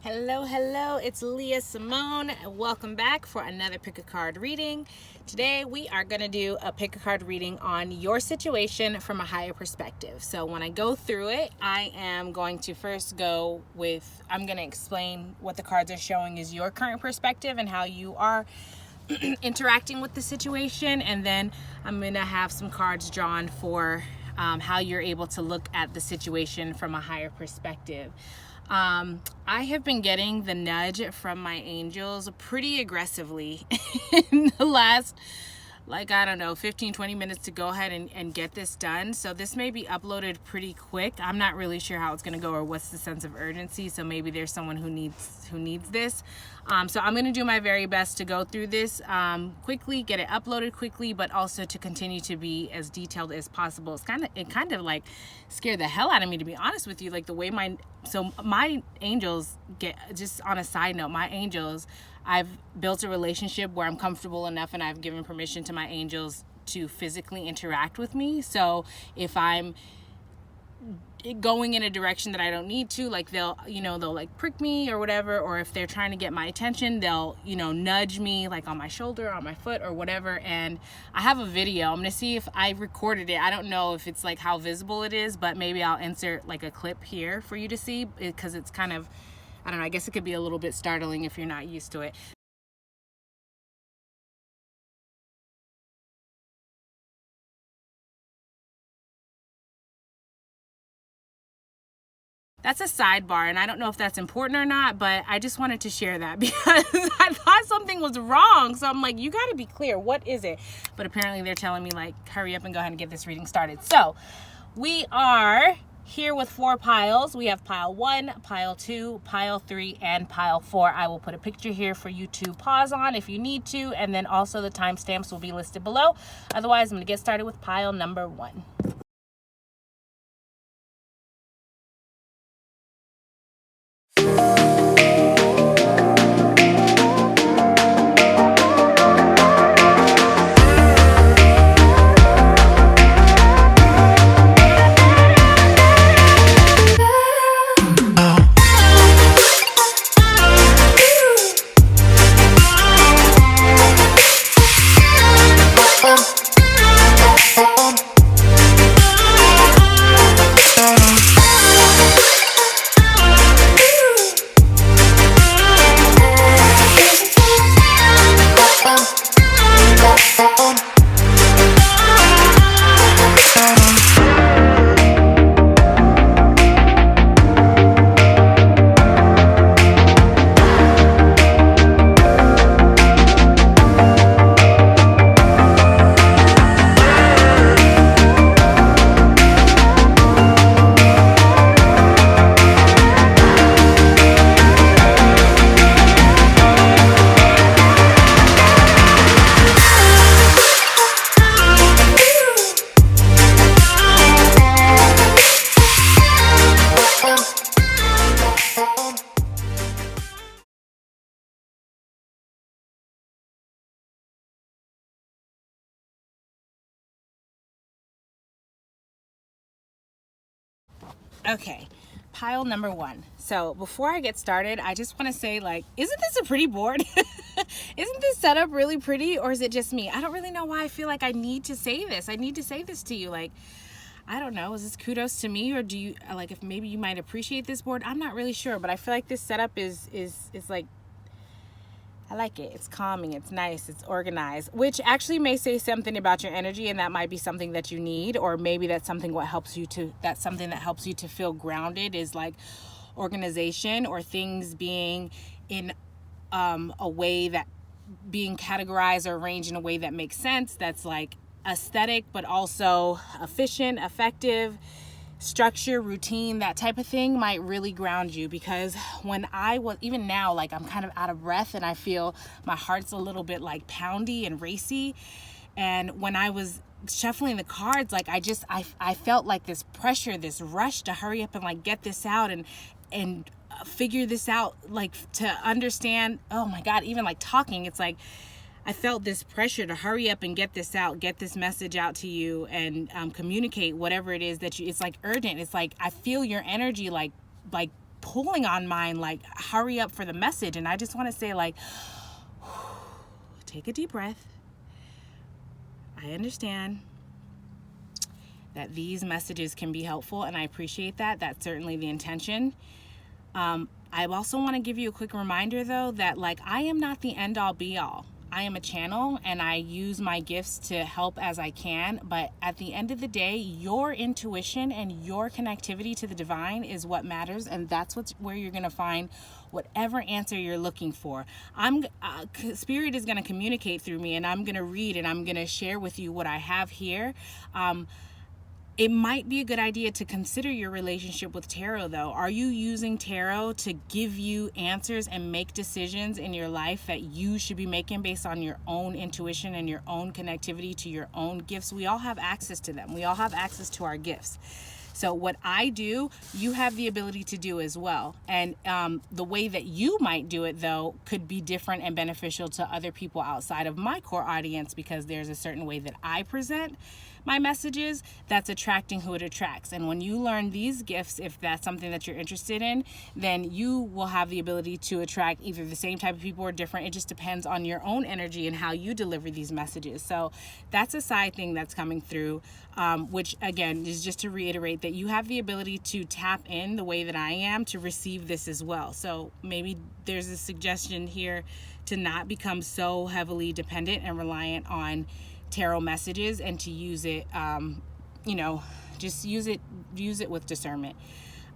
Hello, it's Leah Simone. Welcome back for another pick a card reading. Today we are going to do a pick a card reading on your situation from a higher perspective. So when I go through it, I am going to first I'm going to explain what the cards are showing is your current perspective and how you are interacting with the situation, and then I'm going to have some cards drawn for how you're able to look at the situation from a higher perspective. I have been getting the nudge from my angels pretty aggressively in the last, 15-20 minutes to go ahead and get this done. So this may be uploaded pretty quick. I'm not really sure how it's going to go or what's the sense of urgency. So maybe there's someone who needs this. So I'm going to do my very best to go through this quickly, get it uploaded quickly, but also to continue to be as detailed as possible. It kind of like scared the hell out of me, to be honest with you. Like the way my angels just on a side note, my angels, I've built a relationship where I'm comfortable enough and I've given permission to my angels to physically interact with me. So if I'm going in a direction that I don't need to, like they'll like prick me or whatever, or if they're trying to get my attention, they'll nudge me like on my shoulder, on my foot or whatever. And I have a video. I'm gonna see if I recorded it. I don't know if it's like how visible it is, but maybe I'll insert like a clip here for you to see, because it's kind of, I don't know, I guess it could be a little bit startling if you're not used to it. That's a sidebar, and I don't know if that's important or not, but I just wanted to share that because I thought something was wrong. So I'm like, you got to be clear. What is it? But apparently they're telling me, like, hurry up and go ahead and get this reading started. So we are here with 4 piles. We have pile 1, pile 2, pile 3, and pile 4. I will put a picture here for you to pause on if you need to, and then also the timestamps will be listed below. Otherwise, I'm going to get started with pile number 1. Okay, pile number 1. So before I get started, I just want to say, like, isn't this a pretty board? Isn't this setup really pretty, or is it just me? I don't really know why I feel like I need to say this. I need to say this to you. Like, I don't know, is this kudos to me, or do you, like, if maybe you might appreciate this board? I'm not really sure, but I feel like this setup is like, I like it. It's calming, it's nice, it's organized, which actually may say something about your energy, and that might be something that you need, or maybe that's something that helps you to feel grounded, is like organization, or things being in a way that being categorized or arranged in a way that makes sense, that's like aesthetic but also efficient, effective, structure, routine, that type of thing might really ground you. Because when I was, even now, like, I'm kind of out of breath and I feel my heart's a little bit like poundy and racy, and when I was shuffling the cards, like, I felt like this pressure, this rush to hurry up and like get this out and figure this out, like, to understand. Oh my God, even like talking, it's like I felt this pressure to hurry up and get this out, get this message out to you, and communicate whatever it is that you, it's like urgent. It's like I feel your energy like pulling on mine, like, hurry up for the message. And I just want to say, like, take a deep breath. I understand that these messages can be helpful, and I appreciate that. That's certainly the intention. I also want to give you a quick reminder, though, that, like, I am not the end-all be-all. I am a channel, and I use my gifts to help as I can, but at the end of the day, your intuition and your connectivity to the divine is what matters, and that's where you're going to find whatever answer you're looking for. Spirit is going to communicate through me, and I'm going to read, and I'm going to share with you what I have here. It might be a good idea to consider your relationship with tarot, though. Are you using tarot to give you answers and make decisions in your life that you should be making based on your own intuition and your own connectivity to your own gifts? We all have access to them. We all have access to our gifts. So what I do, you have the ability to do as well. And the way that you might do it, though, could be different and beneficial to other people outside of my core audience, because there's a certain way that I present my messages that's attracting who it attracts. And when you learn these gifts, if that's something that you're interested in, then you will have the ability to attract either the same type of people or different. It just depends on your own energy and how you deliver these messages. So that's a side thing that's coming through, which again is just to reiterate that you have the ability to tap in the way that I am to receive this as well. So maybe there's a suggestion here to not become so heavily dependent and reliant on tarot messages, and to use it, just use it with discernment.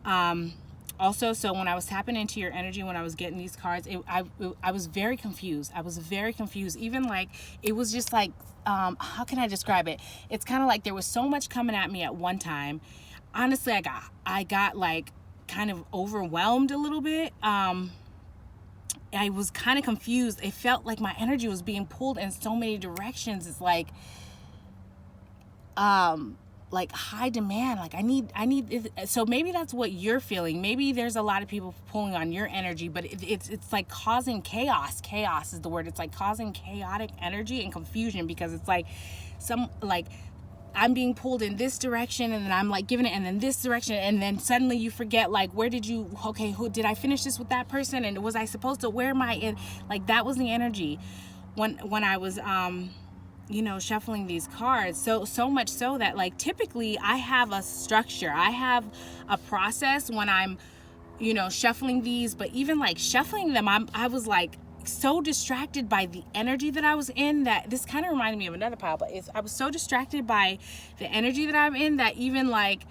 Also, so when I was tapping into your energy, when I was getting these cards, I was very confused. Even like, it was just like, how can I describe it? It's kind of like there was so much coming at me at one time. Honestly, I got like kind of overwhelmed a little bit. I was kind of confused. It felt like my energy was being pulled in so many directions. It's like high demand. Like I need. So maybe that's what you're feeling. Maybe there's a lot of people pulling on your energy, but it's like causing chaos. Chaos is the word. It's like causing chaotic energy and confusion, because it's like I'm being pulled in this direction, and then I'm like giving it, and then this direction, and then suddenly you forget, like, who did I finish this with that person, and was I supposed to, where am I in? Like, that was the energy when I was shuffling these cards. So much so that, like, typically I have a structure, I have a process when I'm shuffling these, but even like shuffling them, I was like so distracted by the energy that I was in, that this kind of reminded me of another pile, but I was so distracted by the energy that I'm in that even like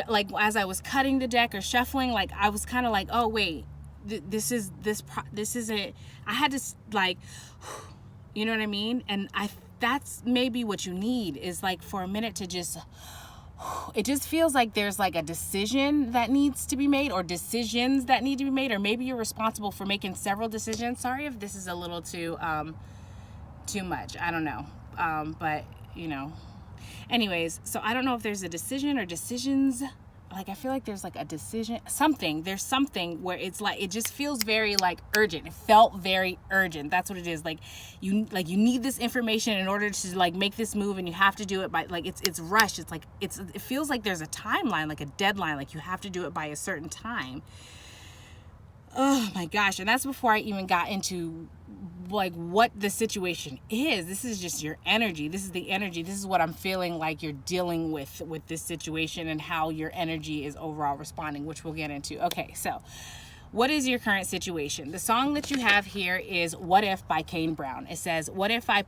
like as I was cutting the deck or shuffling, like I was kind of like, oh wait, this isn't, I had to like, you know what I mean? And that's maybe what you need, is like for a minute to just, it just feels like there's like a decision that needs to be made, or decisions that need to be made, or maybe you're responsible for making several decisions. Sorry if this is a little too much. I don't know. But anyways, so I don't know if there's a decision or decisions. Like, I feel like there's like a decision, there's something where it's like, it just feels very like urgent. It felt very urgent. That's what it is. Like you need this information in order to like make this move, and you have to do it by, like, it's rushed. It's like, it feels like there's a timeline, like a deadline, like you have to do it by a certain time. Oh my gosh. And that's before I even got into like what the situation is. This is just your energy. This is the energy. This is what I'm feeling like you're dealing with this situation, and how your energy is overall responding, which we'll get into. Okay, so what is your current situation? The song that you have here is What If by Kane Brown. It says, what if I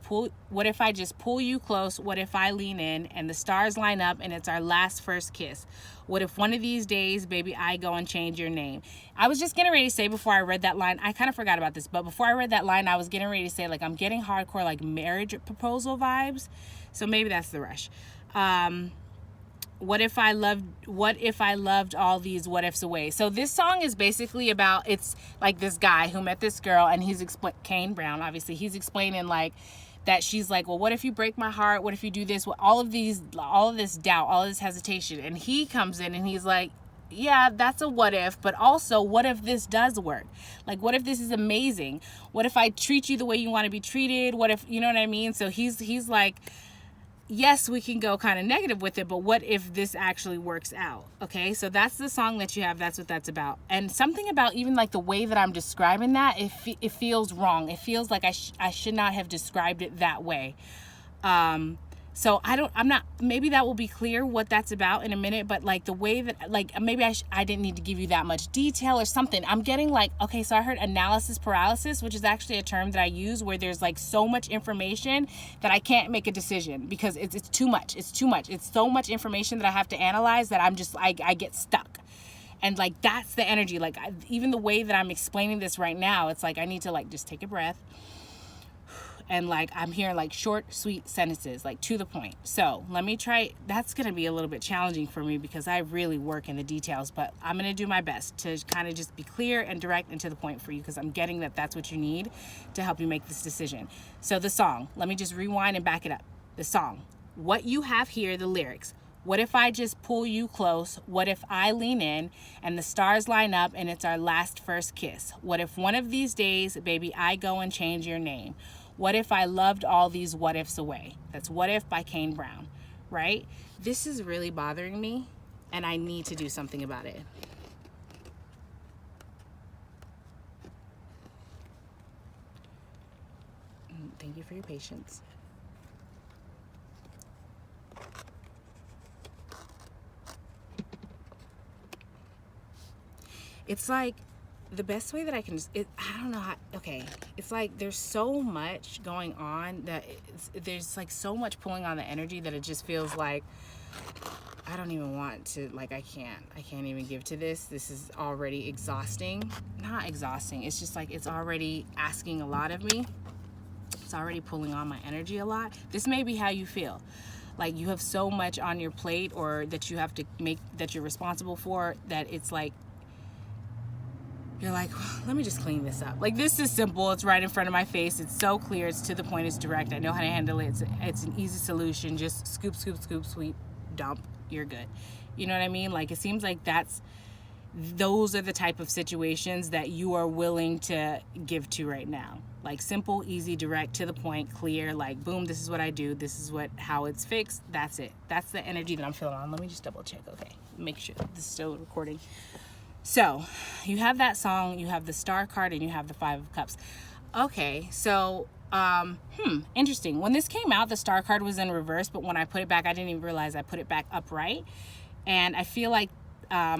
just pull you close? What if I lean in and the stars line up and it's our last first kiss? What if one of these days, baby, I go and change your name? I was just getting ready to say, before I read that line, I kind of forgot about this, but before I read that line, I was getting ready to say, like, I'm getting hardcore, like, marriage proposal vibes. So maybe that's the rush. What if I loved all these what ifs away? So this song is basically about, it's like this guy who met this girl, and he's Kane Brown, obviously, he's explaining like that she's like, well, what if you break my heart? What if you do this? All of this doubt, all of this hesitation. And he comes in and he's like, yeah, that's a what if, but also what if this does work? Like, what if this is amazing? What if I treat you the way you want to be treated? What if, you know what I mean? So he's like, yes, we can go kind of negative with it, but what if this actually works out? Okay, so that's the song that you have. That's what that's about. And something about even like the way that I'm describing that, it feels wrong. It feels like I should not have described it that way. So I'm not, maybe that will be clear what that's about in a minute, but like the way that, like maybe I didn't need to give you that much detail or something. I'm getting like, okay, so I heard analysis paralysis, which is actually a term that I use where there's like so much information that I can't make a decision because it's too much. It's too much. It's so much information that I have to analyze that I'm just, I get stuck. And like, that's the energy. Like even the way that I'm explaining this right now, it's like, I need to like, just take a breath. And like I'm hearing like short, sweet sentences, like to the point. So let me try. That's going to be a little bit challenging for me because I really work in the details, but I'm going to do my best to kind of just be clear and direct and to the point for you because I'm getting that that's what you need to help you make this decision. So the song, let me just rewind and back it up. The song, what you have here, the lyrics. What if I just pull you close? What if I lean in and the stars line up and it's our last first kiss? What if one of these days, baby, I go and change your name? What if I loved all these what ifs away? That's What If by Kane Brown, right? This is really bothering me and I need to do something about it. Thank you for your patience. It's like the best way that I can, I don't know how, okay. It's like there's so much going on that there's like so much pulling on the energy that it just feels like I don't even want to, like I can't even give to this. This is already exhausting. Not exhausting. It's just like it's already asking a lot of me. It's already pulling on my energy a lot. This may be how you feel. Like you have so much on your plate or that you have to make, that you're responsible for, that it's like, you're like, well, let me just clean this up. Like this is simple. It's right in front of my face. It's so clear. It's to the point. It's direct. I know how to handle it. It's an easy solution. Just scoop, scoop, scoop, sweep, dump. You're good. You know what I mean? Like it seems like those are the type of situations that you are willing to give to right now. Like simple, easy, direct, to the point, clear, like boom, this is what I do. This is how it's fixed. That's it. That's the energy that I'm feeling on. Let me just double check. Okay. Make sure this is still recording. So you have that song, you have the star card, and you have the 5 of cups. Okay. So, interesting. When this came out, the star card was in reverse, but when I put it back, I didn't even realize I put it back upright. And I feel like, that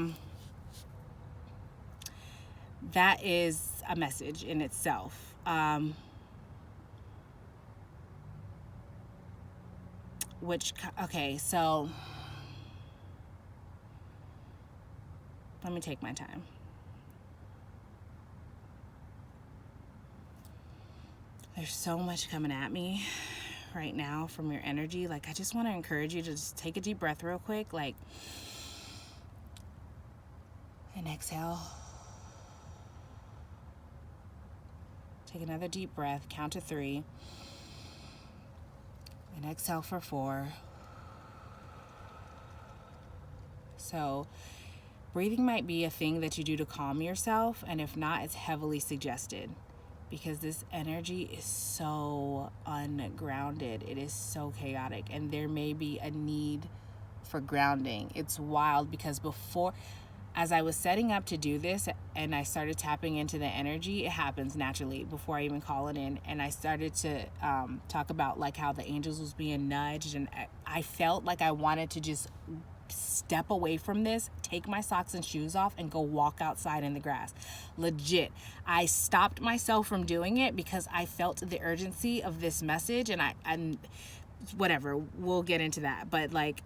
is a message in itself. Okay, so let me take my time. There's so much coming at me right now from your energy. Like, I just want to encourage you to just take a deep breath real quick, like, and exhale. Take another deep breath, count to 3, and exhale for 4. So breathing might be a thing that you do to calm yourself, and if not, it's heavily suggested because this energy is so ungrounded. It is so chaotic, and there may be a need for grounding. It's wild because as I was setting up to do this and I started tapping into the energy, it happens naturally before I even call it in. And I started to talk about like how the angels was being nudged, and I felt like I wanted to just step away from this, take my socks and shoes off and go walk outside in the grass. Legit. I stopped myself from doing it because I felt the urgency of this message, and whatever, we'll get into that. But like,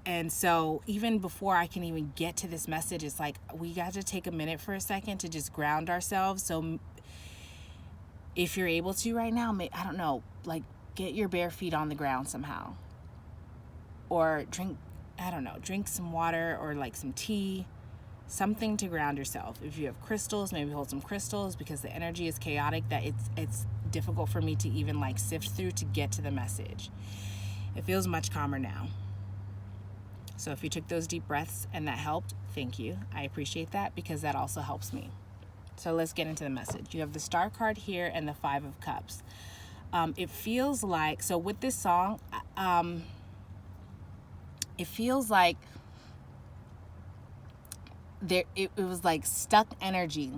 and so even before I can even get to this message, it's like we got to take a minute for a second to just ground ourselves. So if you're able to right now, I don't know, like get your bare feet on the ground somehow, or drink some water or like some tea, something to ground yourself. If you have crystals, maybe hold some crystals, because the energy is chaotic that it's difficult for me to even like sift through to get to the message. It feels much calmer now. So if you took those deep breaths and that helped, thank you. I appreciate that because that also helps me. So let's get into the message. You have the star card here and the 5 of cups. it feels like, so with this song, it feels like it was like stuck energy,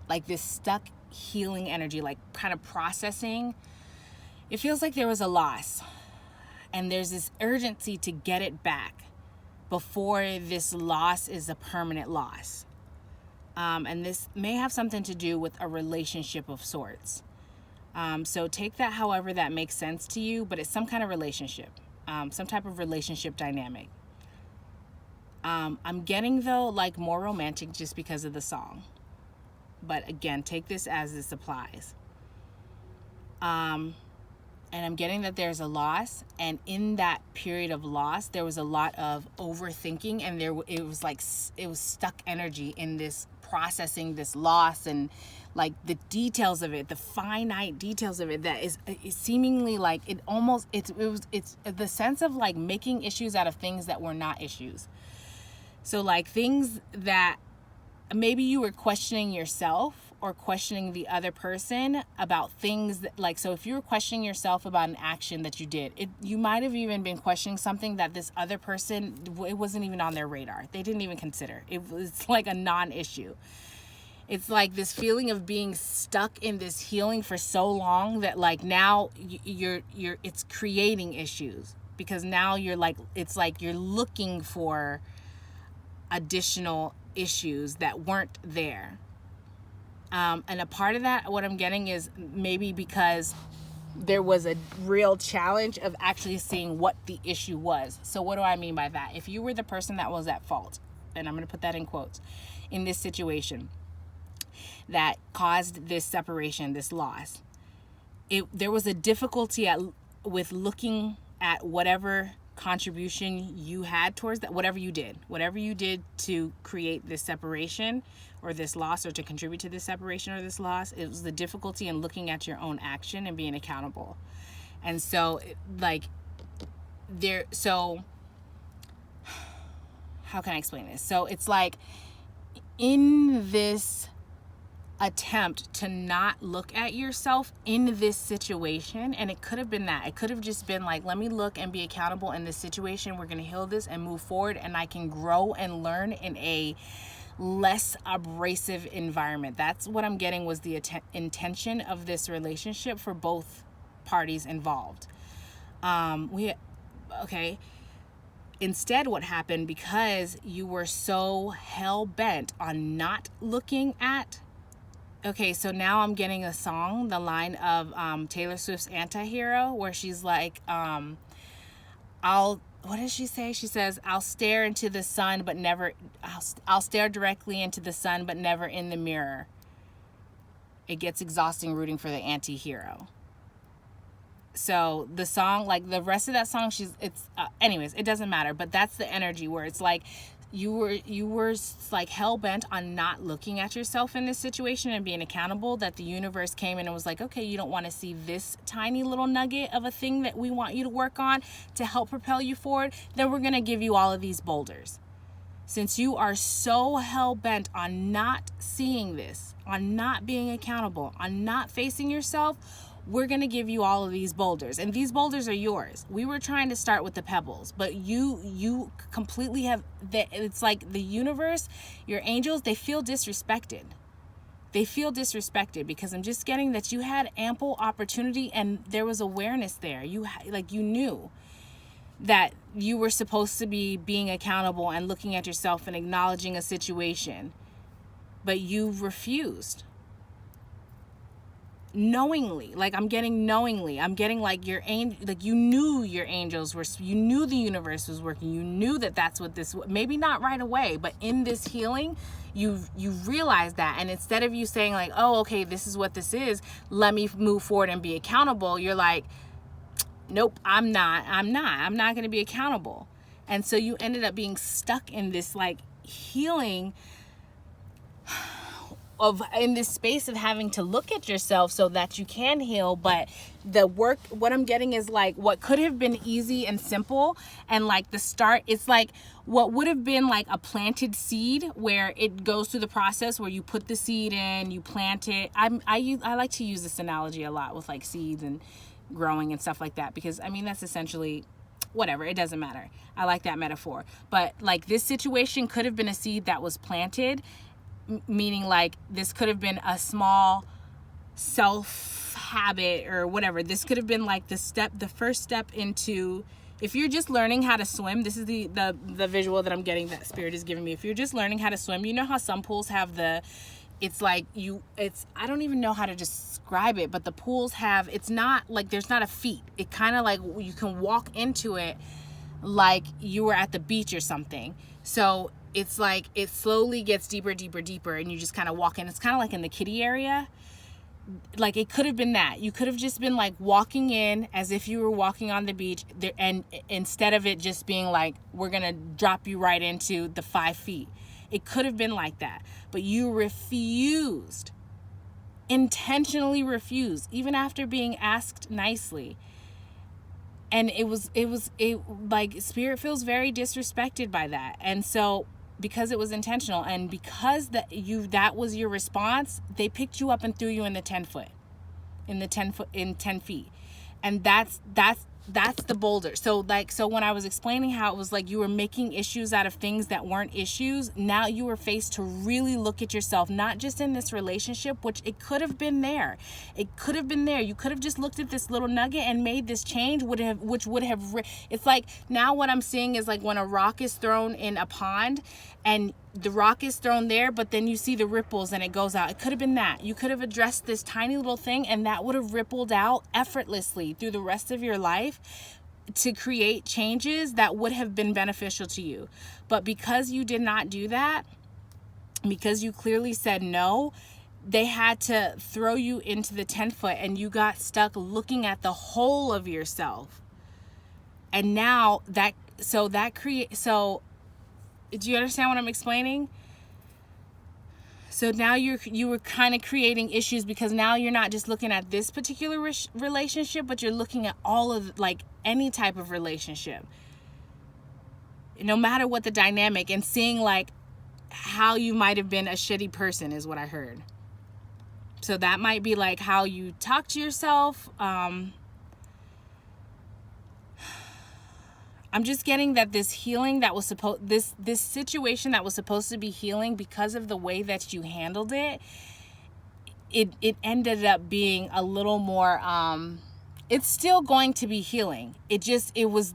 like this stuck healing energy, like kind of processing. It feels like there was a loss, and there's this urgency to get it back before this loss is a permanent loss. And this may have something to do with a relationship of sorts. So take that however that makes sense to you, but it's some kind of relationship, some type of relationship dynamic. I'm getting, though, like more romantic just because of the song. But again, take this as this applies. And I'm getting that there's a loss, and in that period of loss, there was a lot of overthinking, and it was stuck energy in this processing this loss, and like the details of it, the finite details of it, that is seemingly like it's the sense of like making issues out of things that were not issues. So like things that maybe you were questioning yourself or questioning the other person about things that, like, so if you were questioning yourself about an action that you did, you might have even been questioning something that this other person, it wasn't even on their radar. They didn't even consider. It was like a non-issue. It's like this feeling of being stuck in this healing for so long that like now it's creating issues, because now it's like you're looking for additional issues that weren't there. And a part of that, what I'm getting is maybe because there was a real challenge of actually seeing what the issue was. So what do I mean by that? If you were the person that was at fault, and I'm going to put that in quotes, in this situation that caused this separation, this loss, there was a difficulty with looking at whatever contribution you had towards that, whatever you did to create this separation or this loss, or to contribute to this separation or this loss. It was the difficulty in looking at your own action and being accountable. And so how can I explain this? So it's like in this attempt to not look at yourself in this situation, and it could have been that. It could have just been like, let me look and be accountable in this situation. We're going to heal this and move forward, and I can grow and learn in a less abrasive environment. That's what I'm getting was the intention of this relationship for both parties involved. Instead, what happened, because you were so hell-bent on not looking at, so now I'm getting a song, the line of Taylor Swift's Anti-Hero, where she's like, what does she say? She says, I'll stare into the sun, but never, I'll stare directly into the sun, but never in the mirror. It gets exhausting rooting for the anti-hero. So the song, like the rest of that song, anyways, it doesn't matter, but that's the energy where it's like, you were like hell-bent on not looking at yourself in this situation and being accountable, that the universe came in and was like, okay, you don't want to see this tiny little nugget of a thing that we want you to work on to help propel you forward, then we're going to give you all of these boulders. Since you are so hell-bent on not seeing this, on not being accountable, on not facing yourself, we're going to give you all of these boulders, and these boulders are yours. We were trying to start with the pebbles, but you completely have, it's like the universe, your angels, they feel disrespected. They feel disrespected because I'm just getting that you had ample opportunity and there was awareness there. You knew that you were supposed to be being accountable and looking at yourself and acknowledging a situation, but you refused. Knowingly, like I'm getting like you knew your angels were, you knew the universe was working, you knew that that's what this, maybe not right away, but in this healing, you realize that. And instead of you saying like, oh, okay, this is what this is, let me move forward and be accountable, you're like, nope, I'm not going to be accountable. And so you ended up being stuck in this like healing in this space of having to look at yourself so that you can heal. But the work, what I'm getting is like what could have been easy and simple, and like the start, it's like what would have been like a planted seed where it goes through the process where you put the seed in, you plant it. I like to use this analogy a lot with like seeds, and growing and stuff like that, because I mean, that's essentially whatever, it doesn't matter. I like that metaphor. But like, this situation could have been a seed that was planted, meaning like this could have been a small self habit or whatever. This could have been like the first step into, if you're just learning how to swim, this is the visual that I'm getting, that Spirit is giving me. If you're just learning how to swim, you know how some pools have I don't even know how to describe it, but the pools have, it's not like, there's not a feet. It kind of like, you can walk into it like you were at the beach or something. So it's like, it slowly gets deeper, deeper, deeper, and you just kind of walk in. It's kind of like in the kiddie area. Like, it could have been that. You could have just been like walking in as if you were walking on the beach there, and instead of it just being like, we're going to drop you right into the 5 feet. It could have been like that, but you refused, intentionally refused, even after being asked nicely. And it like, Spirit feels very disrespected by that. And so, because it was intentional, and because that was your response, they picked you up and threw you in the 10 feet. And that's the boulder. So when I was explaining how it was like you were making issues out of things that weren't issues, now you were faced to really look at yourself, not just in this relationship, which it could have been there. It could have been there. You could have just looked at this little nugget and made this change, it's like, now what I'm seeing is like when a rock is thrown in a pond and the rock is thrown there, but then you see the ripples and it goes out. It could have been that. You could have addressed this tiny little thing, and that would have rippled out effortlessly through the rest of your life to create changes that would have been beneficial to you. But because you did not do that, because you clearly said no, they had to throw you into the 10 foot, and you got stuck looking at the whole of yourself. And now do you understand what I'm explaining? So now you were kind of creating issues, because now you're not just looking at this particular relationship, but you're looking at all of, like, any type of relationship, no matter what the dynamic, and seeing like how you might have been a shitty person is what I heard. So that might be like how you talk to yourself. I'm just getting that this healing that was this situation that was supposed to be healing, because of the way that you handled it, it ended up being a little more, it's still going to be healing. It was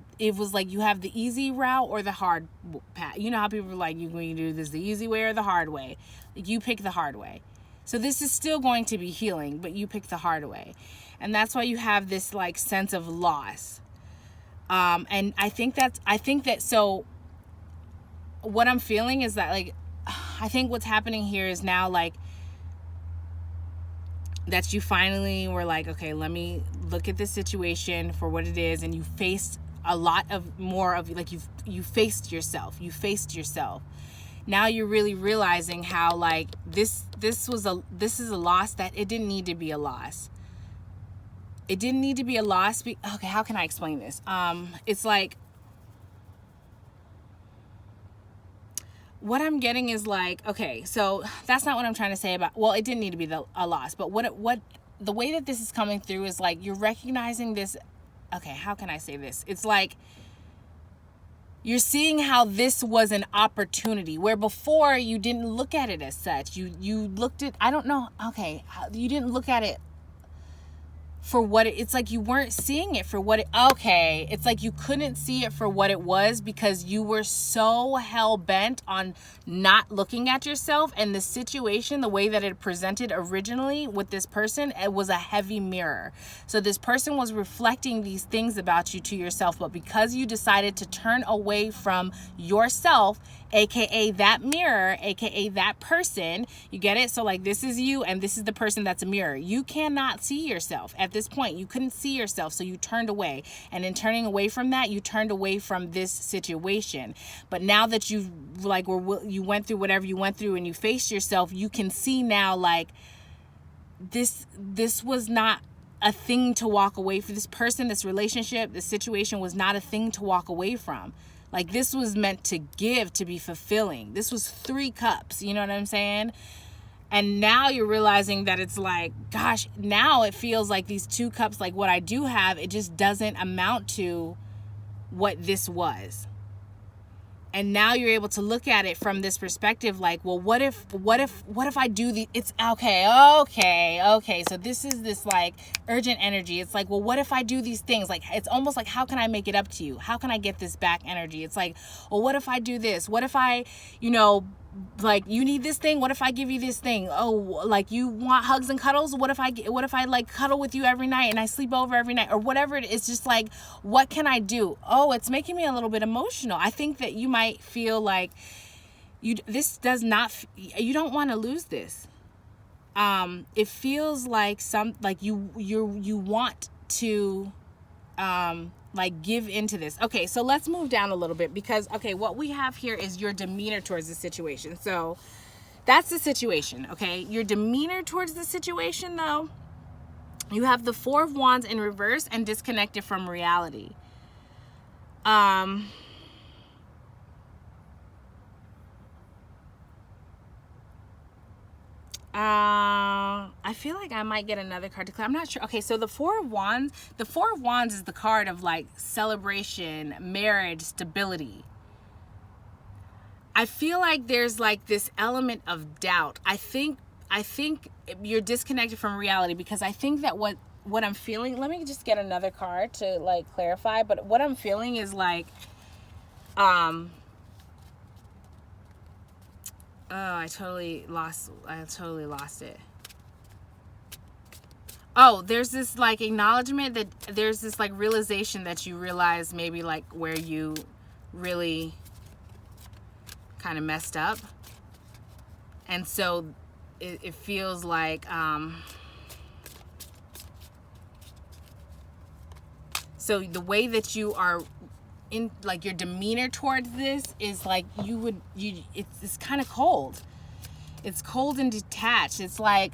like you have the easy route or the hard path. You know how people are like, you can do this the easy way or the hard way. You pick the hard way. So this is still going to be healing, but you pick the hard way. And that's why you have this like sense of loss. And I think that, so what I'm feeling is that, like, I think what's happening here is now, like, that you finally were like, okay, let me look at this situation for what it is. And you faced a lot of more of, like, you faced yourself. Now you're really realizing how, like, this is a loss that it didn't need to be a loss. It didn't need to be a loss. Okay, how can I explain this? It's like, what I'm getting is like, okay, so that's not what I'm trying to say about, well, it didn't need to be a loss, but what the way that this is coming through is like, you're recognizing this. Okay, how can I say this? It's like, you're seeing how this was an opportunity, where before you didn't look at it as such. You looked at, I don't know, okay, you didn't look at it for what it's like, you weren't seeing it for what it's like you couldn't see it for what it was, because you were so hell-bent on not looking at yourself. And the situation, the way that it presented originally with this person, it was a heavy mirror. So this person was reflecting these things about you to yourself, but because you decided to turn away from yourself, aka that mirror, aka that person, you get it? So like, this is you and this is the person that's a mirror. You cannot see yourself at this point. You couldn't see yourself, so you turned away. And in turning away from that, you turned away from this situation. But now that you went through whatever you went through and you faced yourself, you can see now, like, this was not a thing to walk away from. This person, this relationship, this situation was not a thing to walk away from. Like, this was meant to give, to be fulfilling. This was 3 cups, you know what I'm saying? And now you're realizing that it's like, gosh, now it feels like these 2 cups, like what I do have, it just doesn't amount to what this was. And now you're able to look at it from this perspective, like, well, what if I do it's okay. So this is this like urgent energy. It's like, well, what if I do these things? Like, it's almost like, how can I make it up to you? How can I get this back energy? It's like, well, what if I do this? What if I, like, you need this thing? What if I give you this thing? Oh, like, you want hugs and cuddles? What if I like cuddle with you every night and I sleep over every night, or whatever it is? It's just like, what can I do? Oh, it's making me a little bit emotional. I think that you might feel like you don't want to lose this. It feels like you want to like give into this. Okay, so let's move down a little bit, because okay, what we have here is your demeanor towards the situation. So that's the situation. Okay, your demeanor towards the situation, though, you have the 4 of Wands in reverse and disconnected from reality. I feel like I might get another card to clear. I'm not sure. Okay, so the 4 of Wands is the card of like celebration, marriage, stability. I feel like there's like this element of doubt. I think you're disconnected from reality, because I think that what I'm feeling, let me just get another card to like clarify, but what I'm feeling is like, I totally lost it. Oh, there's this like acknowledgement that there's this like realization that you realize maybe like where you really kind of messed up. And so it feels like, so the way that you are in, like, your demeanor towards this is like it's kind of cold. It's cold and detached. It's like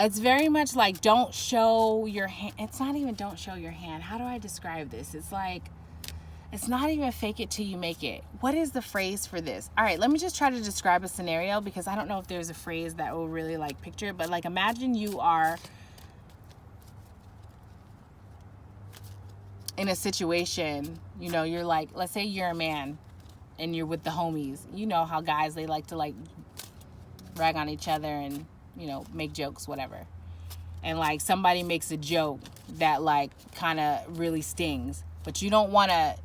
it's very much like, don't show your hand. It's not even don't show your hand. How do I describe this? It's like, it's not even fake it till you make it. What is the phrase for this? All right, let me just try to describe a scenario, because I don't know if there's a phrase that will really like picture it, but like, imagine you are in a situation, you're like, let's say you're a man and you're with the homies. You know how guys, they like to like rag on each other and, make jokes, whatever. And like, somebody makes a joke that like kind of really stings, but you don't want to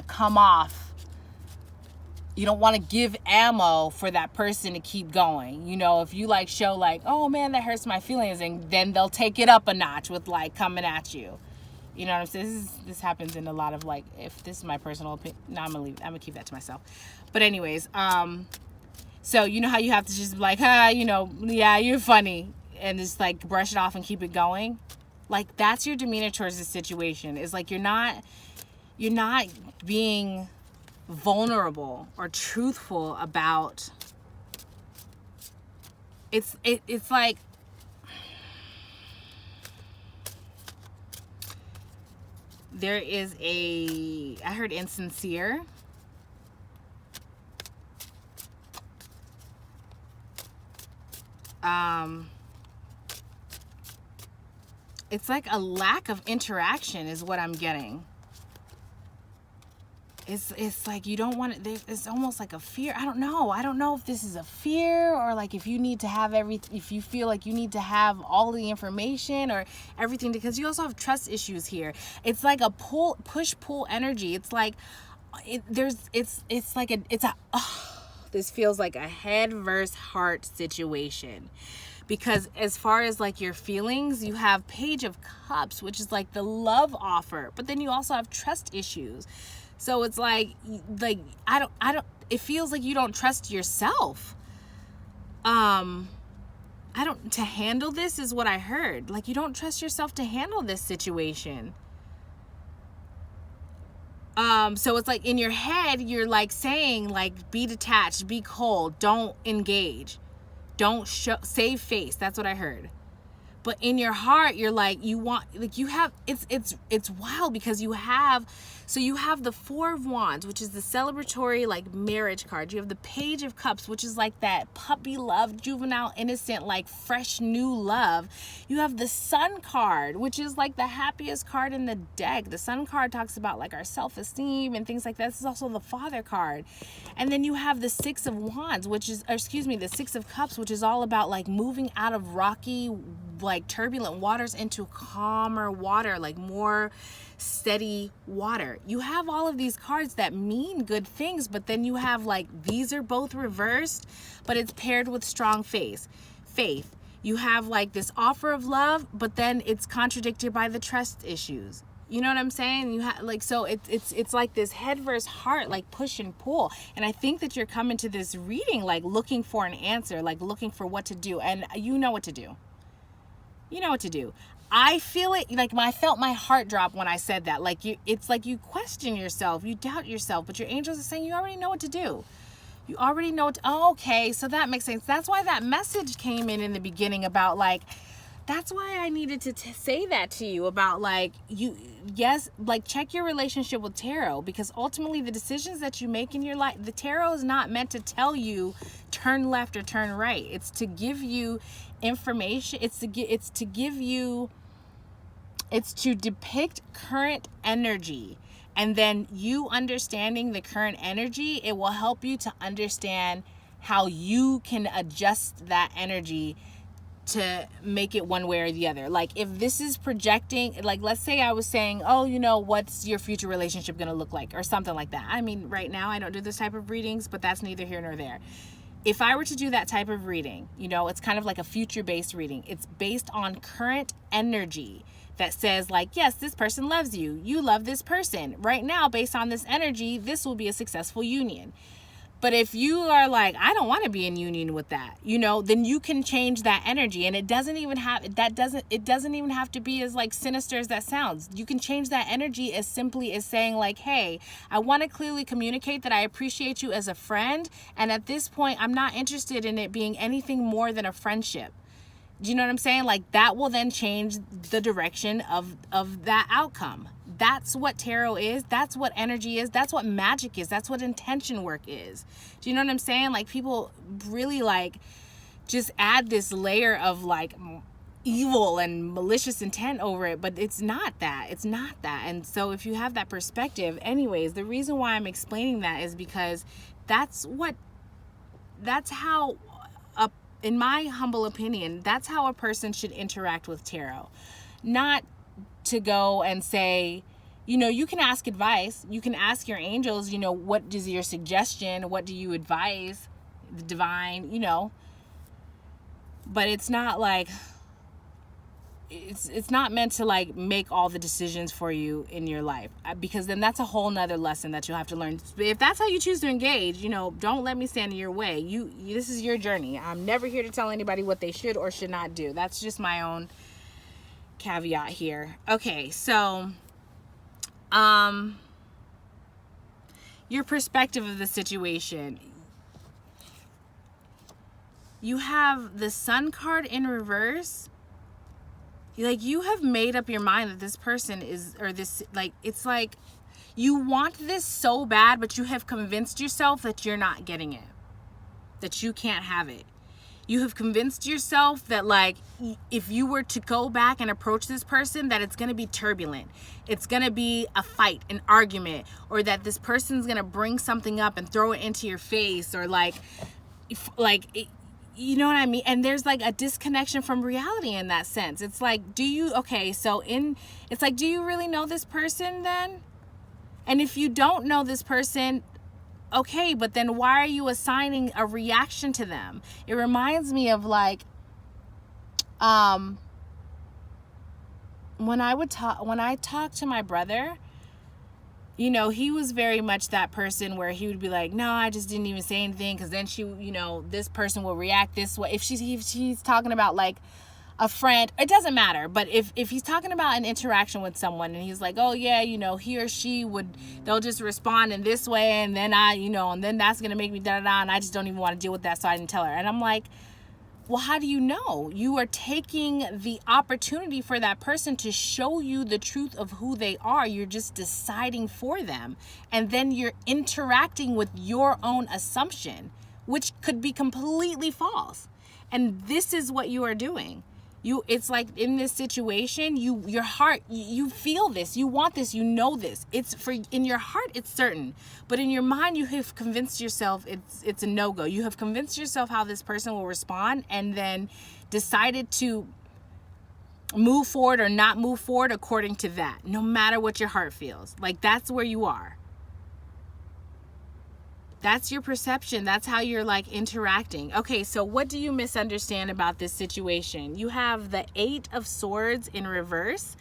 come off. You don't want to give ammo for that person to keep going. If you like show like, oh man, that hurts my feelings, and then they'll take it up a notch with like coming at you. You know what I'm saying? This happens in a lot of like, if this is my personal opinion, no, I'm gonna keep that to myself. But anyways, so you know how you have to just be like, yeah, you're funny, and just like brush it off and keep it going. Like, that's your demeanor towards the situation. Is like, you're not being vulnerable or truthful about. It's like, there is I heard insincere. It's like a lack of interaction is what I'm getting. It's like you don't want it. It's almost like a fear. I don't know if this is a fear, or like if you need to have if you feel like you need to have all the information or everything, because you also have trust issues here. It's like a push-pull energy. It's like this feels like a head versus heart situation. Because as far as like your feelings, you have Page of Cups, which is like the love offer, but then you also have trust issues. So it's like I don't it feels like you don't trust yourself. To handle this is what I heard. Like, you don't trust yourself to handle this situation. So it's like in your head, you're like saying like, be detached, be cold, don't engage, don't save face. That's what I heard. but in your heart you're like, you want, like, you have, it's wild because you have the Four of Wands, which is the celebratory, like, marriage card. You have the Page of Cups, which is like that puppy love, juvenile, innocent, like fresh new love. You have the Sun card, which is like the happiest card in the deck. The Sun card talks about like our self-esteem and things like that. This is also the Father card. And then you have the Six of Wands, the Six of Cups, which is all about like moving out of rocky, like turbulent waters into calmer water, like more steady water. You have all of these cards that mean good things, but then you have like, these are both reversed, but it's paired with strong faith. You have like this offer of love, but then it's contradicted by the trust issues. You know what I'm saying? You have like, so it's like this head versus heart, like push and pull. And I think that you're coming to this reading like looking for an answer, like looking for what to do, and you know what to do. You know what to do. I feel it, like, I felt my heart drop when I said that. Like, it's like you question yourself, you doubt yourself, but your angels are saying you already know what to do. You already know okay, so that makes sense. That's why that message came in the beginning about, like, that's why I needed to say that to you about, like, like, check your relationship with tarot, because ultimately the decisions that you make in your life, the tarot is not meant to tell you turn left or turn right. It's to give you information. It's to depict current energy, and then you understanding the current energy, it will help you to understand how you can adjust that energy to make it one way or the other. Like, if this is projecting, like, let's say I was saying, oh, what's your future relationship going to look like, or something like that. I mean, right now I don't do this type of readings, but that's neither here nor there. If I were to do that type of reading, it's kind of like a future-based reading. It's based on current energy that says, like, yes, this person loves you. You love this person. Right now, based on this energy, this will be a successful union. But if you are like, I don't want to be in union with that, then you can change that energy. And it doesn't even have to be as like sinister as that sounds. You can change that energy as simply as saying, like, hey, I want to clearly communicate that I appreciate you as a friend. And at this point, I'm not interested in it being anything more than a friendship. Do you know what I'm saying? Like, that will then change the direction of that outcome. That's what tarot is. That's what energy is. That's what magic is. That's what intention work is. Do you know what I'm saying? Like, people really like just add this layer of like evil and malicious intent over it, but it's not that. It's not that. And so if you have that perspective, anyways, the reason why I'm explaining that is because that's how, in my humble opinion, that's how a person should interact with tarot. Not to go and say, you can ask advice. You can ask your angels, what is your suggestion? What do you advise? The divine, But it's not like, it's not meant to like make all the decisions for you in your life, because then that's a whole nother lesson that you'll have to learn. If that's how you choose to engage, don't let me stand in your way. This is your journey. I'm never here to tell anybody what they should or should not do. That's just my own caveat here. Okay, so your perspective of the situation. You have the Sun card in reverse. Like, you have made up your mind that this person is, or this, like, it's like you want this so bad, but you have convinced yourself that you're not getting it, that you can't have it. You have convinced yourself that, like, if you were to go back and approach this person, that it's going to be turbulent. It's going to be a fight, an argument, or that this person's going to bring something up and throw it into your face, or you know what I mean? And there's like a disconnection from reality in that sense. It's like, do you really know this person then? And if you don't know this person, okay, but then why are you assigning a reaction to them? It reminds me of like, when I talked to my brother, he was very much that person where he would be like, no, I just didn't even say anything, because then this person will react this way. If she's talking about like a friend, it doesn't matter. But if he's talking about an interaction with someone and he's like, oh yeah, he or she they'll just respond in this way, and then and then that's going to make me da-da-da, and I just don't even want to deal with that, so I didn't tell her. And I'm like, Well, how do you know? You are taking the opportunity for that person to show you the truth of who they are. You're just deciding for them. And then you're interacting with your own assumption, which could be completely false. And this is what you are doing. It's like in this situation, your heart, you feel this, you want this, you know this. In your heart, it's certain, but in your mind, you have convinced yourself it's a no-go. You have convinced yourself how this person will respond, and then decided to move forward or not move forward according to that, no matter what your heart feels. Like, that's where you are. That's your perception. That's how you're like interacting. Okay, so what do you misunderstand about this situation? You have the 8 of Swords in reverse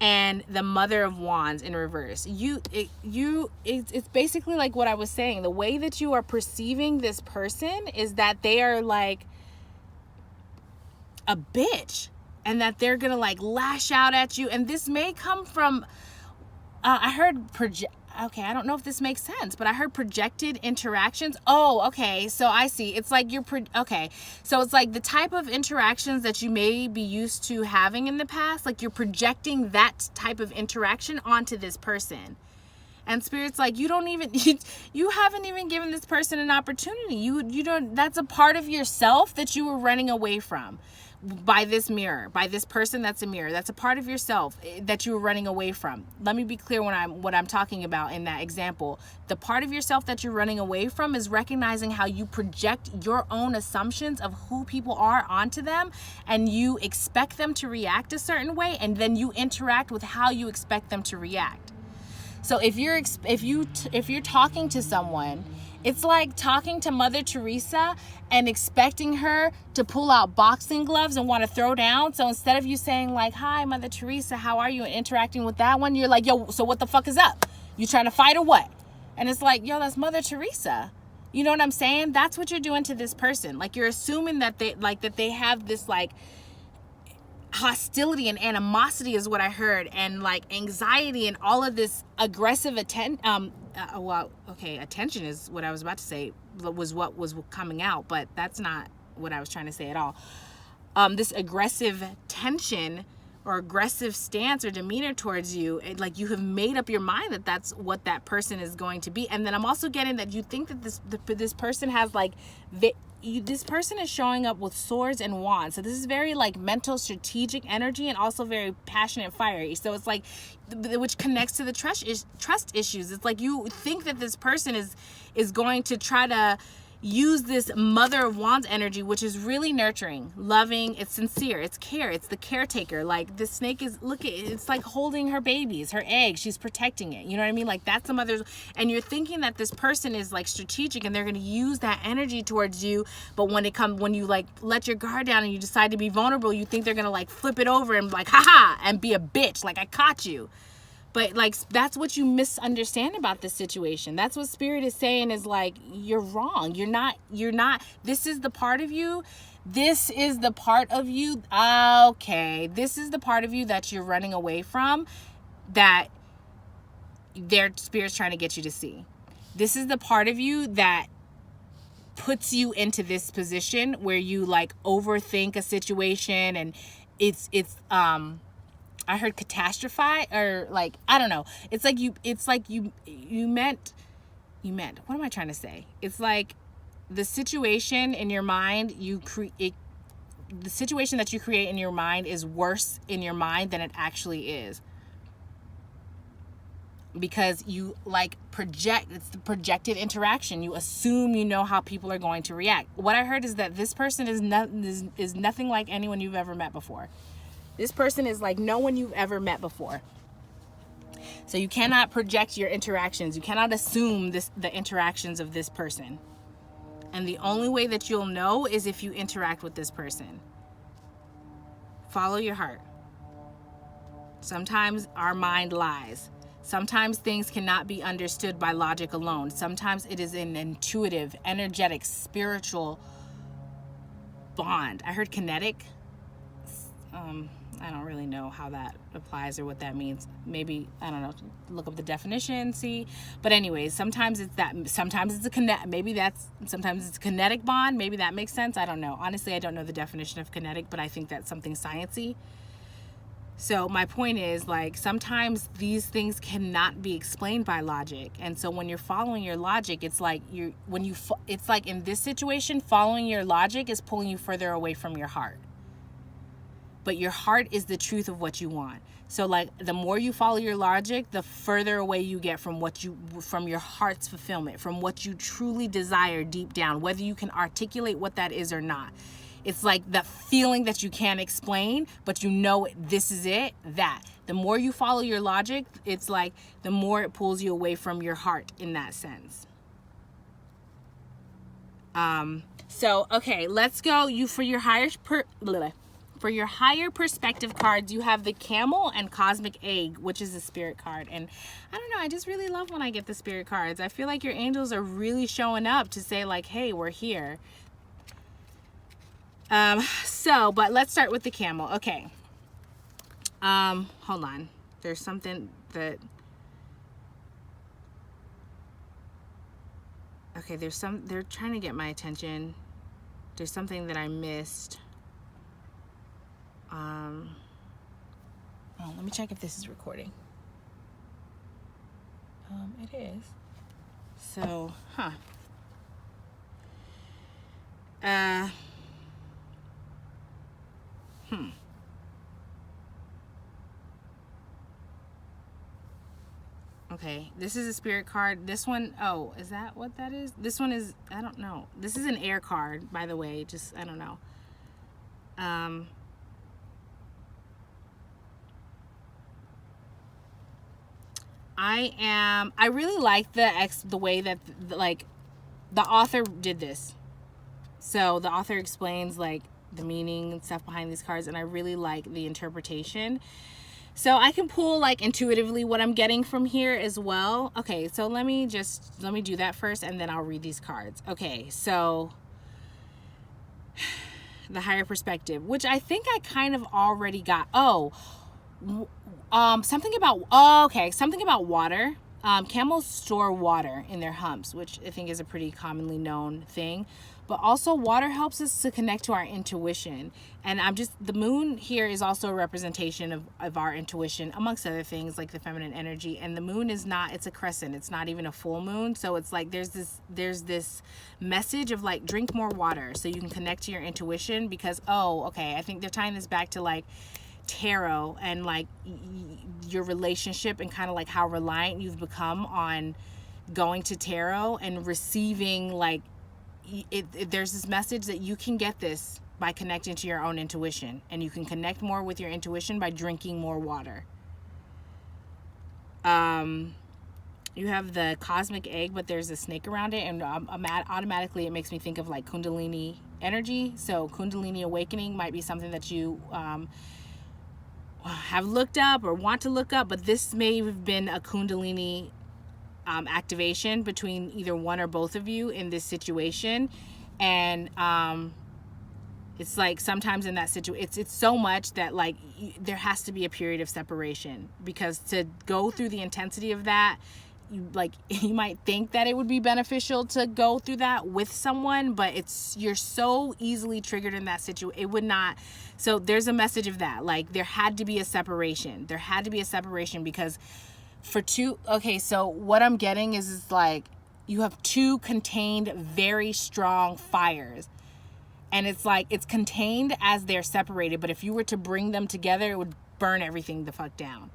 and the Mother of Wands in reverse. It's basically like what I was saying. The way that you are perceiving this person is that they are like a bitch, and that they're gonna like lash out at you. And this may come from I heard okay, I don't know if this makes sense, but I heard projected interactions. Oh, okay. So I see. It's like okay. So it's like the type of interactions that you may be used to having in the past, like you're projecting that type of interaction onto this person. And Spirit's like, you haven't even given this person an opportunity. You don't, that's a part of yourself that you were running away from. By this mirror, by this person that's a mirror. That's a part of yourself that you were running away from. Let me be clear what I'm talking about in that example. The part of yourself that you're running away from is recognizing how you project your own assumptions of who people are onto them, and you expect them to react a certain way, and then you interact with how you expect them to react. So if you're talking to someone, it's like talking to Mother Teresa and expecting her to pull out boxing gloves and want to throw down. So instead of you saying like, hi, Mother Teresa, how are you? And interacting with that one, you're like, yo, so what the fuck is up? You trying to fight or what? And it's like, yo, that's Mother Teresa. You know what I'm saying? That's what you're doing to this person. Like, you're assuming that they have this like hostility and animosity is what I heard, and like anxiety and all of this aggressive attention is what I was about to say, was what was coming out, but that's not what I was trying to say at all. This aggressive tension or aggressive stance or demeanor towards you, like you have made up your mind that that's what that person is going to be. And then I'm also getting that you think that this person has like this person is showing up with swords and wands. So this is very like mental, strategic energy, and also very passionate and fiery. So it's like, which connects to the trust issues. It's like you think that this person is going to try to use this Mother of Wands energy, which is really nurturing, loving, it's sincere, it's care, it's the caretaker. Like the snake is, it's like holding her babies, her eggs, she's protecting it. You know what I mean? Like that's the mother's, and you're thinking that this person is like strategic and they're going to use that energy towards you. But when you like let your guard down and you decide to be vulnerable, you think they're going to like flip it over and like, haha, and be a bitch. Like, I caught you. But like, that's what you misunderstand about this situation. That's what Spirit is saying, is like, you're wrong. You're not, this is the part of you. This is the part of you. Okay. This is the part of you that you're running away from, that their Spirit's trying to get you to see. This is the part of you that puts you into this position where you like overthink a situation, and I heard catastrophize, or like, I don't know. It's like you meant, what am I trying to say? It's like the situation in your mind, the situation that you create in your mind is worse in your mind than it actually is. Because you like it's the projected interaction. You assume you know how people are going to react. What I heard is that this person is nothing like anyone you've ever met before. This person is like no one you've ever met before. So you cannot project your interactions. You cannot assume the interactions of this person. And the only way that you'll know is if you interact with this person. Follow your heart. Sometimes our mind lies. Sometimes things cannot be understood by logic alone. Sometimes it is an intuitive, energetic, spiritual bond. I heard kinetic. I don't really know how that applies or what that means. Maybe, I don't know, look up the definition, see. But anyways, sometimes it's that, sometimes it's a sometimes it's a kinetic bond. Maybe that makes sense. I don't know. Honestly, I don't know the definition of kinetic, but I think that's something sciencey. So my point is, like, sometimes these things cannot be explained by logic. And so when you're following your logic, it's like it's like in this situation, following your logic is pulling you further away from your heart. But your heart is the truth of what you want. So like the more you follow your logic, the further away you get from from your heart's fulfillment, from what you truly desire deep down, whether you can articulate what that is or not. It's like the feeling that you can't explain, but you know this is it, that. The more you follow your logic, it's like the more it pulls you away from your heart in that sense. So, okay, let's go. For your higher perspective cards, you have the Camel and Cosmic Egg, which is a spirit card. And I don't know, I just really love when I get the spirit cards. I feel like your angels are really showing up to say like, hey, we're here. But let's start with the Camel. Okay. Hold on. There's something that... Okay, they're trying to get my attention. There's something that I missed. Let me check if this is recording. It is. So, Okay, this is a spirit card. This one, oh, is that what that is? This one is, I don't know. This is an air card, by the way. Just, I don't know. I really like the way that like the author did this. So the author explains like the meaning and stuff behind these cards, and I really like the interpretation. So I can pull like intuitively what I'm getting from here as well. Okay, so let me do that first, and then I'll read these cards. Okay, so the higher perspective, which I think I kind of already got. Something about water. Camels store water in their humps, which I think is a pretty commonly known thing. But also water helps us to connect to our intuition. And the moon here is also a representation of our intuition, amongst other things like the feminine energy. And the moon it's a crescent. It's not even a full moon. So it's like there's this message of like, drink more water so you can connect to your intuition, because, I think they're tying this back to like tarot and like your relationship and kind of like how reliant you've become on going to tarot and receiving like there's this message that you can get this by connecting to your own intuition, and you can connect more with your intuition by drinking more water. You have the Cosmic Egg, but there's a snake around it, and automatically it makes me think of like Kundalini energy. So Kundalini awakening might be something that you have looked up or want to look up, but this may have been a Kundalini activation between either one or both of you in this situation. And it's like sometimes in that situation it's so much that like there has to be a period of separation, because to go through the intensity of that, you might think that it would be beneficial to go through that with someone, but you're so easily triggered in that situation, it would not. So there's a message of that, like there had to be a separation because so what I'm getting is like you have two contained very strong fires, and it's like it's contained as they're separated, but if you were to bring them together, it would burn everything the fuck down.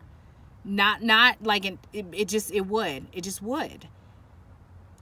Not like it just would.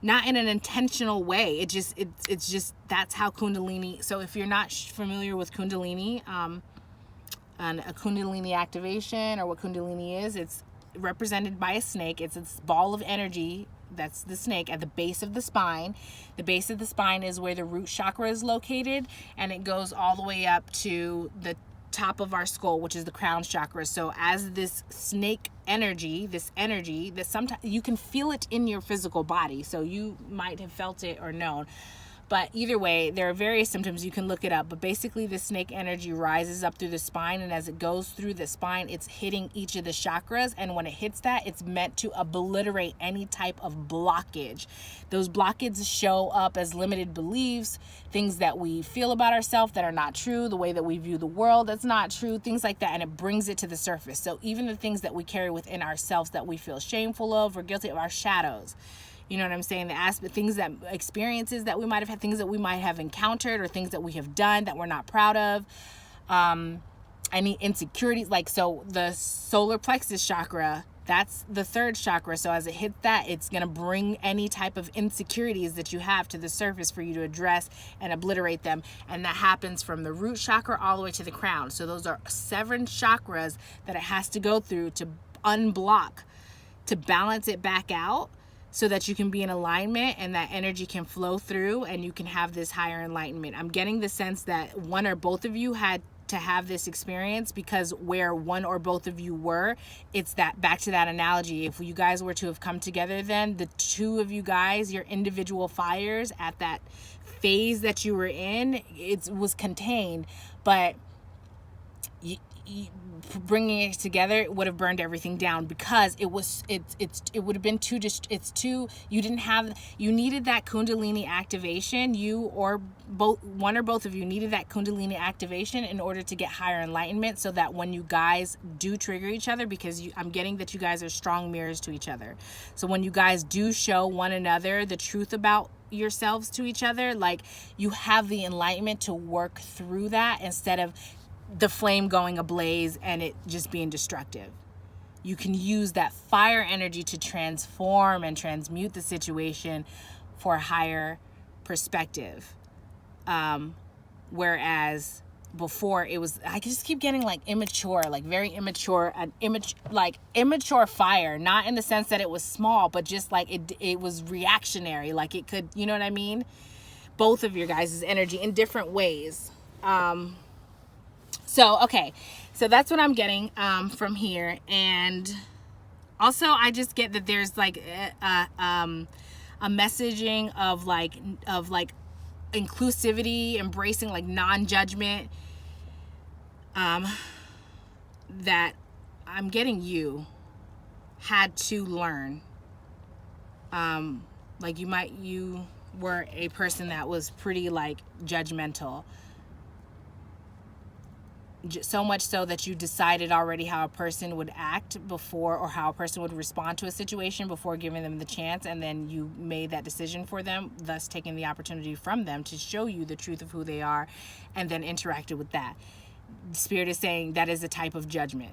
Not in an intentional way. It's just that's how Kundalini. So if you're not familiar with Kundalini, and a Kundalini activation or what Kundalini is, it's represented by a snake. It's this ball of energy. That's the snake at the base of the spine. The base of the spine is where the root chakra is located, and it goes all the way up to the top of our skull, which is the crown chakra. So as this snake energy, that sometimes you can feel it in your physical body, so you might have felt it or known, But either way, there are various symptoms. You can look it up. But basically, the snake energy rises up through the spine. And as it goes through the spine, it's hitting each of the chakras. And when it hits that, it's meant to obliterate any type of blockage. Those blockages show up as limited beliefs, things that we feel about ourselves that are not true, the way that we view the world that's not true, things like that. And it brings it to the surface. So even the things that we carry within ourselves that we feel shameful of or guilty of, our shadows. You know what I'm saying? The aspect, things that, experiences that we might have had, things that we might have encountered, or things that we have done that we're not proud of. Any insecurities, like, so the solar plexus chakra, that's the third chakra. So as it hits that, it's going to bring any type of insecurities that you have to the surface for you to address and obliterate them. And that happens from the root chakra all the way to the crown. So those are 7 chakras that it has to go through to unblock, to balance it back out, so that you can be in alignment and that energy can flow through and you can have this higher enlightenment. I'm getting the sense that one or both of you had to have this experience, because where one or both of you were, it's that, back to that analogy. If you guys were to have come together, then the two of you guys, your individual fires at that phase that you were in, it was contained, but bringing it together would have burned everything down, because it would have been you needed that Kundalini activation. You or both, one or both of you needed that Kundalini activation in order to get higher enlightenment, so that when you guys do trigger each other, because I'm getting that you guys are strong mirrors to each other. So when you guys do show one another the truth about yourselves to each other, like, you have the enlightenment to work through that, instead of the flame going ablaze and it just being destructive. You can use that fire energy to transform and transmute the situation for a higher perspective. Whereas before, it was, I just keep getting like immature, like very immature, like immature fire, not in the sense that it was small, but just like it was reactionary. Like it could, you know what I mean? Both of your guys' energy in different ways. So, okay, so that's what I'm getting from here. And also, I just get that there's like a messaging of like inclusivity, embracing like non-judgment, that I'm getting you had to learn. Like you were a person that was pretty like judgmental. So much so that you decided already how a person would act before, or how a person would respond to a situation before giving them the chance, and then you made that decision for them, thus taking the opportunity from them to show you the truth of who they are, and then interacted with that. The Spirit is saying that is a type of judgment.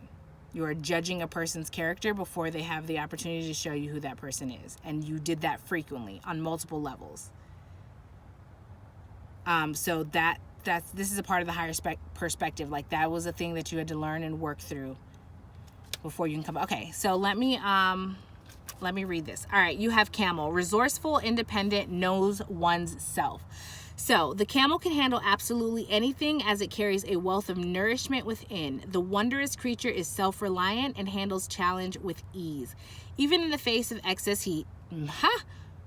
You are judging a person's character before they have the opportunity to show you who that person is, and you did that frequently on multiple levels. So this is a part of the higher perspective. Like, that was a thing that you had to learn and work through before you can come. Okay, so let me read this. All right, you have camel. Resourceful, independent, knows one's self. So the camel can handle absolutely anything, as it carries a wealth of nourishment within. The wondrous creature is self-reliant and handles challenge with ease, even in the face of excess heat.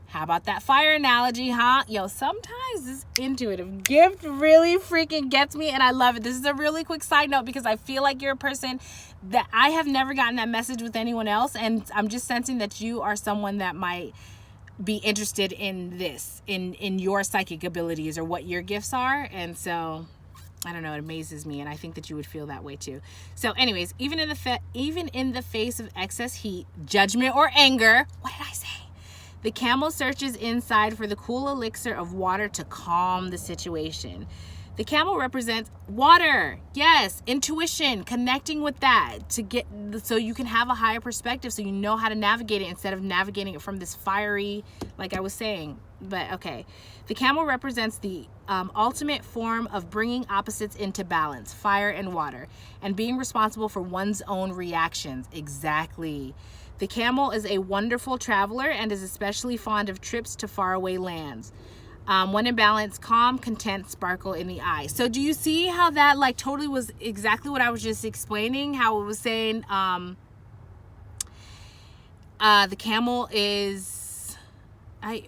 How about that fire analogy, huh? Yo, sometimes this intuitive gift really freaking gets me, and I love it. This is a really quick side note, because I feel like you're a person that I have never gotten that message with anyone else, and I'm just sensing that you are someone that might be interested in this, in your psychic abilities, or what your gifts are. And so, I don't know, it amazes me, and I think that you would feel that way too. So anyways, even in the face of excess heat, judgment, or anger, what did I say? The camel searches inside for the cool elixir of water to calm the situation. The camel represents water. Yes, intuition, connecting with that so you can have a higher perspective, so you know how to navigate it instead of navigating it from this fiery, like I was saying. But okay, the camel represents the ultimate form of bringing opposites into balance, fire and water, and being responsible for one's own reactions. Exactly. The camel is a wonderful traveler and is especially fond of trips to faraway lands. When in balance, calm, content, sparkle in the eye. So do you see how that like totally was exactly what I was just explaining? How it was saying the camel is I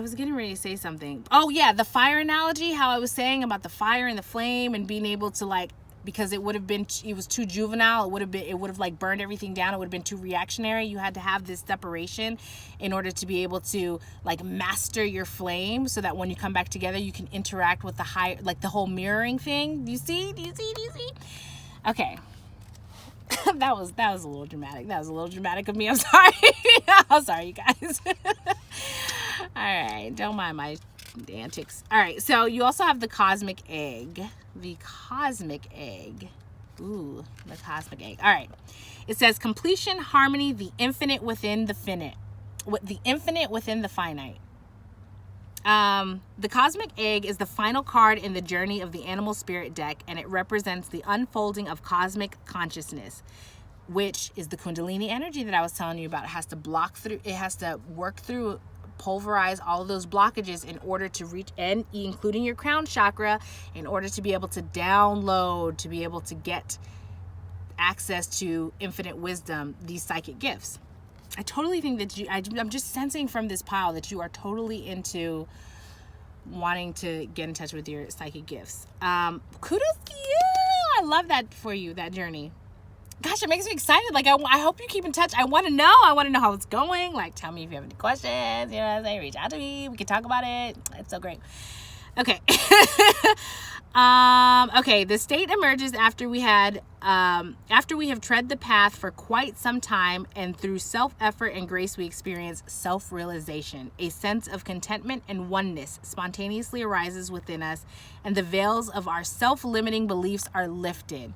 was getting ready to say something. Oh yeah, the fire analogy, how I was saying about the fire and the flame and being able to like, because it was too juvenile, it would have like burned everything down, it would have been too reactionary. You had to have this separation in order to be able to like master your flame, so that when you come back together you can interact with the higher, like the whole mirroring thing. Do you see? Okay. that was a little dramatic. That was a little dramatic of me. I'm sorry. I'm sorry, you guys. All right, don't mind my antics. All right, so you also have the cosmic egg. The cosmic egg. Ooh, the cosmic egg. All right. It says completion, harmony, the infinite within the finite. The infinite within the finite. The cosmic egg is the final card in the journey of the animal spirit deck, and it represents the unfolding of cosmic consciousness, which is the kundalini energy that I was telling you about. It has to work through, pulverize all of those blockages in order to reach, and including your crown chakra, in order to be able to download, to be able to get access to infinite wisdom, these psychic gifts. I totally think that I'm just sensing from this pile that you are totally into wanting to get in touch with your psychic gifts. Kudos to you. I love that for you, that journey. Gosh, it makes me excited. Like, I hope you keep in touch. I want to know how it's going. Like, tell me if you have any questions. You know what I'm saying? Reach out to me. We can talk about it. It's so great. Okay. Okay. The state emerges after we have tread the path for quite some time, and through self-effort and grace we experience self-realization. A sense of contentment and oneness spontaneously arises within us, and the veils of our self-limiting beliefs are lifted.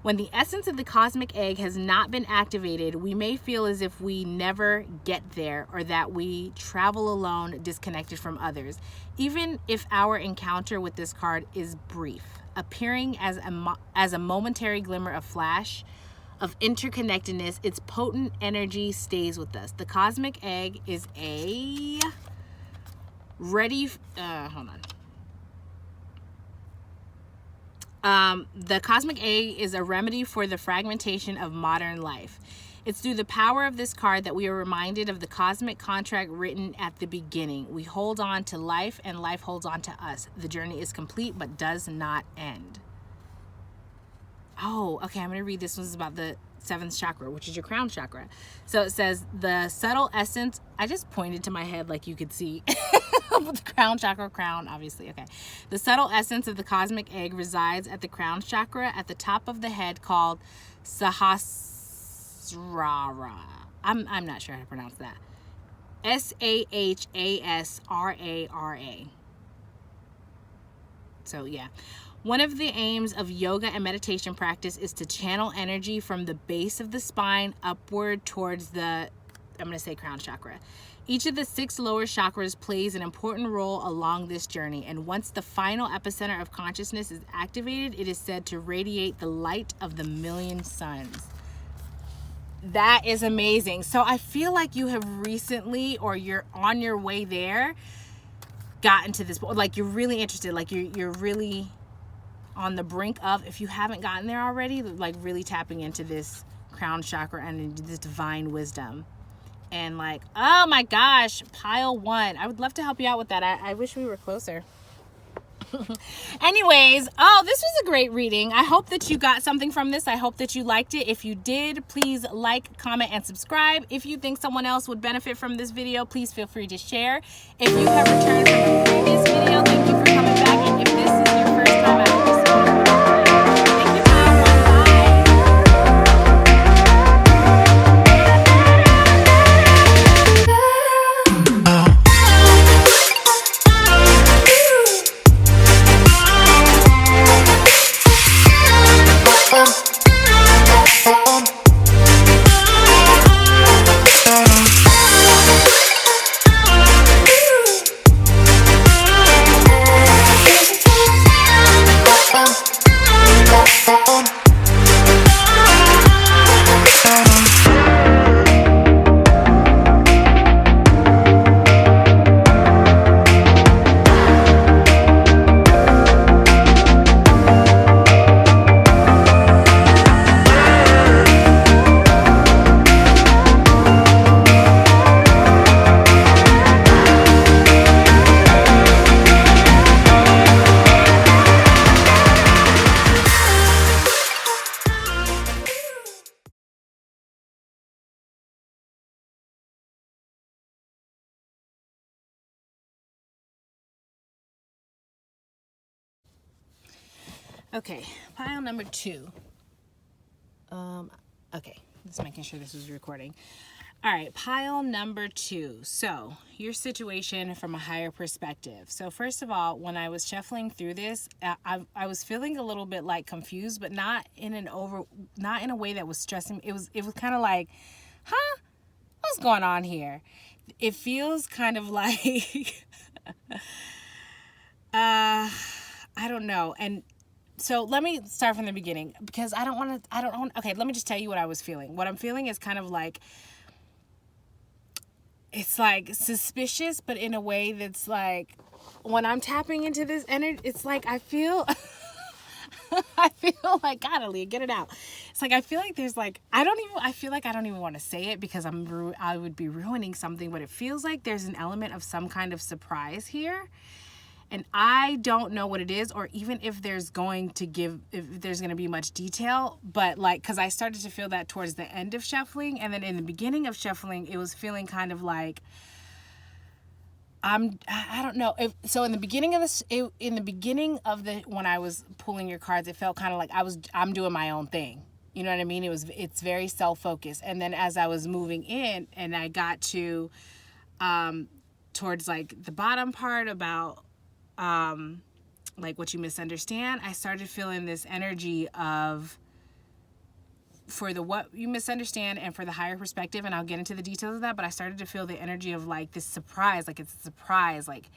When the essence of the cosmic egg has not been activated, we may feel as if we never get there, or that we travel alone, disconnected from others. Even if our encounter with this card is brief, appearing as a momentary glimmer of flash of interconnectedness, its potent energy stays with us. The cosmic egg is a the cosmic egg is a remedy for the fragmentation of modern life. It's through the power of this card that we are reminded of the cosmic contract written at the beginning. We hold on to life, and life holds on to us. The journey is complete but does not end. Oh, okay, I'm going to read this. This is about the 7th chakra, which is your crown chakra. So it says, the subtle essence, I just pointed to my head like you could see. With the crown chakra, obviously. Okay. The subtle essence of the cosmic egg resides at the crown chakra at the top of the head, called Sahasrara. I'm not sure how to pronounce that. Sahasrara. So yeah. One of the aims of yoga and meditation practice is to channel energy from the base of the spine upward towards the, I'm going to say crown chakra. Each of the 6 lower chakras plays an important role along this journey, and once the final epicenter of consciousness is activated, it is said to radiate the light of the million suns. That is amazing. So I feel like you have recently, or you're on your way there, gotten to this, like you're really interested, like you're really on the brink of, if you haven't gotten there already, like really tapping into this crown chakra and this divine wisdom. And like, oh my gosh, pile 1. I would love to help you out with that. I wish we were closer. Anyways, this was a great reading. I hope that you got something from this. I hope that you liked it. If you did, please like, comment, and subscribe. If you think someone else would benefit from this video, please feel free to share. If you have returned from a previous video, thank you for coming back. And if this is your first time out, Okay, pile number 2. Okay, just making sure this was recording. All right, pile number 2. So, your situation from a higher perspective. So, first of all, when I was shuffling through this, I was feeling a little bit like confused, but not in a way that was stressing. It was kind of like, huh? What's going on here? It feels kind of like I don't know. And so let me start from the beginning because okay, let me just tell you what I was feeling. What I'm feeling is kind of like, it's like suspicious, but in a way that's like, when I'm tapping into this energy, it's like I feel I feel like, God, Aaliyah, get it out. It's like I feel like there's like, I feel like I don't even want to say it because I would be ruining something, but it feels like there's an element of some kind of surprise here. And I don't know what it is, or even if there's going to be much detail, but like, because I started to feel that towards the end of shuffling, and then in the beginning of shuffling, it was feeling kind of like, I don't know. So in the beginning of when I was pulling your cards, it felt kind of like I'm doing my own thing. You know what I mean? It's very self-focused. And then as I was moving in and I got to, towards like the bottom part about, like what you misunderstand, I started feeling this energy of, for the what you misunderstand and for the higher perspective, and I'll get into the details of that, but I started to feel the energy of like this surprise, like it's a surprise, like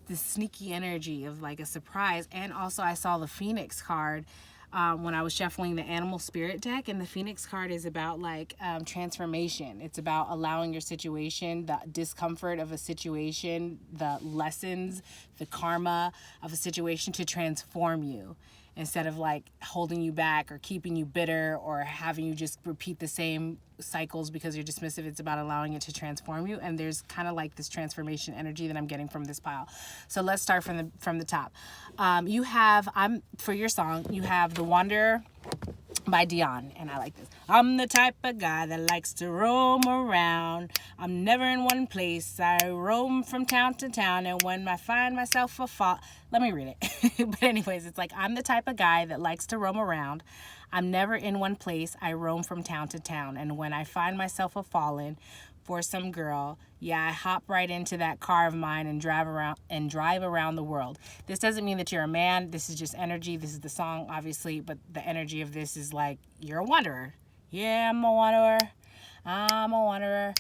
this sneaky energy of like a surprise. And also I saw the Phoenix card when I was shuffling the animal spirit deck, and the Phoenix card is about like transformation. It's about allowing your situation, the discomfort of a situation, the lessons, the karma of a situation to transform you, instead of like holding you back or keeping you bitter or having you just repeat the same cycles because you're dismissive. It's about allowing it to transform you. And there's kind of like this transformation energy that I'm getting from this pile. So let's start from the top. For your song, you have The Wanderer by Dion, and I like this. I'm the type of guy that likes to roam around. I'm never in one place. I roam from town to town, and when I find myself let me read it. But anyways, it's like, I'm the type of guy that likes to roam around. I'm never in one place. I roam from town to town, and when I find myself falling for some girl, yeah, I hop right into that car of mine and drive around the world. This doesn't mean that you're a man. This is just energy. This is the song, obviously, but the energy of this is like, you're a wanderer. Yeah, I'm a wanderer. I'm a wanderer.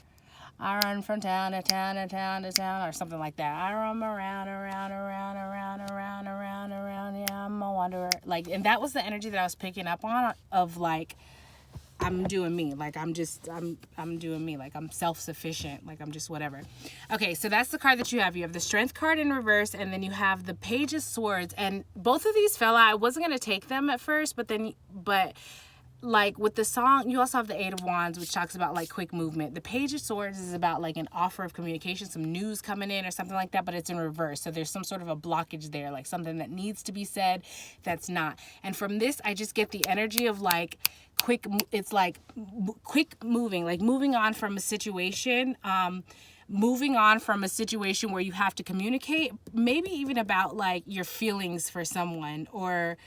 I run from town to town to town to town, or something like that. I roam around, yeah, I'm a wanderer. Like, and that was the energy that I was picking up on, of like, I'm doing me, like I'm doing me, like I'm self-sufficient, like I'm just whatever. Okay, so that's the card that you have. You have the Strength card in reverse, and then you have the Page of Swords, and both of these fell out. I wasn't going to take them at first, but like with the song, you also have the Eight of Wands, which talks about like quick movement. The Page of Swords is about like an offer of communication, some news coming in or something like that, but it's in reverse. So there's some sort of a blockage there, like something that needs to be said that's not. And from this, I just get the energy of like quick moving, like moving on from a situation, where you have to communicate, maybe even about like your feelings for someone, or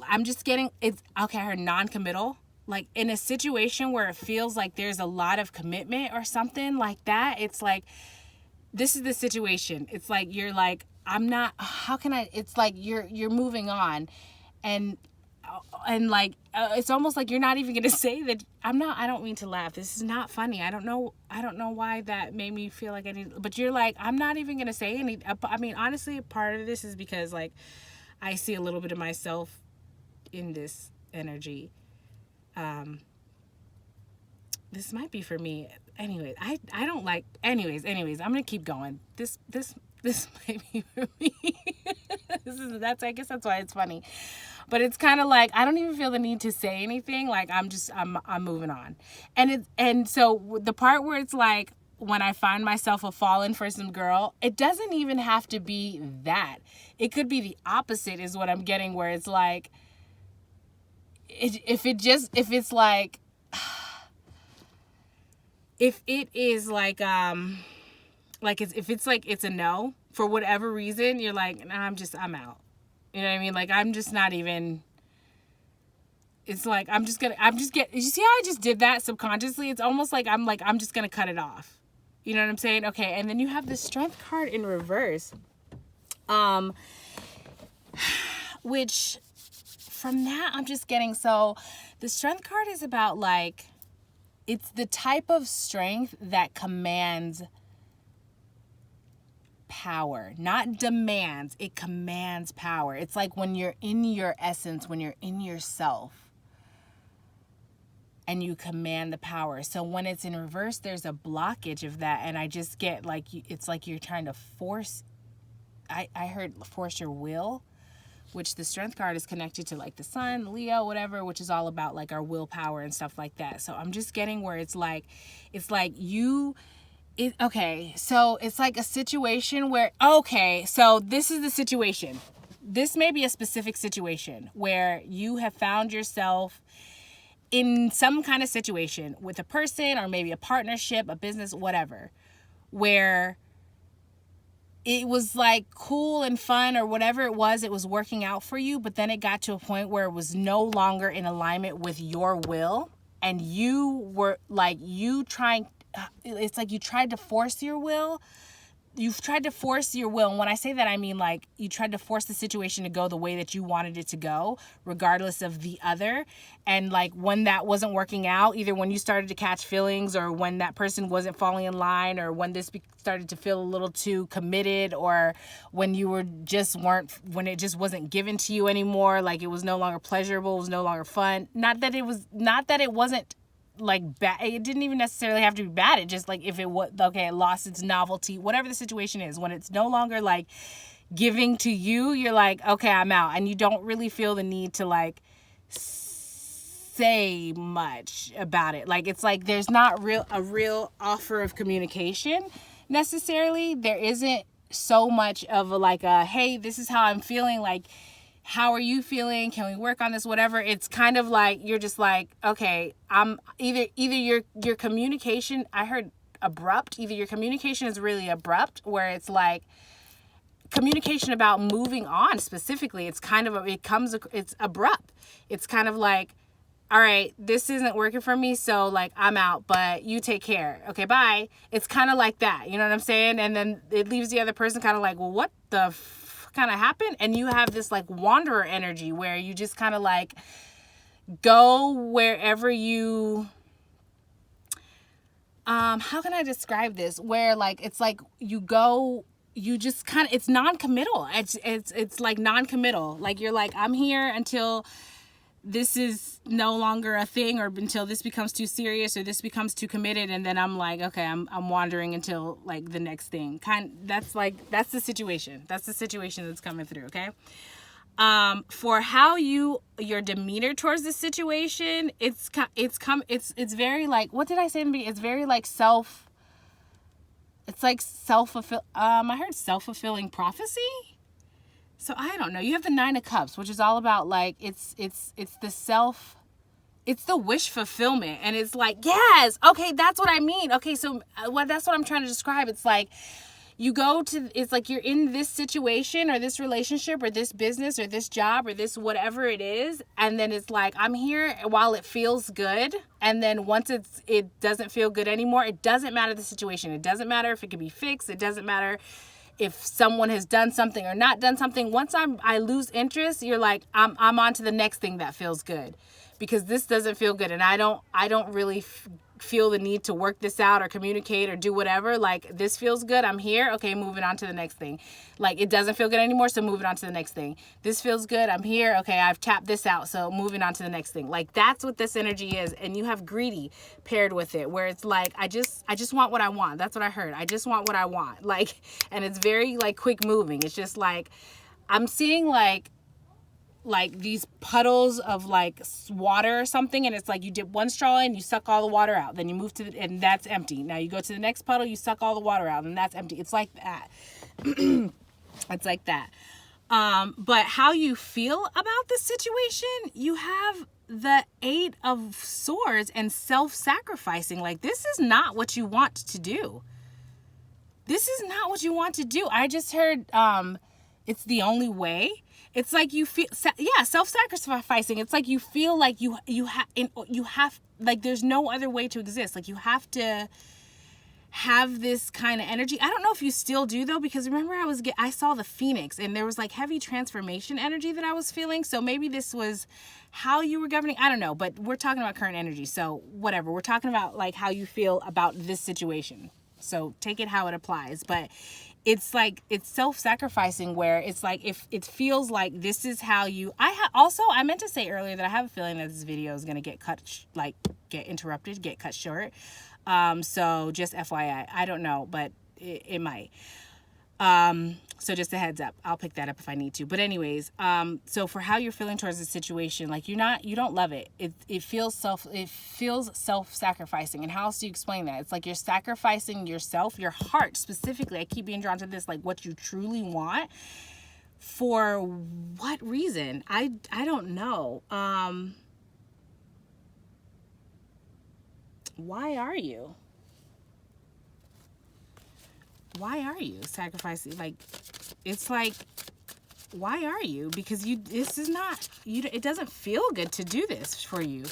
I'm just getting, it's okay, I heard non-committal, like in a situation where it feels like there's a lot of commitment or something like that. It's like, this is the situation. It's like, you're like, it's like you're moving on, and like it's almost like you're not even gonna say that. I don't mean to laugh, this is not funny. I don't know why that made me feel like I need, but you're like, I'm not even gonna say any. I mean, honestly, part of this is because like I see a little bit of myself in this energy. This might be for me. Anyway, I don't like, anyways, I'm gonna keep going. This might be for me. I guess that's why it's funny. But it's kind of like, I don't even feel the need to say anything. Like I'm moving on. And so the part where it's like, when I find myself falling for some girl, it doesn't even have to be that. It could be the opposite is what I'm getting, where it's like, if it is like it's a no for whatever reason, you're like, nah, I'm out. You know what I mean? Like, I'm just not even, it's like, you see how I just did that subconsciously? It's almost like, I'm just going to cut it off. You know what I'm saying? Okay. And then you have the Strength card in reverse. Which from that, I'm just getting, so the Strength card is about like, it's the type of strength that commands power, not demands. It commands power. It's like when you're in your essence, when you're in yourself and you command the power. So when it's in reverse, there's a blockage of that. And I just get like, it's like you're trying to force, I heard force your will, which the Strength card is connected to like the sun, Leo, whatever, which is all about like our willpower and stuff like that. So I'm just getting where it's like okay, so it's like a situation where, okay, so this is the situation. This may be a specific situation where you have found yourself in some kind of situation with a person or maybe a partnership, a business, whatever, where it was like cool and fun or whatever it was working out for you, but then it got to a point where it was no longer in alignment with your will, and you were like, it's like you tried to force your will. You've tried to force your will. And when I say that, I mean like you tried to force the situation to go the way that you wanted it to go, regardless of the other. And like when that wasn't working out, either when you started to catch feelings or when that person wasn't falling in line, or when this started to feel a little too committed, or when you when it just wasn't given to you anymore, like it was no longer pleasurable, it was no longer fun. Not that it wasn't like bad. It didn't even necessarily have to be bad. It just like, if it was, okay, it lost its novelty, whatever the situation is, when it's no longer like giving to you, you're like, okay, I'm out. And you don't really feel the need to like say much about it. Like, it's like, there's not a real offer of communication necessarily. There isn't so much of a hey, this is how I'm feeling. Like, how are you feeling? Can we work on this? Whatever. It's kind of like, you're just like, okay, I'm either your communication, I heard abrupt, either your communication is really abrupt, where it's like communication about moving on specifically. It's kind of, it's abrupt. It's kind of like, all right, this isn't working for me, so like I'm out, but you take care. Okay, bye. It's kind of like that. You know what I'm saying? And then it leaves the other person kind of like, well, what the kind of happened? And you have this like wanderer energy where you just kind of like go wherever you how can I describe this, where like it's like you go, you just kind of, it's non-committal. It's like non-committal. Like you're like, I'm here until this is no longer a thing, or until this becomes too serious, or this becomes too committed, and then I'm like, okay, I'm wandering until like the next thing. That's the situation. That's the situation that's coming through. Okay. For how your demeanor towards the situation, it's very like, what did I say to me? It's very like it's like I heard self-fulfilling prophecy. So I don't know. You have the 9 of Cups, which is all about like, it's the wish fulfillment. And it's like, yes, okay, that's what I mean. Okay, so that's what I'm trying to describe. It's like, it's like you're in this situation or this relationship or this business or this job or this whatever it is. And then it's like, I'm here while it feels good. And then once it doesn't feel good anymore, it doesn't matter the situation. It doesn't matter if it can be fixed. It doesn't matter if someone has done something or not done something. Once I lose interest, you're like, I'm on to the next thing that feels good, because this doesn't feel good. And I don't really feel the need to work this out or communicate or do whatever. Like, this feels good. I'm here. Okay, moving on to the next thing. Like, it doesn't feel good anymore, so moving on to the next thing. This feels good. I'm here. Okay, I've tapped this out, so moving on to the next thing. Like, that's what this energy is. And you have greedy paired with it, where it's like, I just want what I want. That's what I heard. I just want what I want. Like, and it's very like quick moving. It's just like, I'm seeing like these puddles of like water or something, and it's like you dip one straw in, you suck all the water out, then you move and that's empty. Now you go to the next puddle, you suck all the water out, and that's empty. It's like that. It's like that. But how you feel about the situation, you have the 8 of Swords and self-sacrificing. Like, this is not what you want to do. This is not what you want to do. I just heard, it's the only way. It's like you feel, yeah, self-sacrificing. It's like you feel like you have, like there's no other way to exist. Like you have to have this kind of energy. I don't know if you still do though, because remember I saw the Phoenix and there was like heavy transformation energy that I was feeling. So maybe this was how you were governing. I don't know, but we're talking about current energy. So whatever, we're talking about like how you feel about this situation. So take it how it applies. But it's like, it's self-sacrificing, where it's like, if it feels like this is how you, I meant to say earlier that I have a feeling that this video is going to get get interrupted, get cut short. So just FYI, I don't know, but it might. So just a heads up, I'll pick that up if I need to. But anyways, so for how you're feeling towards the situation, like you don't love it. It feels self-sacrificing. And how else do you explain that? It's like you're sacrificing yourself, your heart specifically. I keep being drawn to this, like what you truly want. For what reason? I don't know. Why are you? Why are you sacrificing? Like, it's like, why are you? Because this is not, it doesn't feel good to do this for you.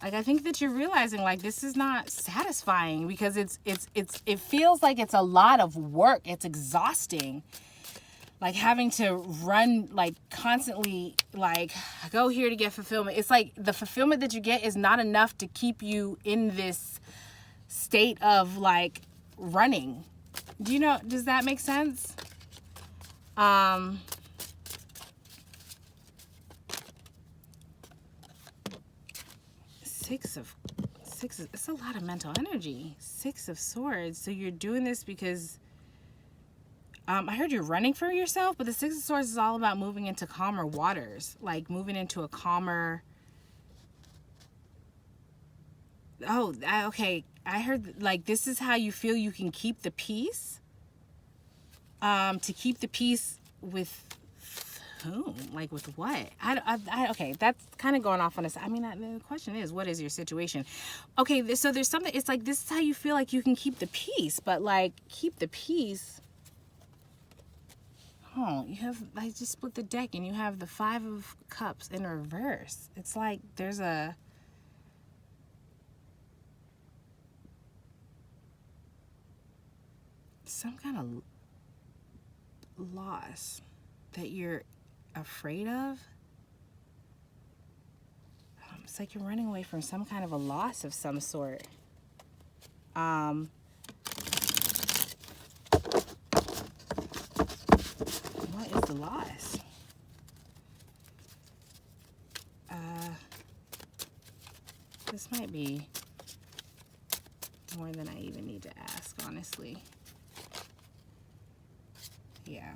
Like, I think that you're realizing, like, this is not satisfying, because it feels like it's a lot of work. It's exhausting. Like having to run, like constantly, like go here to get fulfillment. It's like the fulfillment that you get is not enough to keep you in this state of like running. Does that make sense? It's a lot of mental energy. 6 of Swords. So you're doing this because I heard you're running for yourself, but the 6 of Swords is all about moving into calmer waters, like moving into a calmer. Oh, okay. I heard like this is how you feel you can keep the peace. To keep the peace with whom? Like with what? Okay, that's kind of going off on this. I mean, the question is, what is your situation? Okay, so there's something. It's like this is how you feel like you can keep the peace, but like keep the peace. Oh, I just split the deck and you have the 5 of Cups in reverse. It's like there's some kind of loss that you're afraid of. It's like you're running away from some kind of a loss of some sort. What is the loss? This might be more than I even need to ask, honestly. Yeah.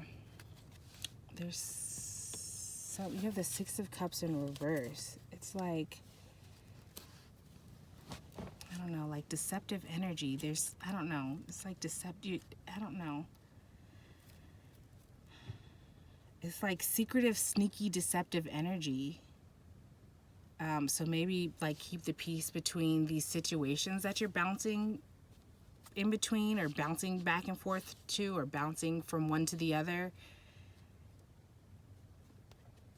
You have the 6 of Cups in reverse. It's like, I don't know, like deceptive energy. I don't know. It's like deceptive, I don't know. It's like secretive, sneaky, deceptive energy. So maybe like keep the peace between these situations that you're bouncing in between, or bouncing back and forth to, or bouncing from one to the other.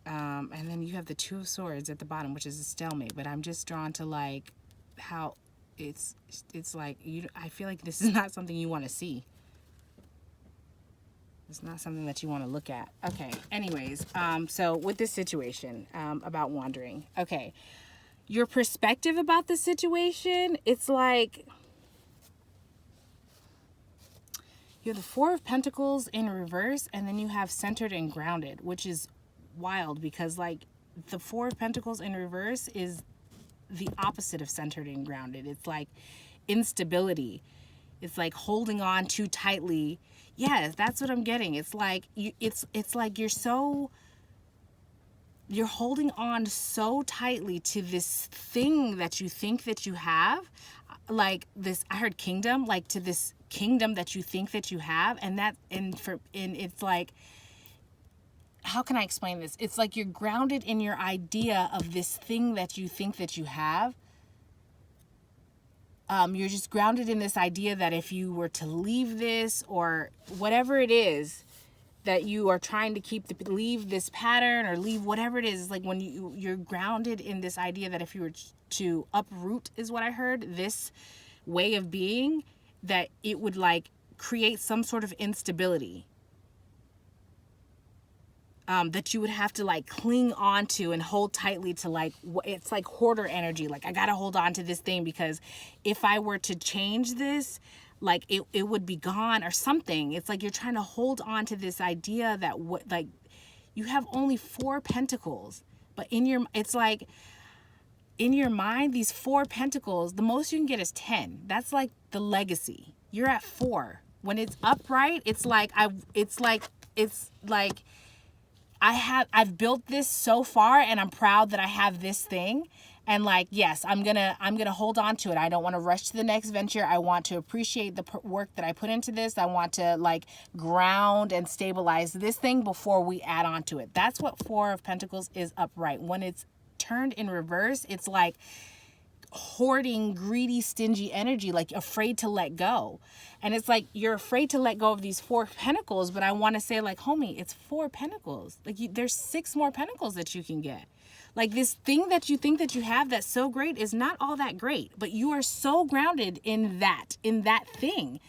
And then you have the 2 of Swords at the bottom, which is a stalemate. But I'm just drawn to like how it's like I feel like this is not something you want to see. It's not something that you want to look at. Okay. Anyways, so with this situation, about wandering. Okay. Your perspective about the situation, it's like you have the 4 of Pentacles in reverse, and then you have centered and grounded, which is wild because like the 4 of Pentacles in reverse is the opposite of centered and grounded. It's like instability. It's like holding on too tightly. Yes, that's what I'm getting. It's like it's like you're holding on so tightly to this thing that you think that you have, like this. I heard kingdom, like to this kingdom that you think that you have, and it's like, how can I explain this? It's like you're grounded in your idea of this thing that you think that you have. You're just grounded in this idea that if you were to leave this or whatever it is, that you are trying to leave this pattern or leave whatever it is. It's like when you're grounded in this idea that if you were to uproot, is what I heard, this way of being, that it would like create some sort of instability, that you would have to like cling on to and hold tightly to, like, it's like hoarder energy. Like, I gotta hold on to this thing because if I were to change this, like it would be gone or something. It's like you're trying to hold on to this idea that like you have only 4 pentacles, but it's like in your mind, these 4 pentacles, the most you can get is 10. That's like the legacy. You're at 4. When it's upright, it's like I've built this so far and I'm proud that I have this thing. And like, yes, I'm gonna hold on to it. I don't want to rush to the next venture. I want to appreciate the work that I put into this. I want to like ground and stabilize this thing before we add on to it. That's what 4 of Pentacles is upright. When it's turned in reverse, it's like hoarding, greedy, stingy energy, like afraid to let go. And it's like you're afraid to let go of these 4 pentacles, but I want to say, like, homie, it's 4 pentacles. Like, there's 6 more pentacles that you can get. Like, this thing that you think that you have that's so great is not all that great, but you are so grounded in that thing,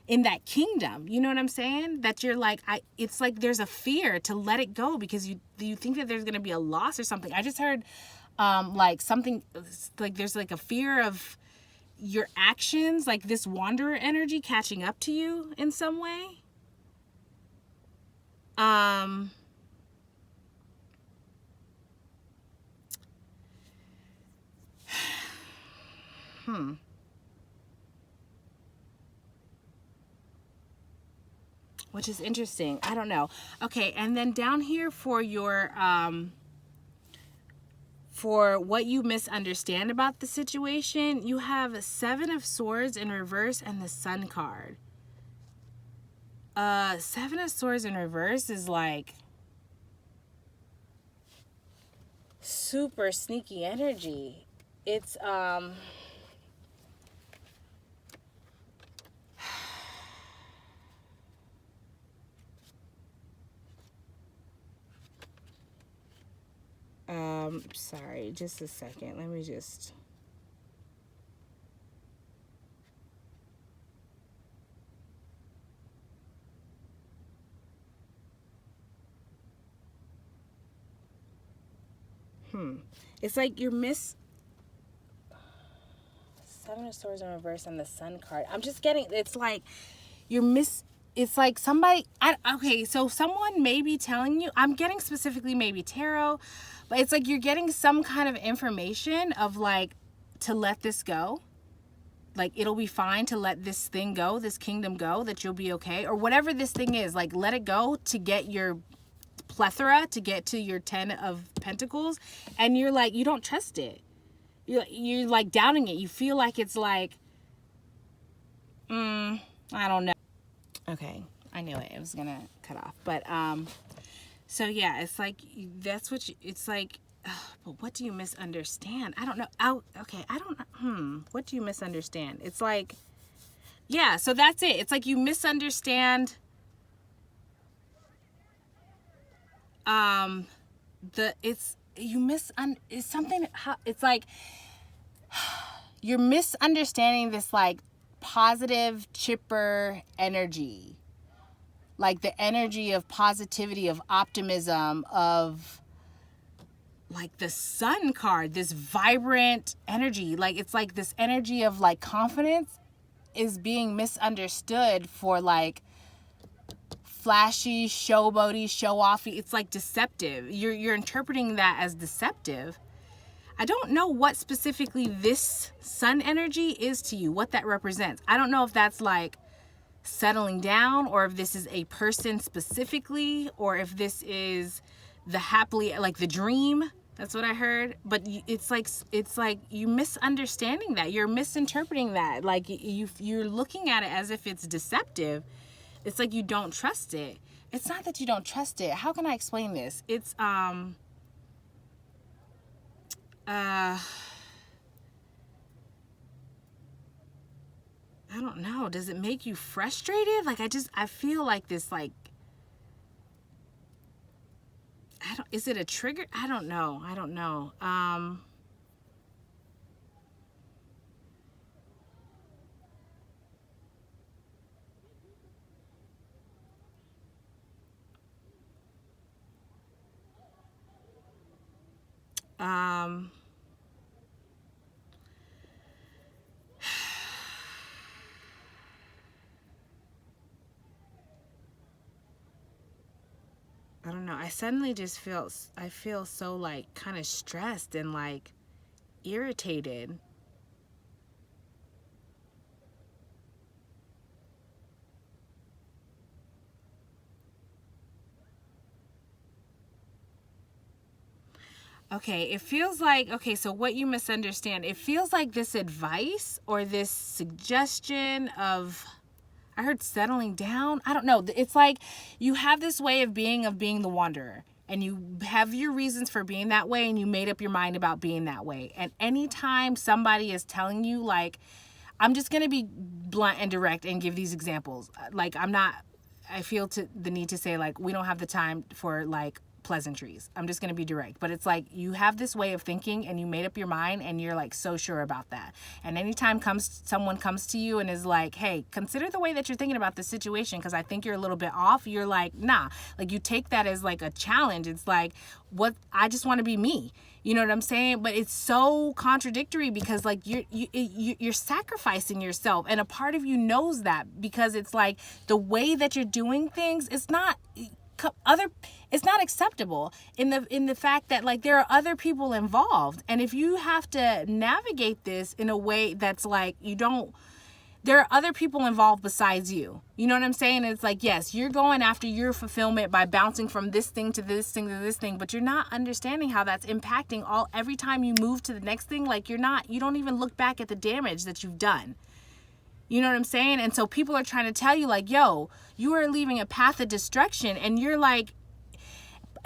in that kingdom. You know what I'm saying? That you're like, it's like there's a fear to let it go because you think that there's going to be a loss or something. I just heard like something like there's like a fear of your actions, like this wanderer energy catching up to you in some way. Which is interesting. I don't know. Okay, and then down here for your for what you misunderstand about the situation, you have 7 of Swords in reverse and the Sun card. 7 of Swords in reverse is like super sneaky energy. It's sorry, just a second. Let me just It's like you're 7 of Swords in reverse and the Sun card. I'm just getting, it's like it's like somebody, okay, so someone may be telling you, I'm getting specifically maybe tarot, but it's like you're getting some kind of information of like, to let this go. Like, it'll be fine to let this thing go, this kingdom go, that you'll be okay. Or whatever this thing is, like, let it go to get your plethora, to get to your 10 of Pentacles. And you're like, you don't trust it. You're like doubting it. You feel like it's like, I don't know. Okay, I knew it. It was gonna cut off. But so yeah, it's like that's what it's like. But what do you misunderstand? I don't know. Okay, I don't. What do you misunderstand? It's like, yeah. So that's it. It's like you misunderstand. It's something. It's like you're misunderstanding this like positive, chipper energy, like the energy of positivity, of optimism, of like the Sun card, this vibrant energy. Like, it's like this energy of like confidence is being misunderstood for like flashy, showboaty, show-offy. It's like deceptive. You're interpreting that as deceptive. I don't know what specifically this Sun energy is to you, what that represents. I don't know if that's like settling down, or if this is a person specifically, or if this is the happily, like the dream. That's what I heard. But it's like you misunderstanding that. You're misinterpreting that. Like you're looking at it as if it's deceptive. It's like you don't trust it. It's not that you don't trust it. How can I explain this? It's I don't know. Does it make you frustrated? Like, I feel like this, like, is it a trigger? I don't know. Um, I don't know. I suddenly just I feel so like kind of stressed and like irritated. Okay, it feels like, okay, so what you misunderstand, it feels like this advice or this suggestion of, I heard settling down. I don't know. It's like you have this way of being the wanderer, and you have your reasons for being that way, and you made up your mind about being that way. And anytime somebody is telling you, like, I'm just going to be blunt and direct and give these examples. Like, I feel the need to say, like, we don't have the time for, like, pleasantries. I'm just going to be direct. But it's like you have this way of thinking and you made up your mind and you're like so sure about that. And anytime someone comes to you and is like, hey, consider the way that you're thinking about this situation because I think you're a little bit off, you're like, nah. Like you take that as like a challenge. It's like, what, I just want to be me. You know what I'm saying? But it's so contradictory because like you're sacrificing yourself, and a part of you knows that because it's like the way that you're doing things, it's not acceptable in the fact that like there are other people involved, and if you have to navigate this in a way that's like there are other people involved besides you. You know what I'm saying? It's like, yes, you're going after your fulfillment by bouncing from this thing to this thing to this thing, but you're not understanding how that's impacting every time you move to the next thing. Like you don't even look back at the damage that you've done. You know what I'm saying? And so people are trying to tell you like, yo, you are leaving a path of destruction, and you're like,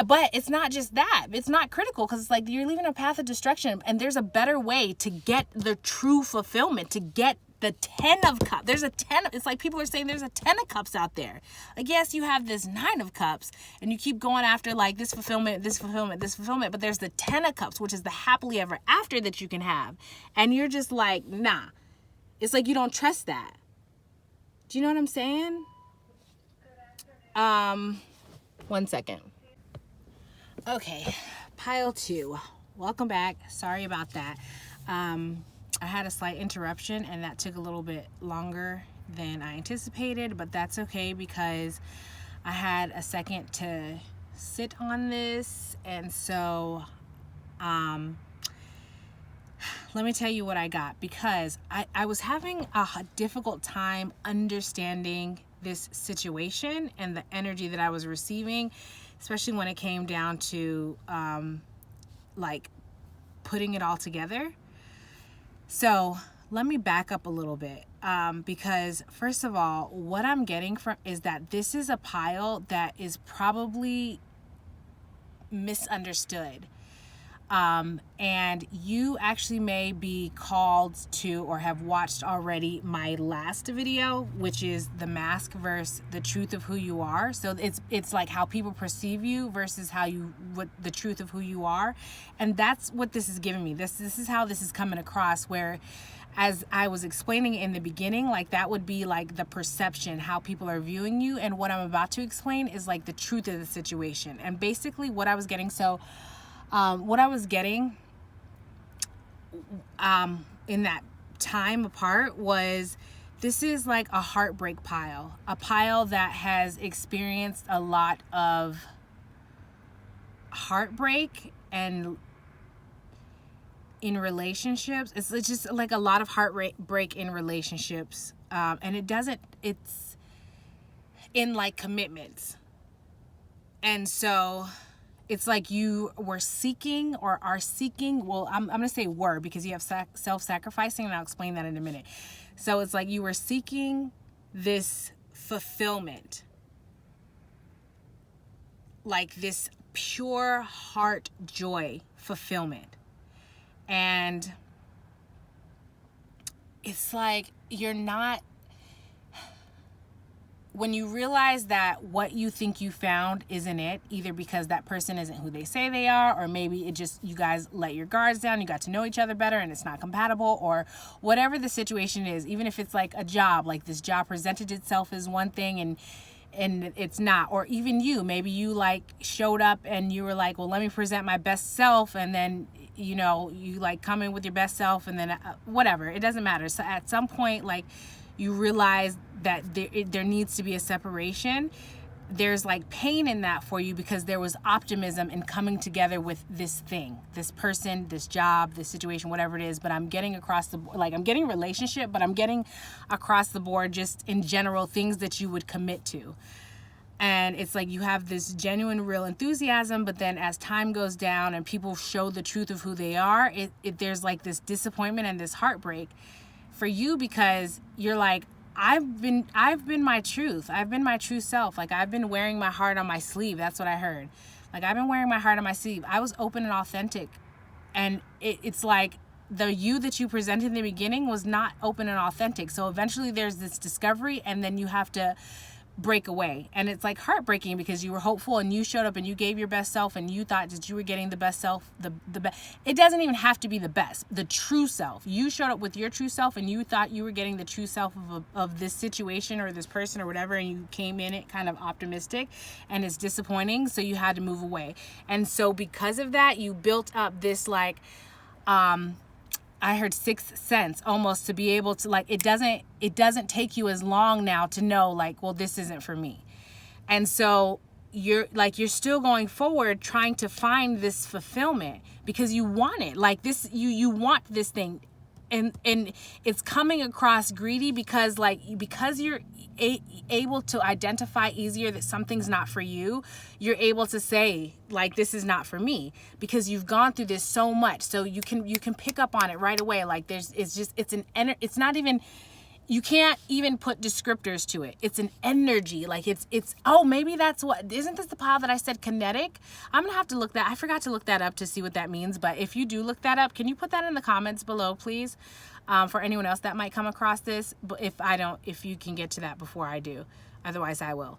but it's not just that. It's not critical because it's like you're leaving a path of destruction, and there's a better way to get the true fulfillment, to get the 10 of cups. There's a 10. It's like people are saying there's a 10 of cups out there. Like, yes, you have this 9 of cups and you keep going after like this fulfillment, but there's the 10 of cups, which is the happily ever after that you can have. And you're just like, nah. It's like you don't trust that. Do you know what I'm saying? 1 second. Okay, pile 2. Welcome back. Sorry about that. I had a slight interruption and that took a little bit longer than I anticipated, but that's okay because I had a second to sit on this. And so let me tell you what I got, because I was having a difficult time understanding this situation and the energy that I was receiving, especially when it came down to like putting it all together. So let me back up a little bit, because first of all, what I'm getting from is that this is a pile that is probably misunderstood. And you actually may be called to or have watched already my last video, which is the mask versus the truth of who you are. So it's like how people perceive you versus what the truth of who you are. And that's what this is giving me. This is how this is coming across, where as I was explaining in the beginning, like that would be like the perception, how people are viewing you. And what I'm about to explain is like the truth of the situation. And basically what I was getting, in that time apart was, this is like a heartbreak pile, a pile that has experienced a lot of heartbreak and in relationships. It's just like a lot of heartbreak in relationships. And it's in like commitments. And so it's like you were seeking or are seeking, well, I'm going to say were because you have self-sacrificing, and I'll explain that in a minute. So it's like you were seeking this fulfillment, like this pure heart joy fulfillment. And it's like you're not when you realize that what you think you found isn't it, either because that person isn't who they say they are, or maybe it just, you guys let your guards down, you got to know each other better and it's not compatible, or whatever the situation is, even if it's like a job, like this job presented itself as one thing and it's not, or even maybe you like showed up and you were like, well, let me present my best self, and then you like come in with your best self, and then whatever, it doesn't matter. So at some point, like, you realize that there needs to be a separation. There's like pain in that for you because there was optimism in coming together with this thing, this person, this job, this situation, whatever it is. But I'm getting across the, like, I'm getting relationship, but I'm getting across the board just in general things that you would commit to. And it's like you have this genuine, real enthusiasm, but then as time goes down and people show the truth of who they are, there's like this disappointment and this heartbreak for you, because you're like, I've been my truth. I've been my true self. Like, I've been wearing my heart on my sleeve. That's what I heard. Like, I've been wearing my heart on my sleeve. I was open and authentic. And it's like the you that you presented in the beginning was not open and authentic. So eventually there's this discovery, and then you have to break away. And it's like heartbreaking because you were hopeful and you showed up and you gave your best self and you thought that you were getting the best self, the best. It doesn't even have to be the best, the true self. You showed up with your true self and you thought you were getting the true self of this situation or this person or whatever, and you came in it kind of optimistic, and it's disappointing, so you had to move away. And so because of that, you built up this like I heard sixth sense almost, to be able to, like, it doesn't take you as long now to know, like, well, this isn't for me. And so you're still going forward trying to find this fulfillment because you want it. Like, this, you want this thing. And it's coming across greedy because you're able to identify easier that something's not for you. You're able to say, like, this is not for me, because you've gone through this so much. So you can pick up on it right away. Like, it's not even, you can't even put descriptors to it. It's an energy. Like, oh, maybe that's what, isn't this the pile that I said kinetic? I'm going to have to look that. I forgot to look that up to see what that means. But if you do look that up, can you put that in the comments below, please? For anyone else that might come across this. But if you can get to that before I do, otherwise I will.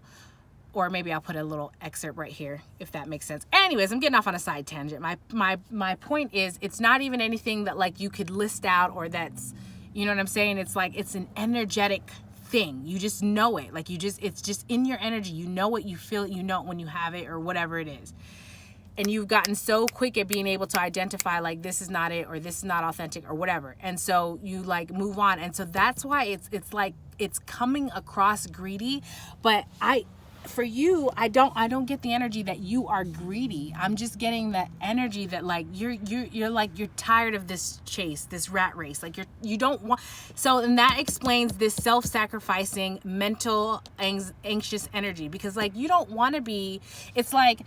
Or maybe I'll put a little excerpt right here, if that makes sense. Anyways, I'm getting off on a side tangent. My point is, it's not even anything that, like, you could list out, or that's, you know what I'm saying? It's like, it's an energetic thing. You just know it. Like, it's just in your energy. You know it, you feel it, you know it when you have it, or whatever it is. And you've gotten so quick at being able to identify, like, this is not it, or this is not authentic, or whatever. And so you, like, move on. And so that's why it's like, it's coming across greedy. But for you, I don't get the energy that you are greedy. I'm just getting the energy that, like, you're like, you're tired of this chase, this rat race. Like, you don't want. So, and that explains this self-sacrificing, mental, anxious energy, because, like, you don't want to be. It's like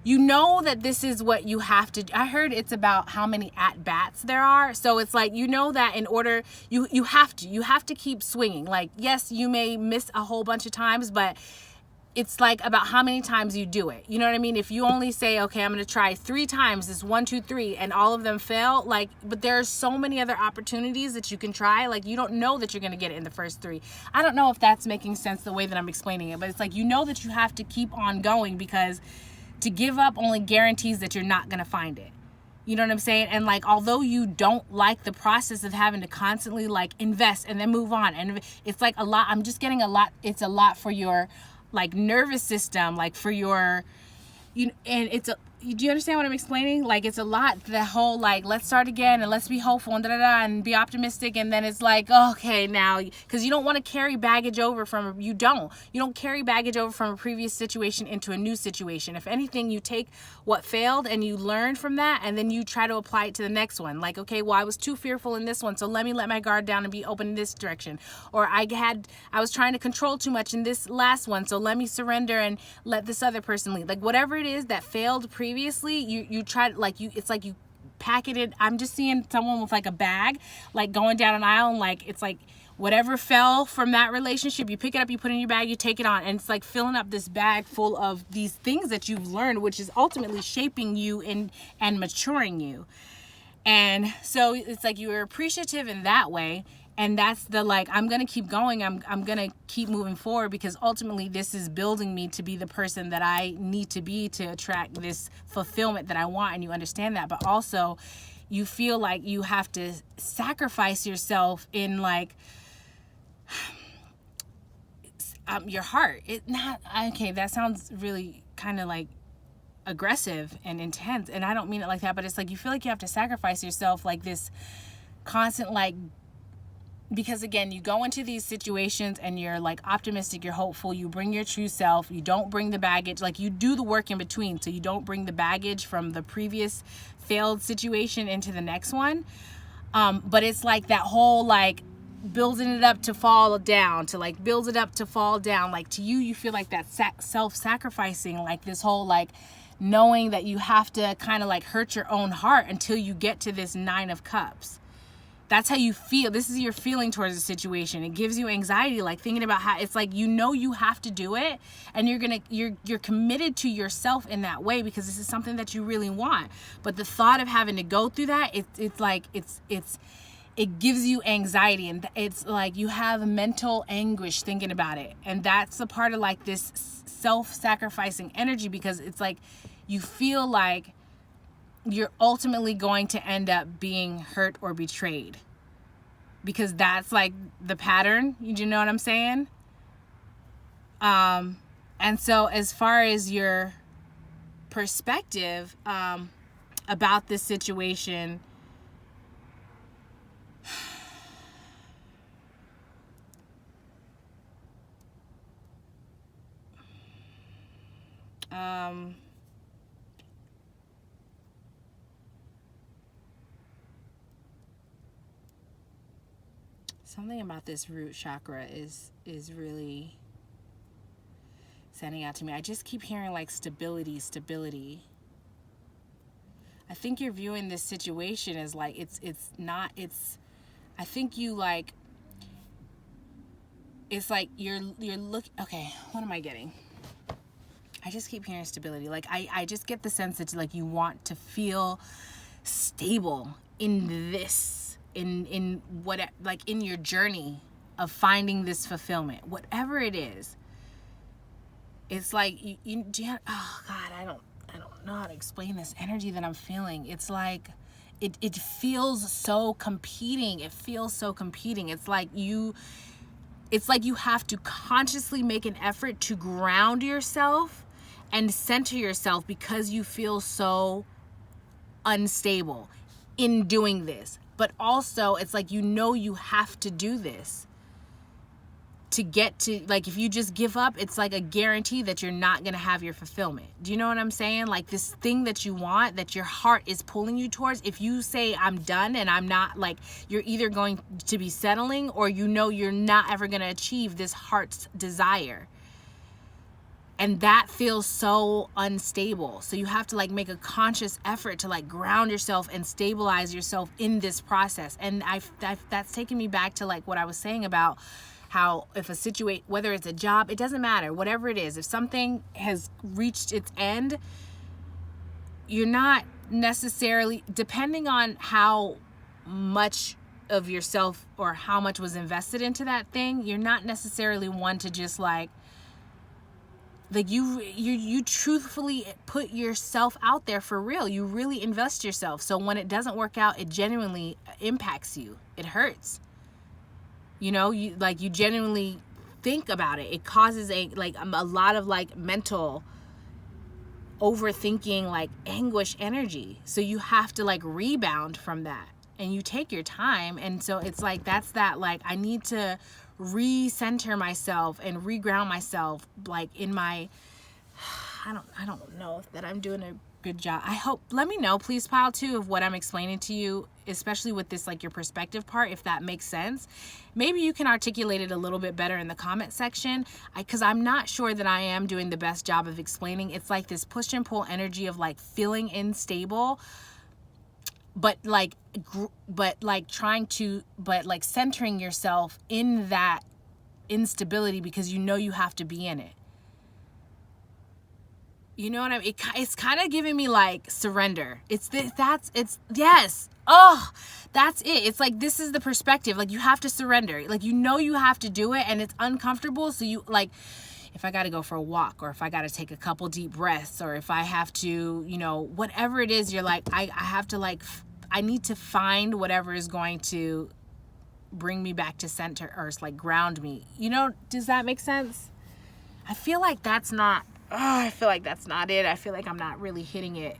you know that this is what you have to do. I heard it's about how many at-bats there are. So it's like, you know that in order, you have to keep swinging. Like, yes, you may miss a whole bunch of times, but it's like about how many times you do it. You know what I mean? If you only say, okay, I'm going to try 3 times, this 1, 2, 3, and all of them fail, like, but there are so many other opportunities that you can try. Like, you don't know that you're going to get it in the first 3. I don't know if that's making sense the way that I'm explaining it, but it's like, you know that you have to keep on going, because to give up only guarantees that you're not going to find it. You know what I'm saying? And, like, although you don't like the process of having to constantly, like, invest and then move on, and it's like a lot, I'm just getting a lot. It's a lot for your, like, nervous system, like, for your, and do you understand what I'm explaining? Like, it's a lot, the whole, like, let's start again and let's be hopeful and and be optimistic. And then it's like, okay, now, because you don't want to carry baggage over from, you don't carry baggage over from a previous situation into a new situation. If anything, you take what failed and you learn from that, and then you try to apply it to the next one. Like, okay, well, I was too fearful in this one, so let me let my guard down and be open in this direction. Or I was trying to control too much in this last one, so let me surrender and let this other person lead. Like, whatever it is that failed previously, you try, like, it's like you pack it in. I'm just seeing someone with, like, a bag, like, going down an aisle, and, like, it's like whatever fell from that relationship, you pick it up, you put it in your bag, you take it on, and it's like filling up this bag full of these things that you've learned, which is ultimately shaping you and maturing you. And so it's like you're appreciative in that way. And that's the, like, I'm going to keep going. I'm going to keep moving forward, because ultimately this is building me to be the person that I need to be to attract this fulfillment that I want. And you understand that. But also you feel like you have to sacrifice yourself in, like, your heart. That sounds really kind of like aggressive and intense, and I don't mean it like that, but it's like you feel like you have to sacrifice yourself, like this constant, like, because again, you go into these situations and you're like optimistic, you're hopeful, you bring your true self, you don't bring the baggage, like you do the work in between, so you don't bring the baggage from the previous failed situation into the next one. But it's like that whole, like, building it up to fall down, to like build it up to fall down, like to you feel like that self-sacrificing, like this whole, like, knowing that you have to kind of like hurt your own heart until you get to this 9 of Cups. That's how you feel. This is your feeling towards the situation. It gives you anxiety, like thinking about how it's like, you have to do it, and you're committed to yourself in that way, because this is something that you really want. But the thought of having to go through that, it gives you anxiety, and it's like you have mental anguish thinking about it. And that's a part of like this self-sacrificing energy, because it's like you feel like you're ultimately going to end up being hurt or betrayed, because that's like the pattern. You know what I'm saying? And so as far as your perspective about this situation, something about this root chakra is really standing out to me. I just keep hearing like stability. I think you're viewing this situation as like I think you like, it's like you're okay, what am I getting? I just keep hearing stability. Like I just get the sense that like you want to feel stable in this, in what, like in your journey of finding this fulfillment, whatever it is. It's like oh God, I don't know how to explain this energy that I'm feeling. It's like it feels so competing. It's like you have to consciously make an effort to ground yourself and center yourself, because you feel so unstable in doing this. But also it's like, you have to do this to get to, like, if you just give up, it's like a guarantee that you're not going to have your fulfillment. Do you know what I'm saying? Like this thing that you want, that your heart is pulling you towards, if you say I'm done and I'm not, like, you're either going to be settling, or you're not ever going to achieve this heart's desire. And that feels so unstable. So you have to like make a conscious effort to like ground yourself and stabilize yourself in this process. And that's taken me back to like what I was saying about how if a situation, whether it's a job, it doesn't matter, whatever it is, if something has reached its end, you're not necessarily, depending on how much of yourself or how much was invested into that thing, you're not necessarily one to just like you truthfully put yourself out there for real. You really invest yourself. So when it doesn't work out, it genuinely impacts you. It hurts. You genuinely think about it. It causes a lot of like mental overthinking, like anguish energy. So you have to like rebound from that, and you take your time. And so it's like, that's that, like, I need to recenter myself and reground myself, like in my, I don't know that I'm doing a good job. I hope, let me know, please, pile 2, of what I'm explaining to you, especially with this, like your perspective part, if that makes sense. Maybe you can articulate it a little bit better in the comment section, because I'm not sure that I am doing the best job of explaining. It's like this push and pull energy of like feeling unstable, but centering yourself in that instability, because you have to be in it. You know what I mean? It's kind of giving me like surrender. Yes. Oh, that's it. It's like, this is the perspective. Like, you have to surrender. Like, you have to do it, and it's uncomfortable. So you like, if I got to go for a walk, or if I got to take a couple deep breaths, or if I have to, whatever it is, you're like, I have to like, I need to find whatever is going to bring me back to center, or like ground me. Does that make sense? I feel like that's not, I feel like that's not it. I feel like I'm not really hitting it.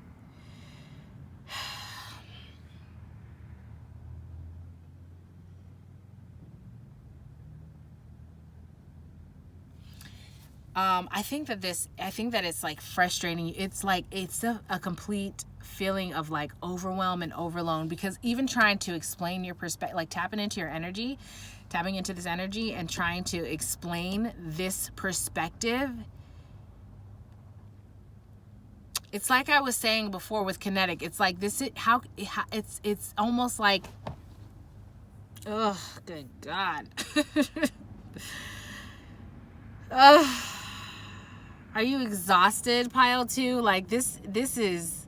I think that it's like frustrating. It's like, it's a complete feeling of like overwhelm and overload, because even trying to explain your perspective, like tapping into this energy and trying to explain this perspective, it's like I was saying before with kinetic. It's like this is how it's almost like, oh, good God. Are you exhausted, pile 2? Like, this is,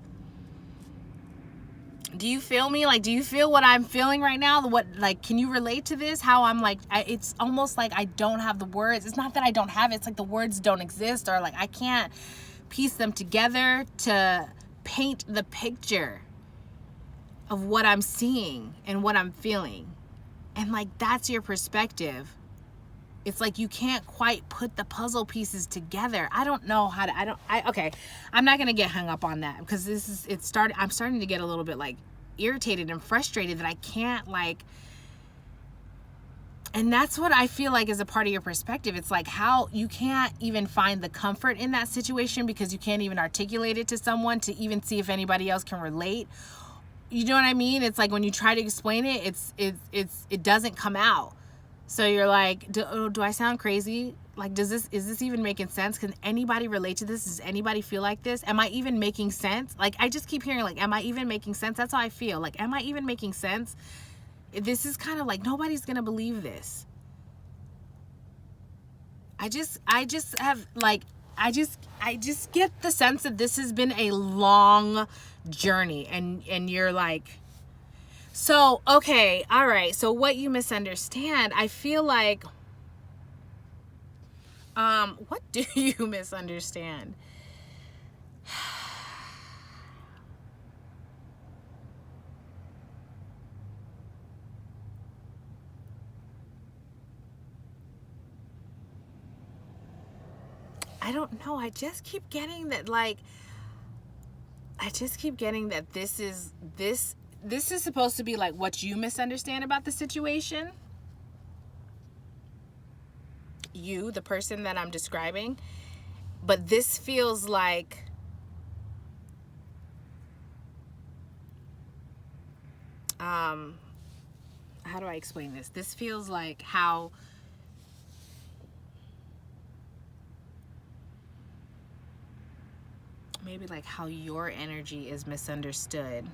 do you feel me? Like, do you feel what I'm feeling right now? Like, can you relate to this? How I'm like, it's almost like I don't have the words. It's not that I don't have it. It's like the words don't exist, or like I can't piece them together to paint the picture of what I'm seeing and what I'm feeling. And like, that's your perspective. It's like you can't quite put the puzzle pieces together. I don't know how to, okay, I'm not going to get hung up on that, because I'm starting to get a little bit like irritated and frustrated that I can't like, and that's what I feel like is a part of your perspective. It's like how you can't even find the comfort in that situation, because you can't even articulate it to someone to even see if anybody else can relate. You know what I mean? It's like when you try to explain it, it doesn't come out. So you're like, do I sound crazy? Like, is this even making sense? Can anybody relate to this? Does anybody feel like this? Am I even making sense? Like, I just keep hearing like, am I even making sense? That's how I feel. Like, am I even making sense? This is kind of like, nobody's going to believe this. I just have like, I just get the sense that this has been a long journey, and you're like, so, okay, all right. So what you misunderstand, I feel like, what do you misunderstand? I don't know. I just keep getting that, like, this is supposed to be like what you misunderstand about the situation. You, the person that I'm describing. But this feels like, how do I explain this? This feels like how maybe like how your energy is misunderstood.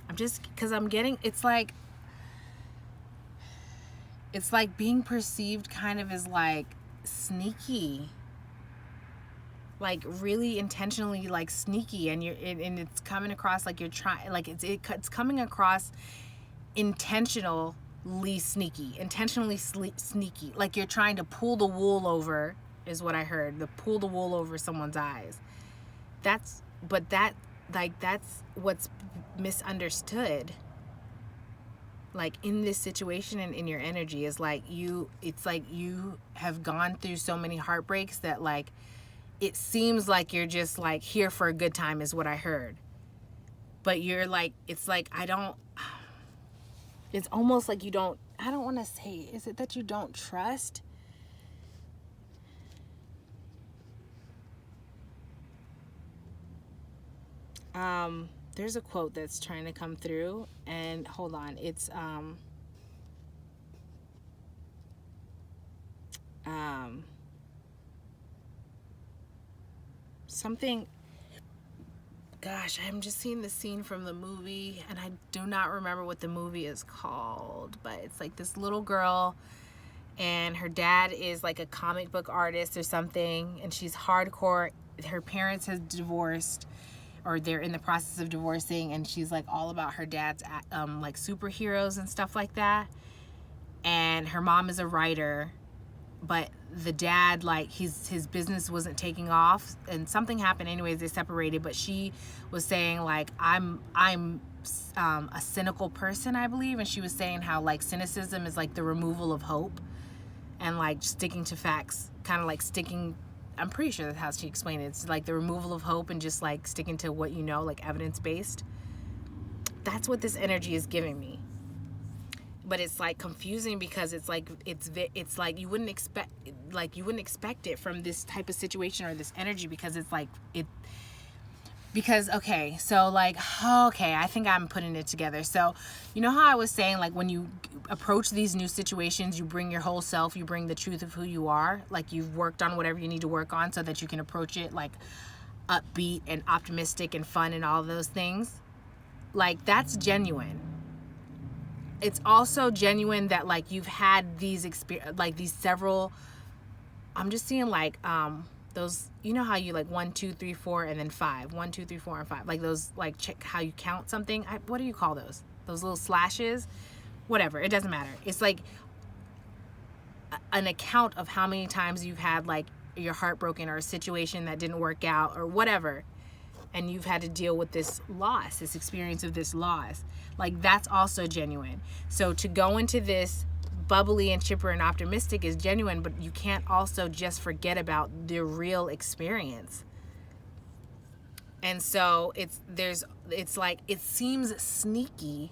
I'm just, because I'm getting, it's like being perceived kind of as like sneaky, like really intentionally like sneaky, and it's coming across like you're trying, like it's coming across intentionally sneaky, like you're trying to pull the wool over, is what I heard. Pull the wool over someone's eyes. That's what's misunderstood, like in this situation and in your energy, is like it's like you have gone through so many heartbreaks that like it seems like you're just like here for a good time, is what I heard. But you're like, it's like, it's almost like you don't, I don't want to say, is it that you don't trust? There's a quote that's trying to come through, and hold on, it's something, gosh, I'm just seeing the scene from the movie, and I do not remember what the movie is called, but it's like this little girl, and her dad is like a comic book artist or something, and she's hardcore. Her parents have divorced, or they're in the process of divorcing, and she's like all about her dad's like superheroes and stuff like that. And her mom is a writer, but the dad, like, his business wasn't taking off, and something happened. Anyways, they separated. But she was saying, like, I'm a cynical person, I believe, and she was saying how, like, cynicism is like the removal of hope, and like sticking to facts, kind of like sticking. I'm pretty sure that's how she explained it. It's like the removal of hope and just like sticking to what you know, like evidence based. That's what this energy is giving me. But it's like confusing because it's like you wouldn't expect it from this type of situation or this energy, because it's like okay, so like, okay, I think I'm putting it together. So you know how I was saying, like, when you approach these new situations, you bring your whole self, you bring the truth of who you are, like you've worked on whatever you need to work on so that you can approach it like upbeat and optimistic and fun and all of those things. Like, that's genuine. It's also genuine that, like, you've had these like these several, I'm just seeing like those, you know how you like 1 2 3 4 and then 5, 1 2 3 4 and 5, like those, like, check how you count something. What do you call those little slashes? Whatever, it doesn't matter. It's like an account of how many times you've had like your heart broken, or a situation that didn't work out, or whatever, and you've had to deal with this loss, this experience of this loss. Like, that's also genuine. So to go into this bubbly and chipper and optimistic is genuine, but you can't also just forget about the real experience. And so it's like, it seems sneaky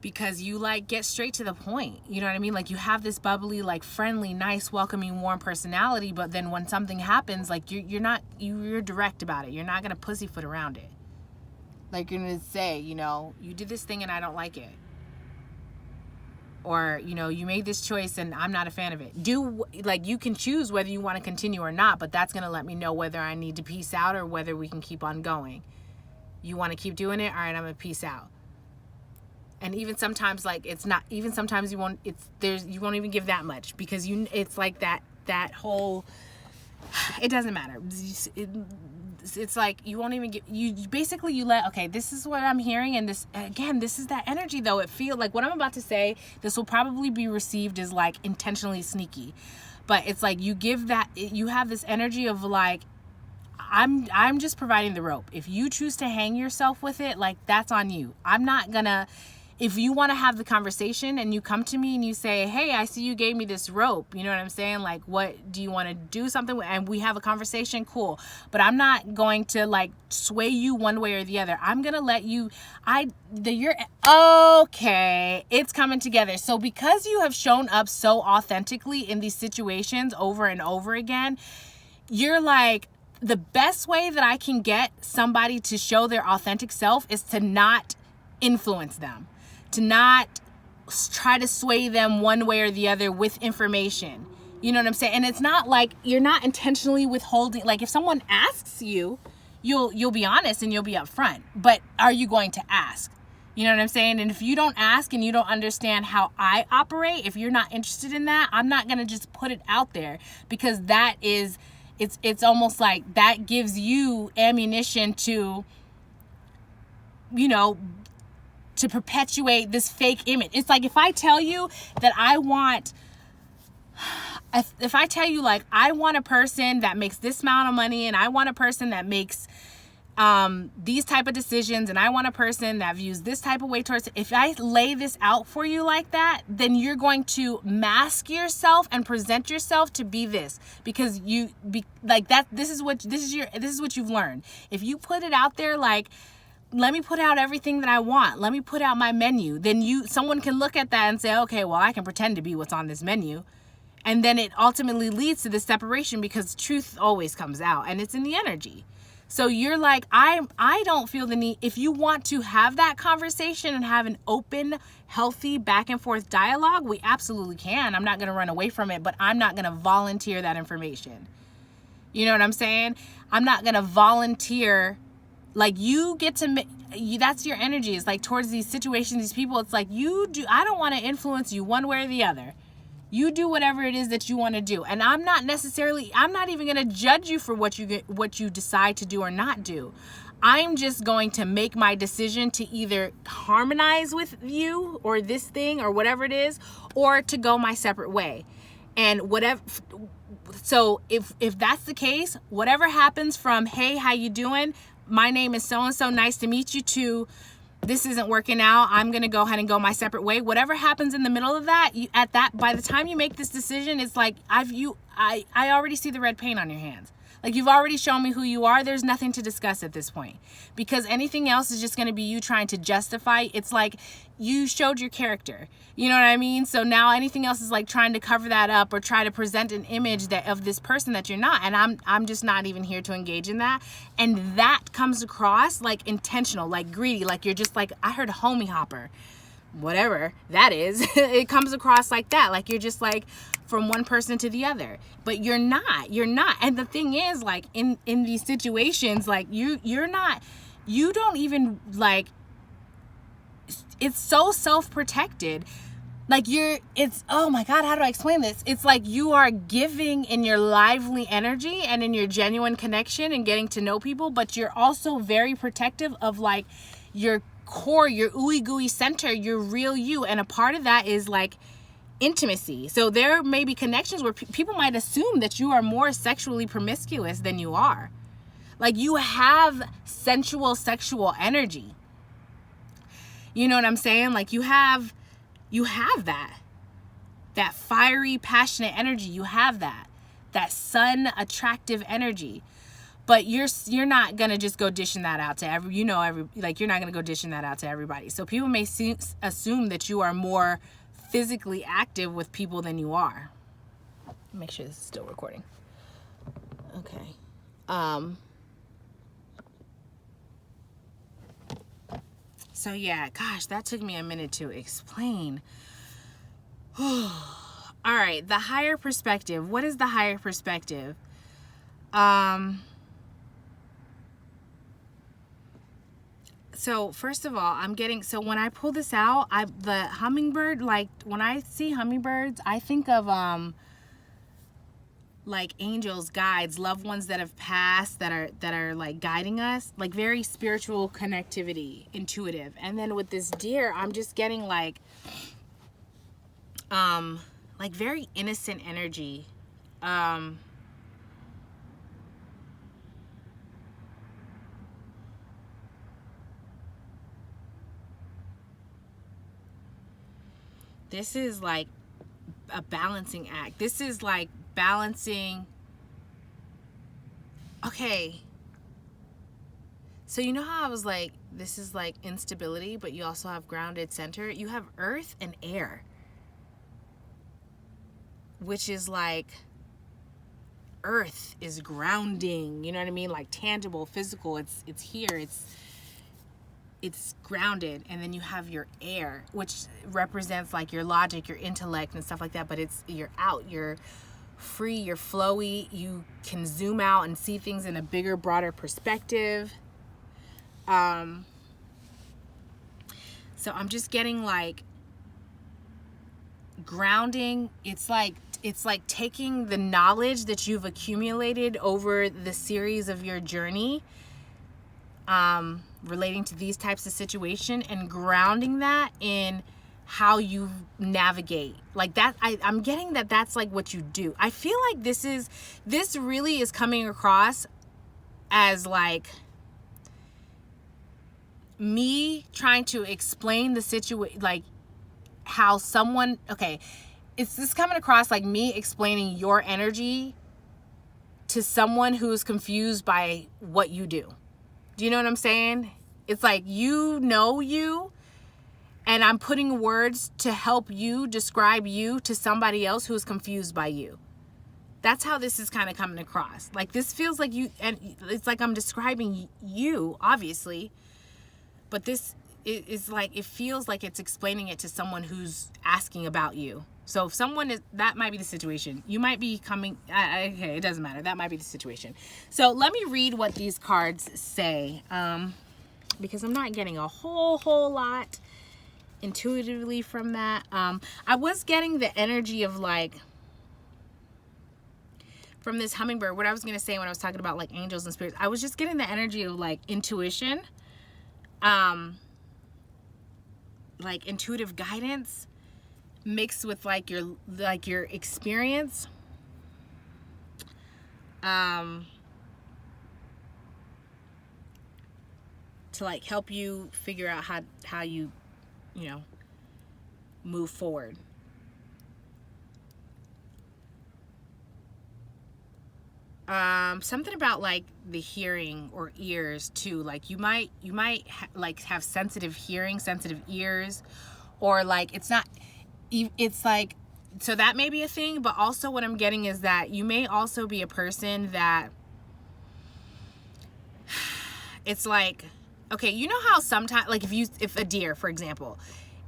because you like get straight to the point. You know what I mean? Like, you have this bubbly, like, friendly, nice, welcoming, warm personality, but then when something happens, like, you're direct about it. You're not going to pussyfoot around it. Like, you're going to say, you know, you did this thing and I don't like it. Or, you know, you made this choice and I'm not a fan of it. You can choose whether you want to continue or not, but that's going to let me know whether I need to peace out or whether we can keep on going. You want to keep doing it? All right, I'm going to peace out. And even sometimes, like, you won't even give that much, because it's like that whole, it doesn't matter. It's like you won't even okay, this is what I'm hearing, and this is that energy, though. It feels like what I'm about to say, this will probably be received as like intentionally sneaky, but it's like you have this energy of like, I'm just providing the rope. If you choose to hang yourself with it, like, that's on you. I'm not gonna. If you want to have the conversation and you come to me and you say, hey, I see you gave me this rope, you know what I'm saying? Like, what do you want to do something? And we have a conversation, cool. But I'm not going to like sway you one way or the other. I'm going to let you, okay, it's coming together. So because you have shown up so authentically in these situations over and over again, you're like, the best way that I can get somebody to show their authentic self is to not influence them, to not try to sway them one way or the other with information. You know what I'm saying? And it's not like you're not intentionally withholding. Like, if someone asks you, you'll be honest and you'll be upfront. But are you going to ask? You know what I'm saying? And if you don't ask and you don't understand how I operate, if you're not interested in that, I'm not going to just put it out there, because that is, it's almost like that gives you ammunition to, you know, to perpetuate this fake image. It's like, if I tell you that if I tell you, like, I want a person that makes this amount of money, and I want a person that makes these type of decisions, and I want a person that views this type of way towards it. If I lay this out for you like that, then you're going to mask yourself and present yourself to be this, because this is what you've learned. If you put it out there like, let me put out everything that I want, let me put out my menu, then someone can look at that and say, okay, well, I can pretend to be what's on this menu. And then it ultimately leads to this separation, because truth always comes out, and it's in the energy. So you're like, I don't feel the need. If you want to have that conversation and have an open, healthy back and forth dialogue, we absolutely can. I'm not going to run away from it, but I'm not going to volunteer that information. You know what I'm saying? I'm not going to volunteer Like, you get to that's your energy. It's like towards these situations, these people, it's like, I don't want to influence you one way or the other. You do whatever it is that you want to do. And I'm not even going to judge you for what you decide to do or not do. I'm just going to make my decision to either harmonize with you or this thing or whatever it is, or to go my separate way. And whatever, so if that's the case, whatever happens from, hey, how you doing? My name is so-and-so, nice to meet you, to this isn't working out, I'm going to go ahead and go my separate way. Whatever happens in the middle of that, by the time you make this decision, it's like, I already see the red paint on your hands. Like, you've already shown me who you are. There's nothing to discuss at this point, because anything else is just going to be you trying to justify. It's like you showed your character. You know what I mean? So now anything else is like trying to cover that up or try to present an image of this person that you're not. And I'm just not even here to engage in that. And that comes across like intentional, like greedy, like you're just like, I heard a homie hopper. Whatever that is. It comes across like that, like you're just like from one person to the other, but you're not. And the thing is, like, in these situations, like you don't even, like, it's so self-protected. Like, oh my God, how do I explain this? It's like you are giving in your lively energy and in your genuine connection and getting to know people, but you're also very protective of like your core, your ooey gooey center, your real you. And a part of that is like intimacy. So there may be connections where people might assume that you are more sexually promiscuous than you are. Like, you have sensual sexual energy. You know what I'm saying? Like, you have that fiery, passionate energy. You have that sun attractive energy. But you're not gonna just go dishing that out to you're not gonna go dishing that out to everybody. So people may assume that you are more physically active with people than you are. Make sure this is still recording. Okay. So yeah, gosh, that took me a minute to explain. All right, the higher perspective. What is the higher perspective? So first of all, so when I pull this out, the hummingbird, like when I see hummingbirds, I think of like angels, guides, loved ones that have passed, that are like guiding us, like very spiritual connectivity, intuitive. And then with this deer, I'm just getting like very innocent energy. This is like a balancing act. This is like balancing. Okay. So you know how I was like, this is like instability, but you also have grounded center. You have earth and air, which is like, earth is grounding, you know what I mean? Like tangible, physical. It's here. It's grounded. And then you have your air, which represents like your logic, your intellect and stuff like that. But you're out, you're free, you're flowy. You can zoom out and see things in a bigger, broader perspective. So I'm just getting like grounding. It's like taking the knowledge that you've accumulated over the series of your journey, relating to these types of situation, and grounding that in how you navigate like that. I'm getting that that's like what you do. I feel like this really is coming across as like me trying to explain the situation, like how someone, okay, it's this coming across like me explaining your energy to someone who's confused by what you do. Do you know what I'm saying? It's like, you, and I'm putting words to help you describe you to somebody else who's confused by you. That's how this is kind of coming across. Like, this feels like you, and it's like I'm describing you, obviously, but this, it's like, it feels like it's explaining it to someone who's asking about you. So if someone is, that might be the situation. You might be coming, okay, it doesn't matter. That might be the situation. So let me read what these cards say, because I'm not getting a whole lot intuitively from that. I was getting the energy of like, from this hummingbird, what I was going to say when I was talking about like angels and spirits, I was just getting the energy of like intuition, like intuitive guidance mixed with like your experience. To like help you figure out how you move forward. Something about like the hearing or ears too. Like you might like have sensitive hearing, sensitive ears, or like it's like, so that may be a thing, but also what I'm getting is that you may also be a person that it's like, okay, you know how sometimes, like if a deer, for example,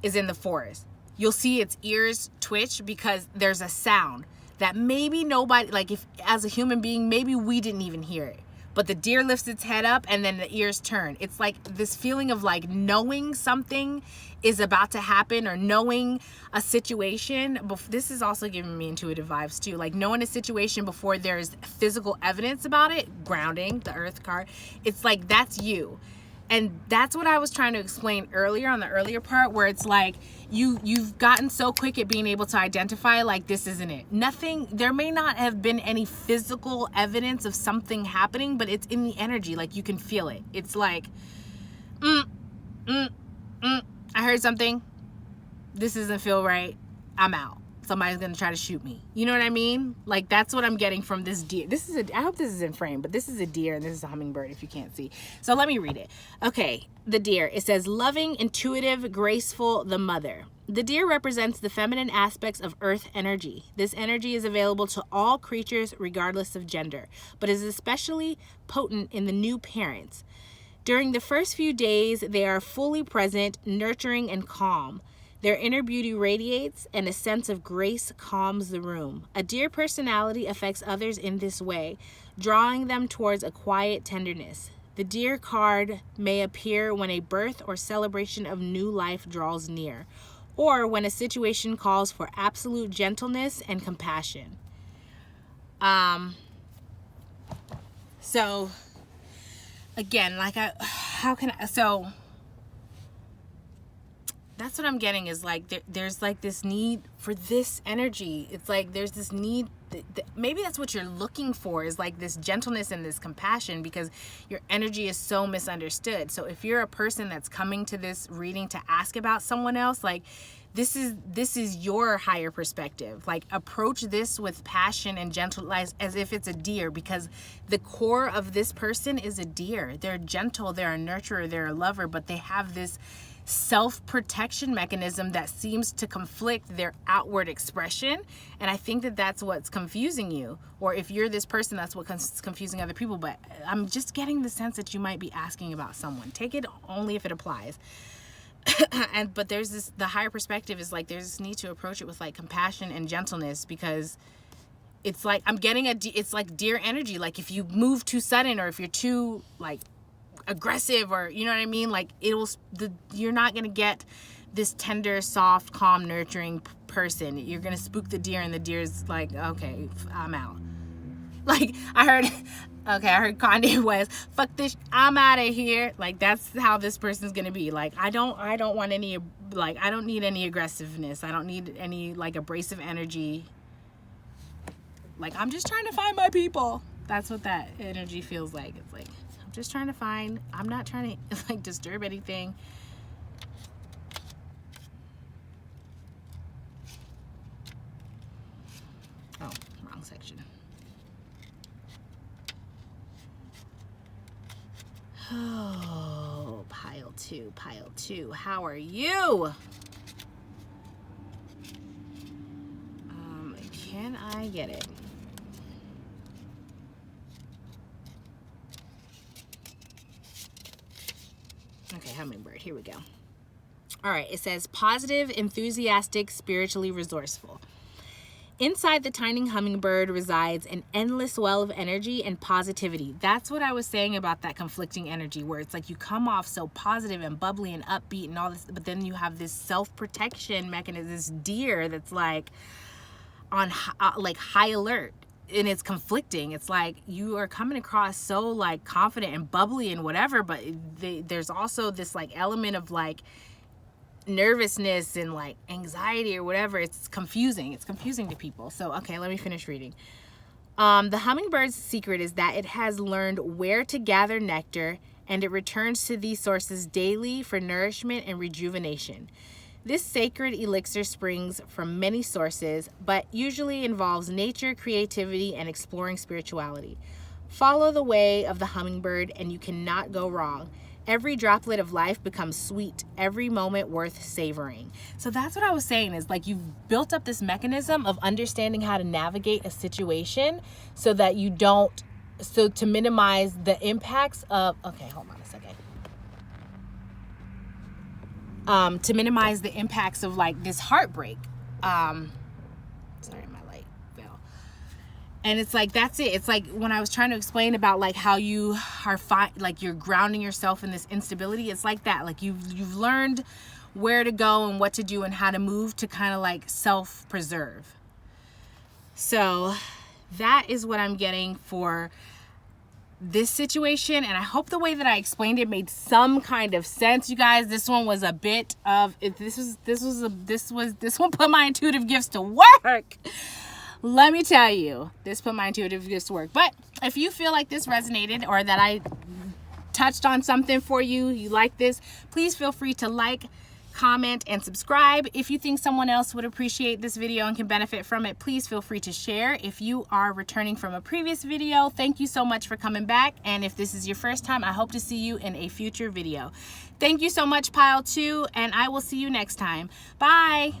is in the forest, you'll see its ears twitch because there's a sound that maybe nobody, like if as a human being, maybe we didn't even hear it, but the deer lifts its head up and then the ears turn. It's like this feeling of like knowing something is about to happen, or knowing a situation. This is also giving me intuitive vibes too, like knowing a situation before there's physical evidence about it. Grounding, the earth card, it's like that's you. And that's what I was trying to explain earlier on the earlier part, where it's like you've gotten so quick at being able to identify like this isn't it. Nothing, there may not have been any physical evidence of something happening, but it's in the energy, like you can feel it. It's like, I heard something. This doesn't feel right. I'm out. Somebody's gonna try to shoot me. You know what I mean? Like that's what I'm getting from this deer. I hope this is in frame, but this is a deer and this is a hummingbird if you can't see. So let me read it. Okay, the deer. It says, loving, intuitive, graceful, the mother. The deer represents the feminine aspects of earth energy. This energy is available to all creatures regardless of gender, but is especially potent in the new parents. During the first few days, they are fully present, nurturing, and calm. Their inner beauty radiates, and a sense of grace calms the room. A deer personality affects others in this way, drawing them towards a quiet tenderness. The deer card may appear when a birth or celebration of new life draws near, or when a situation calls for absolute gentleness and compassion. So, again, like that's what I'm getting is like there's like this need for this energy. It's like there's this need, maybe that's what you're looking for, is like this gentleness and this compassion, because your energy is so misunderstood. So if you're a person that's coming to this reading to ask about someone else, like this is your higher perspective. Like approach this with passion and gentleness as if it's a deer, because the core of this person is a deer. They're gentle, they're a nurturer, they're a lover, but they have this self-protection mechanism that seems to conflict their outward expression. And I think that that's what's confusing you, or if you're this person, that's what's confusing other people. But I'm just getting the sense that you might be asking about someone. Take it only if it applies. But there's this, the higher perspective is like there's this need to approach it with like compassion and gentleness, because it's like I'm getting it's like deer energy. Like if you move too sudden, or if you're too like aggressive, or you know what I mean, like you're not gonna get this tender, soft, calm, nurturing person. You're gonna spook the deer, and the deer's like, okay, I'm out. Like I heard Kanye West, fuck this, I'm out of here. Like that's how this person's gonna be. Like I don't want any, like I don't need any aggressiveness. I don't need any like abrasive energy. Like I'm just trying to find my people. That's what that energy feels like. It's like I'm just trying to find, I'm not trying to like disturb anything. Oh, wrong section. Oh, pile two. How are you? Can I get it? Okay, hummingbird, here we go. All right, it says positive, enthusiastic, spiritually resourceful. Inside the tiny hummingbird resides an endless well of energy and positivity. That's what I was saying about that conflicting energy, where it's like you come off so positive and bubbly and upbeat and all this, but then you have this self-protection mechanism, this deer that's like on like high alert, and it's conflicting. It's like you are coming across so like confident and bubbly and whatever, but there's also this like element of like nervousness and like anxiety or whatever. It's confusing to people. So okay, let me finish reading. The hummingbird's secret is that it has learned where to gather nectar, and it returns to these sources daily for nourishment and rejuvenation. This sacred elixir springs from many sources, but usually involves nature, creativity, and exploring spirituality. Follow the way of the hummingbird and you cannot go wrong. Every droplet of life becomes sweet, every moment worth savoring. So that's what I was saying, is like you've built up this mechanism of understanding how to navigate a situation so that you don't, so to minimize the impacts of, okay, hold on a second. To minimize the impacts of like this heartbreak. Sorry, my light fell. And it's like, that's it. It's like when I was trying to explain about like how you are like you're grounding yourself in this instability. It's like that. Like you've learned where to go and what to do and how to move to kind of like self-preserve. So that is what I'm getting for this situation, and I hope the way that I explained it made some kind of sense, you guys. This one was a bit of this one put my intuitive gifts to work. Let me tell you, this put my intuitive gifts to work. But if you feel like this resonated or that I touched on something for you, you like this, please feel free to like, comment, and subscribe. If you think someone else would appreciate this video and can benefit from it, please feel free to share. If you are returning from a previous video, thank you so much for coming back. And if this is your first time, I hope to see you in a future video. Thank you so much, Pile 2, and I will see you next time. Bye.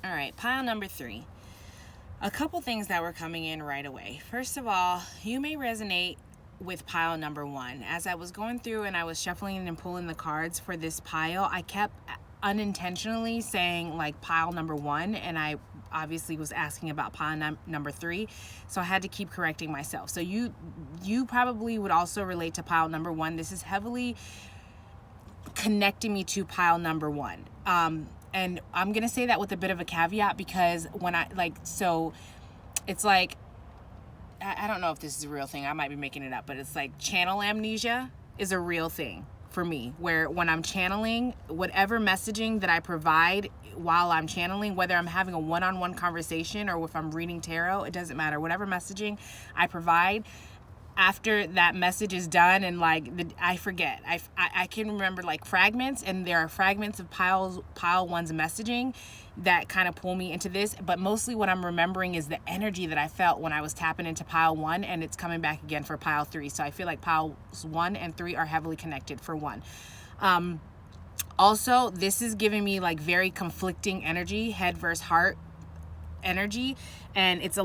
All right, pile number 3. A couple things that were coming in right away. First of all, you may resonate with pile number 1. As I was going through and I was shuffling and pulling the cards for this pile, I kept unintentionally saying like pile number 1, and I obviously was asking about pile number 3, so I had to keep correcting myself. So you probably would also relate to pile number 1. This is heavily connecting me to pile number one. And I'm going to say that with a bit of a caveat, because when I so it's like, I don't know if this is a real thing. I might be making it up, but it's like channel amnesia is a real thing for me, where when I'm channeling, whatever messaging that I provide while I'm channeling, whether I'm having a one-on-one conversation or if I'm reading tarot, it doesn't matter. Whatever messaging I provide, after that message is done and I forget. I can remember like fragments, and there are fragments of pile one's messaging that kind of pull me into this, but mostly what I'm remembering is the energy that I felt when I was tapping into pile one, and it's coming back again for pile three. So I feel like piles 1 and 3 are heavily connected for one. Also, this is giving me like very conflicting energy, head versus heart energy, and it's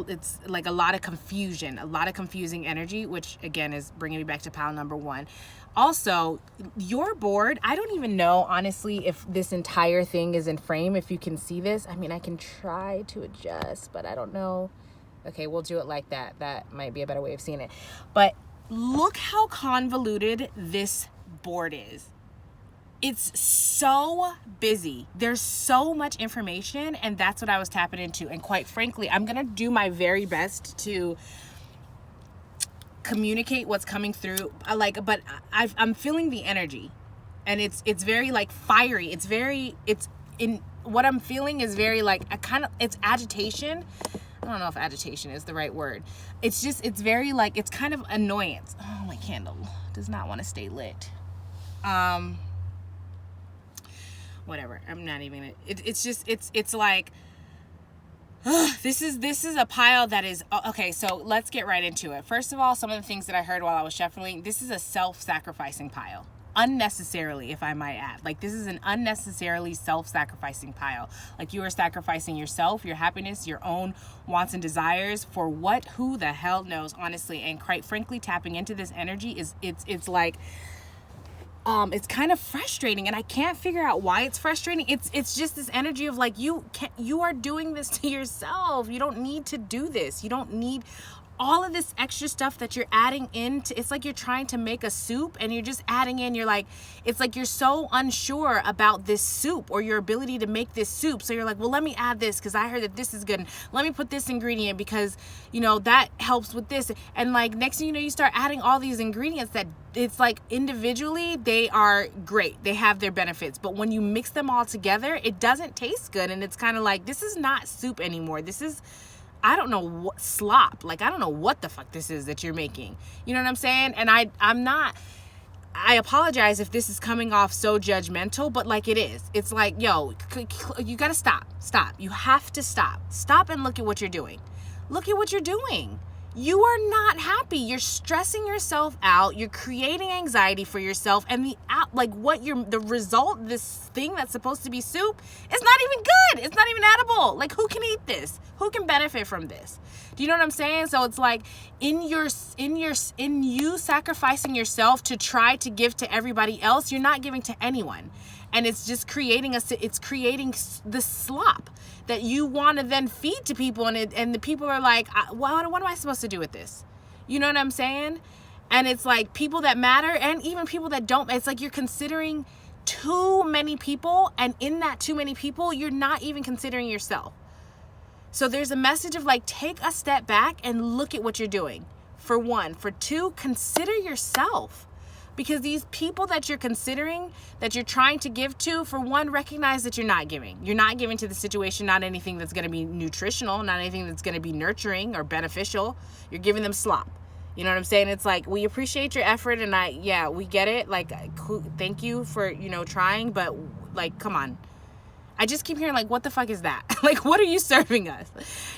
like a lot of confusion, a lot of confusing energy, which again is bringing me back to pile number one. Also, your board, I don't even know honestly if this entire thing is in frame, if you can see this. I mean, I can try to adjust, but I don't know. Okay, we'll do it like that. That might be a better way of seeing it. But look how convoluted this board is. It's so busy. There's so much information, and that's what I was tapping into. And quite frankly, I'm gonna do my very best to communicate what's coming through. But I'm feeling the energy, and it's very like fiery. What I'm feeling is very like it's agitation. I don't know if agitation is the right word. It's very like, it's kind of annoyance. Oh, my candle does not want to stay lit. Whatever. I'm not even gonna, it's like, this is a pile that is, okay, so let's get right into it. First of all, some of the things that I heard while I was shuffling, this is a self-sacrificing pile. Unnecessarily, if I might add. Like, this is an unnecessarily self-sacrificing pile. Like, you are sacrificing yourself, your happiness, your own wants and desires for what? Who the hell knows, honestly. And quite frankly, tapping into this energy it's like, it's kind of frustrating, and I can't figure out why it's frustrating. It's just this energy of like, you are doing this to yourself. You don't need to do this. You don't need all of this extra stuff that you're adding into. It's like you're trying to make a soup and you're just adding in, it's like you're so unsure about this soup or your ability to make this soup. So you're like, well, let me add this because I heard that this is good. And let me put this ingredient because, that helps with this. And like, next thing you know, you start adding all these ingredients that it's like individually, they are great. They have their benefits. But when you mix them all together, it doesn't taste good. And it's kind of like, this is not soup anymore. This is, I don't know what, slop. Like, I don't know what the fuck this is that you're making. You know what I'm saying? And I apologize if this is coming off so judgmental, but like it is. It's like, yo, you gotta stop. You have to stop. Stop and look at what you're doing. Look at what you're doing. You are not happy. You're stressing yourself out. You're creating anxiety for yourself, and the result, this thing that's supposed to be soup, is not even good. It's not even edible. Like, who can eat this? Who can benefit from this? Do you know what I'm saying? So it's like in you sacrificing yourself to try to give to everybody else, you're not giving to anyone. And it's just creating the slop that you want to then feed to people, and the people are like, what am I supposed to do with this? You know what I'm saying? And it's like people that matter and even people that don't. It's like you're considering too many people, and in that too many people, you're not even considering yourself. So there's a message of like, take a step back and look at what you're doing. For one. For two, consider yourself. Because these people that you're considering, that you're trying to give to, for one, recognize that you're not giving. You're not giving to the situation, not anything that's going to be nutritional, not anything that's going to be nurturing or beneficial. You're giving them slop. You know what I'm saying? It's like, we appreciate your effort, and we get it. Like, thank you for, trying, but like, come on. I just keep hearing like, what the fuck is that? Like, what are you serving us?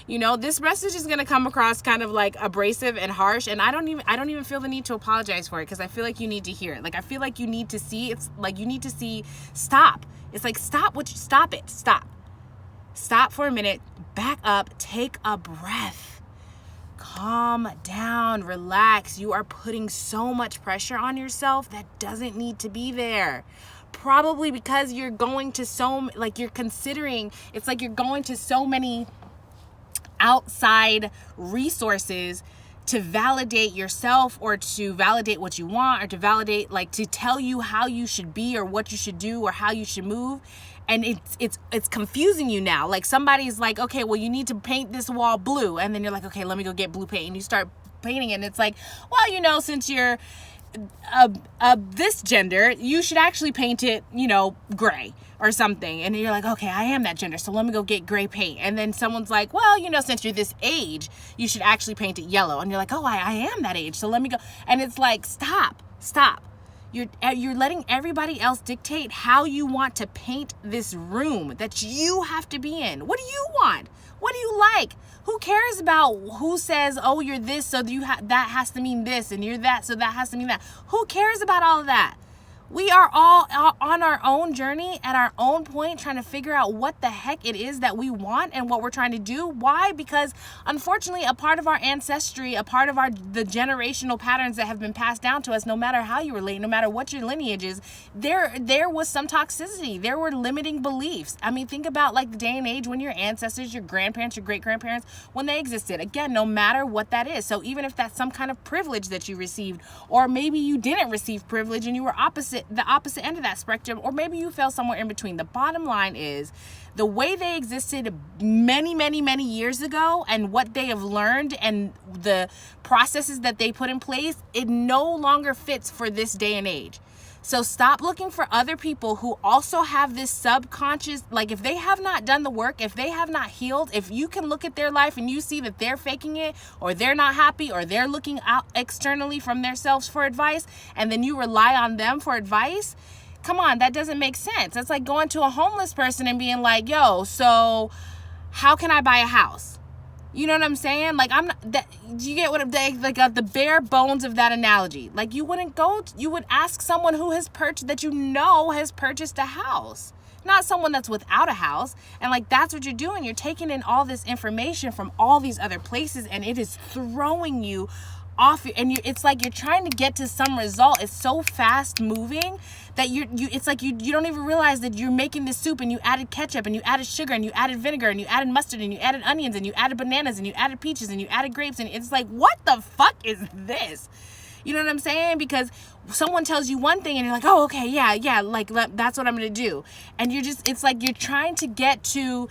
This message is going to come across kind of like abrasive and harsh, and I don't even feel the need to apologize for it, because I feel like you need to hear it. Like, I feel like you need to see, it's like you need to see, stop. It's like, stop it. Stop for a minute, back up, take a breath. Calm down, relax. You are putting so much pressure on yourself that doesn't need to be there. Probably because you're going to you're considering, it's like you're going to so many outside resources to validate yourself or to validate what you want or to validate, like, to tell you how you should be or what you should do or how you should move. And it's confusing you now. Like, somebody's like, okay, well, you need to paint this wall blue. And then you're like, okay, let me go get blue paint. And you start painting it. And it's like, well, you know, since you're this gender, you should actually paint it, you know, gray or something. And you're like, okay, I am that gender, so let me go get gray paint. And then someone's like, well, you know, since you're this age, you should actually paint it yellow. And you're like, oh, I am that age, so let me go. And it's like, stop. You're letting everybody else dictate how you want to paint this room that you have to be in. What do you want? What do you like? Who cares about who says, oh, you're this, so that has to mean this, and you're that, so that has to mean that? Who cares about all of that? We are all on our own journey at our own point, trying to figure out what the heck it is that we want and what we're trying to do. Why? Because unfortunately, a part of our ancestry, a part of the generational patterns that have been passed down to us, no matter how you relate, no matter what your lineage is, there was some toxicity. There were limiting beliefs. I mean, think about like the day and age when your ancestors, your grandparents, your great-grandparents, when they existed. Again, no matter what that is. So even if that's some kind of privilege that you received, or maybe you didn't receive privilege and you were the opposite end of that spectrum, or maybe you fell somewhere in between. The bottom line is the way they existed many, many, many years ago and what they have learned and the processes that they put in place, it no longer fits for this day and age. So stop looking for other people who also have this subconscious, like if they have not done the work, if they have not healed, if you can look at their life and you see that they're faking it, or they're not happy, or they're looking out externally from themselves for advice, and then you rely on them for advice, come on, that doesn't make sense. That's like going to a homeless person and being like, yo, so how can I buy a house? You know what I'm saying? Like, I'm not that. Do you get what I'm saying? Like, the bare bones of that analogy. Like, you would ask someone who has purchased, that you know has purchased a house, not someone that's without a house. And like, that's what you're doing. You're taking in all this information from all these other places, and it is throwing you off. And it's like you're trying to get to some result. It's so fast moving that it's like you don't even realize that you're making this soup, and you added ketchup, and you added sugar, and you added vinegar, and you added mustard, and you added onions, and you added bananas, and you added peaches, and you added grapes. And it's like, what the fuck is this? You know what I'm saying? Because someone tells you one thing and you're like, oh, okay, yeah, like that's what I'm gonna do. And it's like you're trying to get to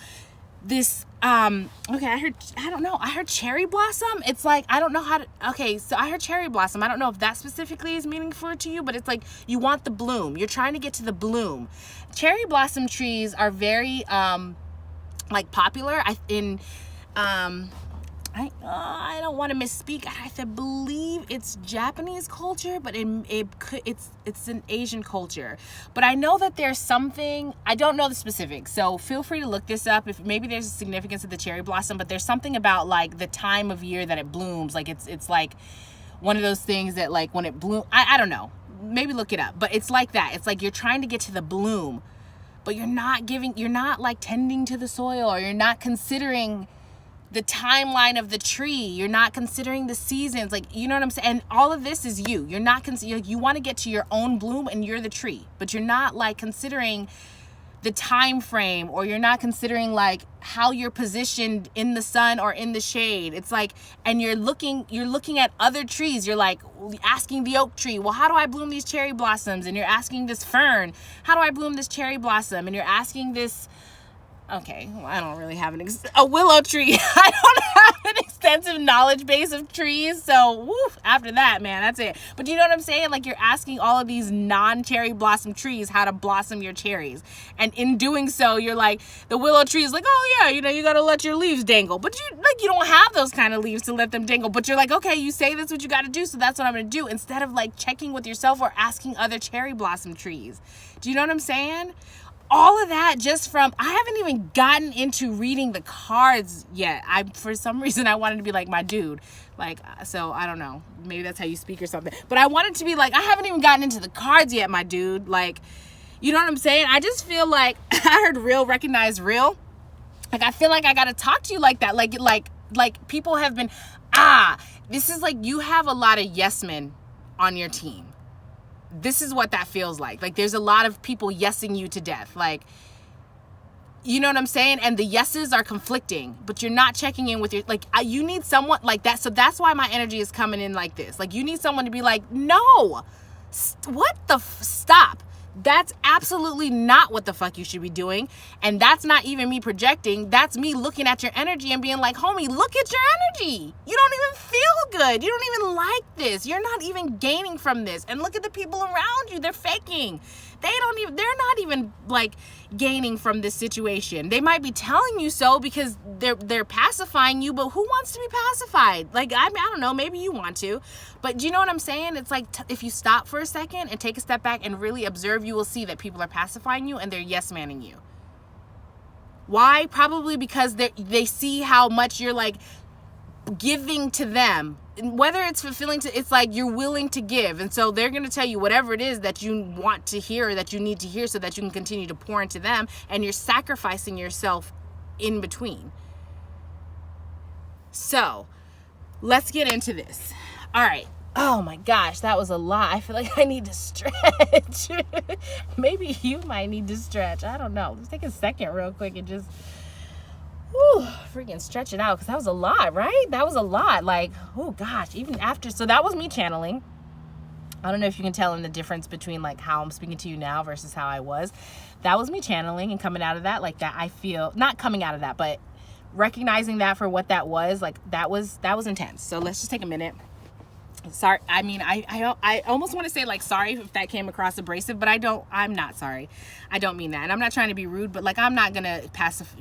this okay, I heard cherry blossom. It's like, I don't know how to, okay, so I heard cherry blossom. I don't know if that specifically is meaningful to you, but it's like you want the bloom. You're trying to get to the bloom. Cherry blossom trees are very like popular I don't want to misspeak. I believe it's Japanese culture, but it's an Asian culture. But I know that there's something, I don't know the specifics, so feel free to look this up if maybe there's a significance of the cherry blossom. But there's something about like the time of year that it blooms. Like it's like one of those things that like when it blooms, I don't know, maybe look it up. But it's like that. It's like you're trying to get to the bloom, but you're not like tending to the soil, or you're not considering the timeline of the tree. You're not considering the seasons. Like, you know what I'm saying? And all of this is you. You're not you want to get to your own bloom, and you're the tree, but you're not like considering the time frame, or you're not considering like how you're positioned in the sun or in the shade. It's like, and you're looking at other trees. You're like asking the oak tree, well, how do I bloom these cherry blossoms? And you're asking this fern, how do I bloom this cherry blossom? And you're asking this, okay, well, I don't really have a willow tree. I don't have an extensive knowledge base of trees. So, woof, after that, man, that's it. But you know what I'm saying? Like, you're asking all of these non-cherry blossom trees how to blossom your cherries. And in doing so, you're like, the willow tree is like, oh yeah, you know, you got to let your leaves dangle. But you don't have those kind of leaves to let them dangle. But you're like, okay, you say that's what you got to do, so that's what I'm going to do. Instead of like checking with yourself or asking other cherry blossom trees. Do you know what I'm saying? All of that just from, I haven't even gotten into reading the cards yet. For some reason, I wanted to be like my dude. Like, so I don't know. Maybe that's how you speak or something. But I wanted to be like, I haven't even gotten into the cards yet, my dude. Like, you know what I'm saying? I just feel like, I heard real, recognize real. Like, I feel like I got to talk to you like that. Like people have been, this is like, you have a lot of yes men on your team. This is what that feels like. Like, there's a lot of people yesing you to death. Like, You know what I'm saying? And the yeses are conflicting, but you're not checking in with your, like, you need someone like that. So that's why my energy is coming in like this. Like, you need someone to be like, no, stop. That's absolutely not what the fuck you should be doing. And that's not even me projecting. That's me looking at your energy and being like, homie, look at your energy. You don't even feel good. You don't even like this. You're not even gaining from this. And look at the people around you. They're faking. They're not even like gaining from this situation. They might be telling you so because they're pacifying you, but who wants to be pacified? Like, I don't know, maybe you want to, but do you know what I'm saying? It's like, if you stop for a second and take a step back and really observe, you will see that people are pacifying you and they're yes-manning you. Why? Probably because they see how much you're like giving to them. Whether it's fulfilling it's like you're willing to give, and so they're going to tell you whatever it is that you want to hear, that you need to hear, so that you can continue to pour into them, and you're sacrificing yourself in between. So let's get into this. All right. Oh my gosh, that was a lot. I feel like I need to stretch. Maybe you might need to stretch. I don't know. Let's take a second real quick and just freaking stretch it out, because that was a lot, right? That was a lot. Like, oh gosh, even after. So that was me channeling. I don't know if you can tell in the difference between like how I'm speaking to you now versus how I was. That was me channeling and coming out of that, like that. I feel not coming out of that, but recognizing that for what that was. Like, that was intense. So let's just take a minute. Sorry, I mean, I almost want to say like sorry if that came across abrasive, but I'm not sorry. I don't mean that. And I'm not trying to be rude, but like, I'm not gonna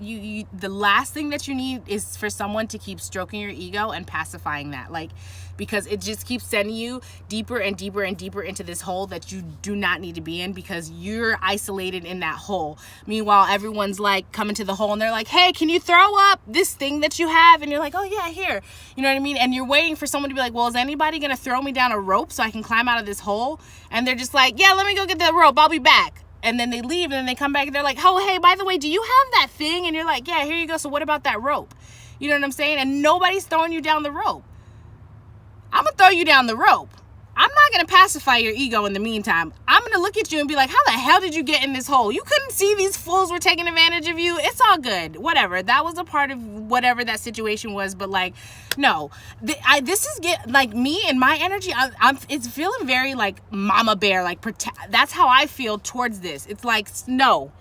you the last thing that you need is for someone to keep stroking your ego and pacifying that, like, because it just keeps sending you deeper and deeper and deeper into this hole that you do not need to be in, because you're isolated in that hole. Meanwhile, everyone's like coming to the hole and they're like, hey, can you throw up this thing that you have? And you're like, oh yeah, here. You know what I mean? And you're waiting for someone to be like, well, is anybody gonna throw me down a rope so I can climb out of this hole? And they're just like, yeah, let me go get the rope, I'll be back. And then they leave, and then they come back and they're like, oh, hey, by the way, do you have that thing? And you're like, yeah, here you go. So what about that rope? You know what I'm saying? And nobody's throwing you down the rope. I'm gonna throw you down the rope. I'm not gonna pacify your ego in the meantime. I'm gonna look at you and be like, how the hell did you get in this hole? You couldn't see these fools were taking advantage of you. It's all good. Whatever. That was a part of whatever that situation was. But like, no, this is like me and my energy. It's feeling very like mama bear, like that's how I feel towards this. It's like, no,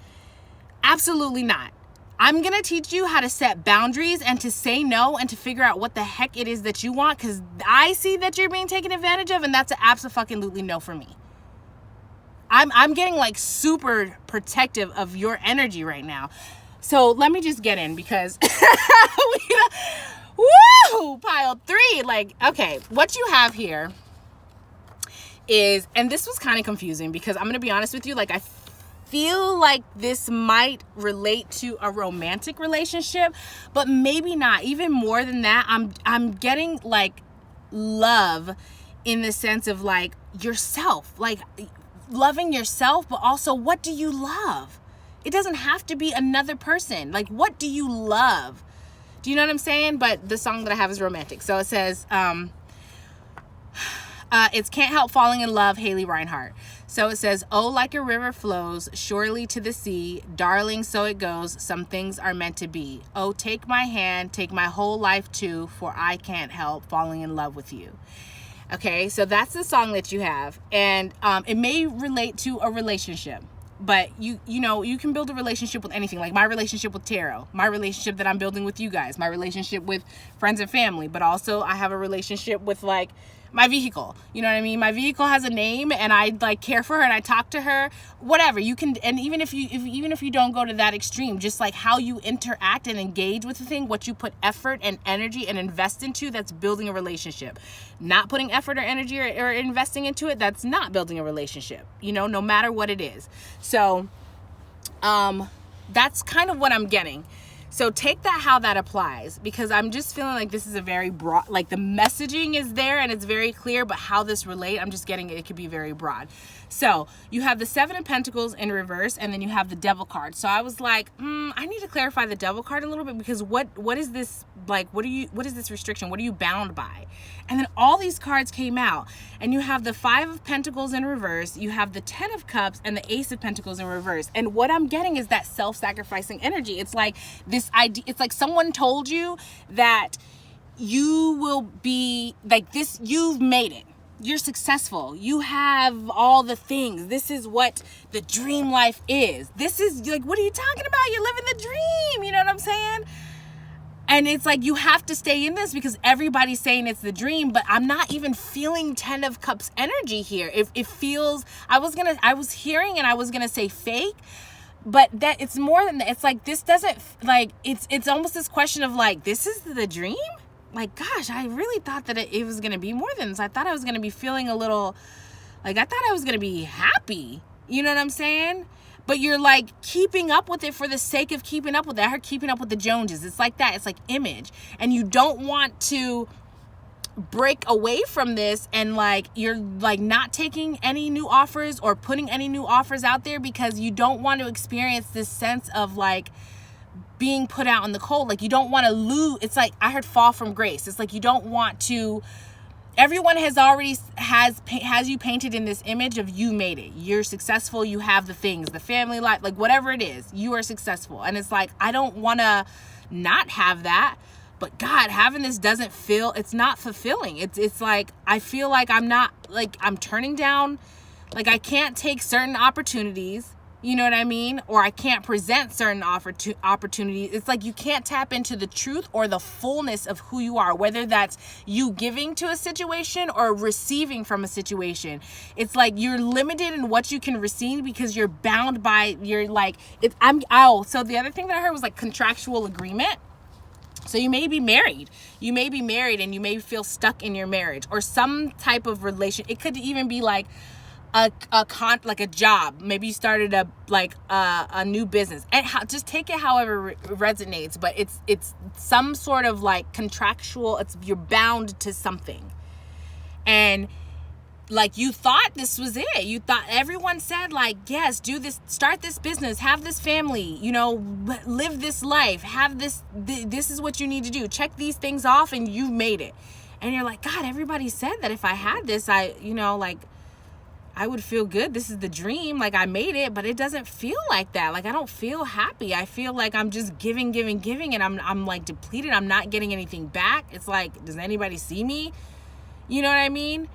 absolutely not. I'm going to teach you how to set boundaries and to say no and to figure out what the heck it is that you want, because I see that you're being taken advantage of, and that's an absolutely no for me. I'm getting like super protective of your energy right now. So let me just get in, because pile 3. Like, okay, what you have here is, and this was kind of confusing because I'm going to be honest with you, like I feel like this might relate to a romantic relationship, but maybe not. Even more than that, I'm getting like love in the sense of like yourself, like loving yourself, but also what do you love? It doesn't have to be another person. Like, what do you love? Do you know what I'm saying? But the song that I have is romantic. So it says, it's Can't Help Falling in Love, Haley Reinhart. So it says, oh, like a river flows surely to the sea, darling, so it goes, some things are meant to be. Oh, take my hand, take my whole life too, for I can't help falling in love with you. Okay, so that's the song that you have. And it may relate to a relationship, but you know, you can build a relationship with anything. Like my relationship with tarot, my relationship that I'm building with you guys, my relationship with friends and family, but also I have a relationship with like my vehicle. You know what I mean? My vehicle has a name, and I like care for her, and I talk to her, whatever. You can, and even if you don't go to that extreme, just like how you interact and engage with the thing, what you put effort and energy and invest into, that's building a relationship. Not putting effort or energy or investing into it, that's not building a relationship, you know, no matter what it is. So that's kind of what I'm getting. So take that how that applies, because I'm just feeling like this is a very broad, like the messaging is there and it's very clear, but how this relate, I'm just getting it could be very broad. So you have the 7 of Pentacles in reverse, and then you have the Devil card. So I was like, I need to clarify the Devil card a little bit, because what is this, like, what is this restriction? What are you bound by? And then all these cards came out, and you have the 5 of Pentacles in reverse, you have the 10 of Cups, and the Ace of Pentacles in reverse. And what I'm getting is that self-sacrificing energy. It's like this idea, it's like someone told you that you will be like this, you've made it. You're successful. You have all the things. This is what the dream life is. This is like, what are you talking about? You're living the dream. You know what I'm saying? And it's like, you have to stay in this because everybody's saying it's the dream, but I'm not even feeling 10 of Cups energy here. It feels, I was hearing and I was going to say fake, but that it's more than that. It's like, this doesn't like, it's almost this question of like, this is the dream? Like, gosh, I really thought that it was going to be more than this. I thought I was going to be feeling a little, like, I thought I was going to be happy. You know what I'm saying? But you're like keeping up with it for the sake of keeping up with it. I heard keeping up with the Joneses. It's like that. It's like image. And you don't want to break away from this, and like you're like not taking any new offers or putting any new offers out there because you don't want to experience this sense of like being put out in the cold. Like you don't want to lose. It's like I heard fall from grace. It's like you don't want to. Everyone has you painted in this image of you made it. You're successful. You have the things, the family life, like whatever it is, you are successful. And it's like, I don't want to not have that, but God, having this doesn't feel, it's not fulfilling. It's like, I feel like I'm not, like I'm turning down, like I can't take certain opportunities. You know what I mean? Or I can't present certain opportunities. It's like you can't tap into the truth or the fullness of who you are, whether that's you giving to a situation or receiving from a situation. It's like you're limited in what you can receive because you're bound by, you're like, so the other thing that I heard was like contractual agreement. So you may be married. You may be married and you may feel stuck in your marriage or some type of relation. It could even be like like a job. Maybe you started a new business, and just take it however resonates. But it's some sort of like contractual. You're bound to something, and like you thought this was it. You thought everyone said like, yes, do this, start this business, have this family, you know, live this life, have this. This is what you need to do. Check these things off, and you've made it. And you're like, God, everybody said that if I had this, I would feel good. This is the dream. Like I made it, but it doesn't feel like that. Like I don't feel happy. I feel like I'm just giving, and I'm like depleted. I'm not getting anything back. It's like, does anybody see me? You know what I mean?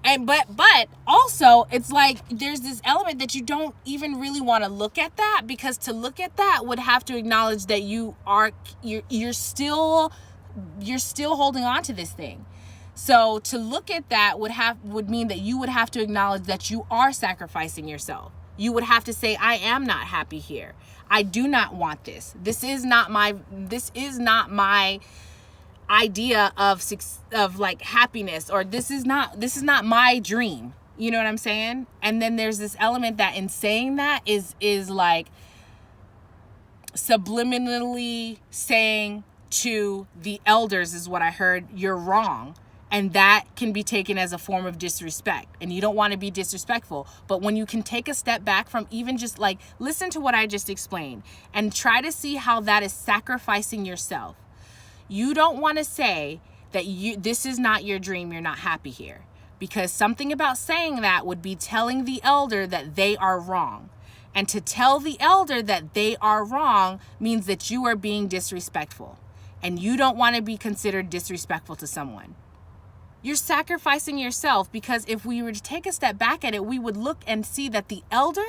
And but also it's like there's this element that you don't even really want to look at that, because to look at that would have to acknowledge that you're still holding on to this thing. So to look at that would mean that you would have to acknowledge that you are sacrificing yourself. You would have to say, I am not happy here. I do not want this. This is not my idea of like happiness, or this is not my dream. You know what I'm saying? And then there's this element that in saying that is like subliminally saying to the elders, is what I heard, you're wrong. And that can be taken as a form of disrespect. And you don't want to be disrespectful. But when you can take a step back from even just like, listen to what I just explained and try to see how that is sacrificing yourself. You don't want to say that this is not your dream, you're not happy here. Because something about saying that would be telling the elder that they are wrong. And to tell the elder that they are wrong means that you are being disrespectful. And you don't want to be considered disrespectful to someone. You're sacrificing yourself, because if we were to take a step back at it, we would look and see that the elder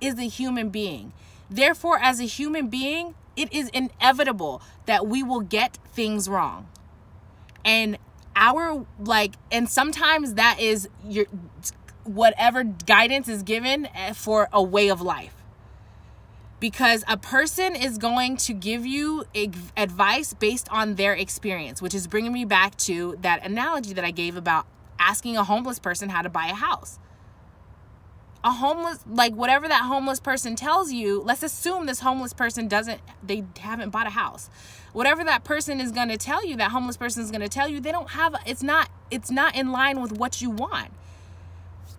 is a human being. Therefore, as a human being, it is inevitable that we will get things wrong. And and sometimes that is whatever guidance is given for a way of life. Because a person is going to give you advice based on their experience, which is bringing me back to that analogy that I gave about asking a homeless person how to buy a house. Whatever that homeless person tells you, let's assume this homeless person they haven't bought a house. Whatever that person is going to tell you, that homeless person is going to tell you, it's not in line with what you want.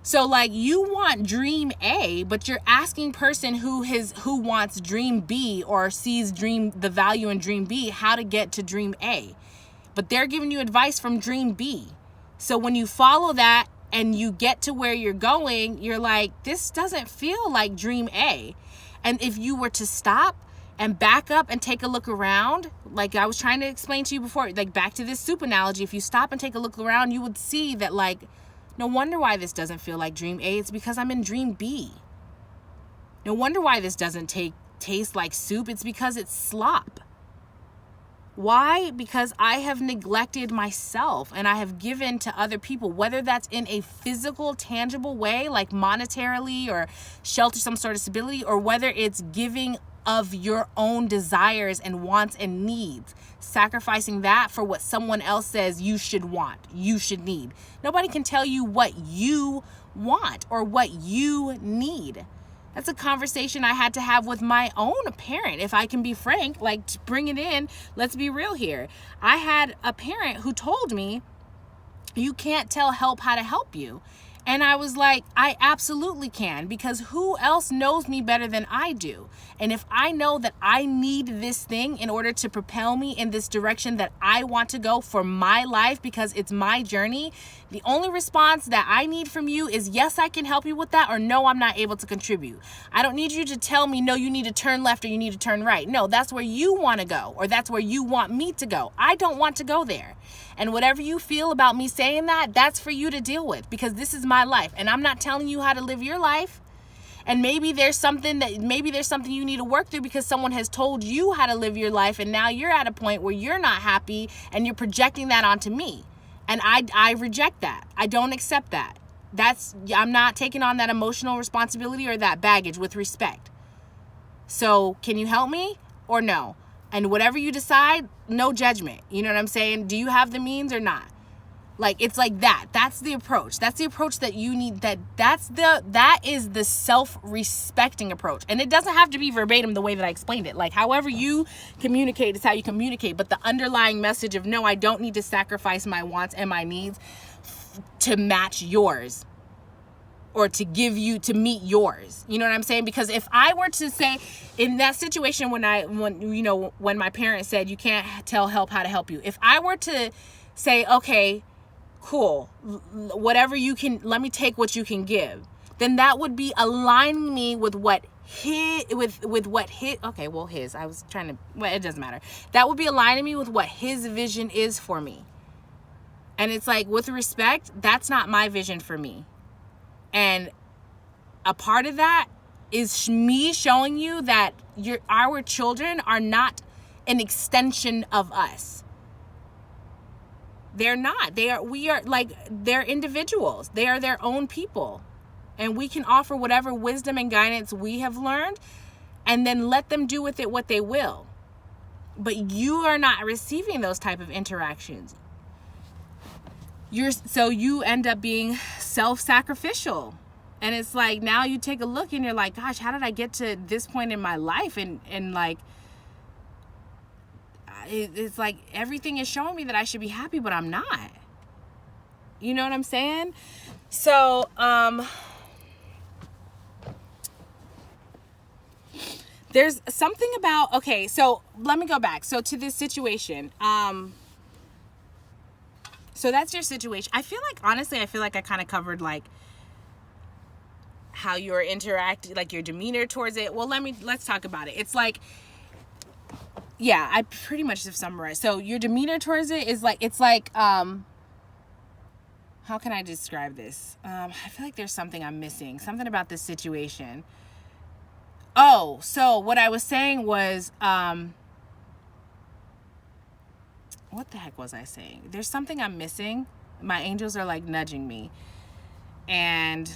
So like you want dream A, but you're asking person who wants dream B or sees the value in dream B, how to get to dream A. but they're giving you advice from dream B. So when you follow that and you get to where you're going, you're like, this doesn't feel like dream A. And if you were to stop and back up and take a look around, like I was trying to explain to you before, like back to this soup analogy, if you stop and take a look around, you would see that, like, no wonder why this doesn't feel like dream A. It's because I'm in dream B. No wonder why this doesn't taste like soup. It's because it's slop. Why? Because I have neglected myself and I have given to other people, whether that's in a physical, tangible way, like monetarily or shelter, some sort of stability, or whether it's giving of your own desires and wants and needs, sacrificing that for what someone else says you should want, you should need. Nobody can tell you what you want or what you need. That's a conversation I had to have with my own parent. If I can be frank, like, to bring it in, let's be real here. I had a parent who told me, you can't tell help how to help you. And I was like, I absolutely can, because who else knows me better than I do? And if I know that I need this thing in order to propel me in this direction that I want to go for my life, because it's my journey, the only response that I need from you is, yes, I can help you with that, or no, I'm not able to contribute. I don't need you to tell me, no, you need to turn left or you need to turn right. No, that's where you want to go, or that's where you want me to go. I don't want to go there. And whatever you feel about me saying that, that's for you to deal with, because this is my life and I'm not telling you how to live your life. And maybe there's something you need to work through because someone has told you how to live your life, and now you're at a point where you're not happy and you're projecting that onto me. And I reject that. I don't accept that. I'm not taking on that emotional responsibility or that baggage, with respect. So can you help me or no? And whatever you decide, no judgment. You know what I'm saying? Do you have the means or not? Like, it's like that. That's the approach. That's the approach that you need. That is the self-respecting approach. And it doesn't have to be verbatim the way that I explained it. Like, however you communicate is how you communicate. But the underlying message of, no, I don't need to sacrifice my wants and my needs to match yours, or to meet yours. You know what I'm saying? Because if I were to say, in that situation when my parents said, you can't tell help how to help you. If I were to say, okay, cool, whatever you can, let me take what you can give, then that would be aligning me with what his, it doesn't matter. That would be aligning me with what his vision is for me. And it's like, with respect, that's not my vision for me. And a part of that is me showing you that our children are not an extension of us. They're not. They're individuals. They are their own people. And we can offer whatever wisdom and guidance we have learned, and then let them do with it what they will. But you are not receiving those type of interactions. So you end up being self-sacrificial. And it's like, now you take a look and you're like, gosh, how did I get to this point in my life? And like, it's like everything is showing me that I should be happy, but I'm not. You know what I'm saying? So, there's something about, okay, so let me go back. So to this situation, so that's your situation. Honestly, I feel like I kind of covered, like, how you're interacting, like your demeanor towards it. Well, let's talk about it. It's like, yeah, I pretty much have summarized. So your demeanor towards it is like, it's like, how can I describe this? I feel like there's something I'm missing, something about this situation. Oh, so what I was saying was, what the heck was I saying? There's something I'm missing. My angels are like nudging me. And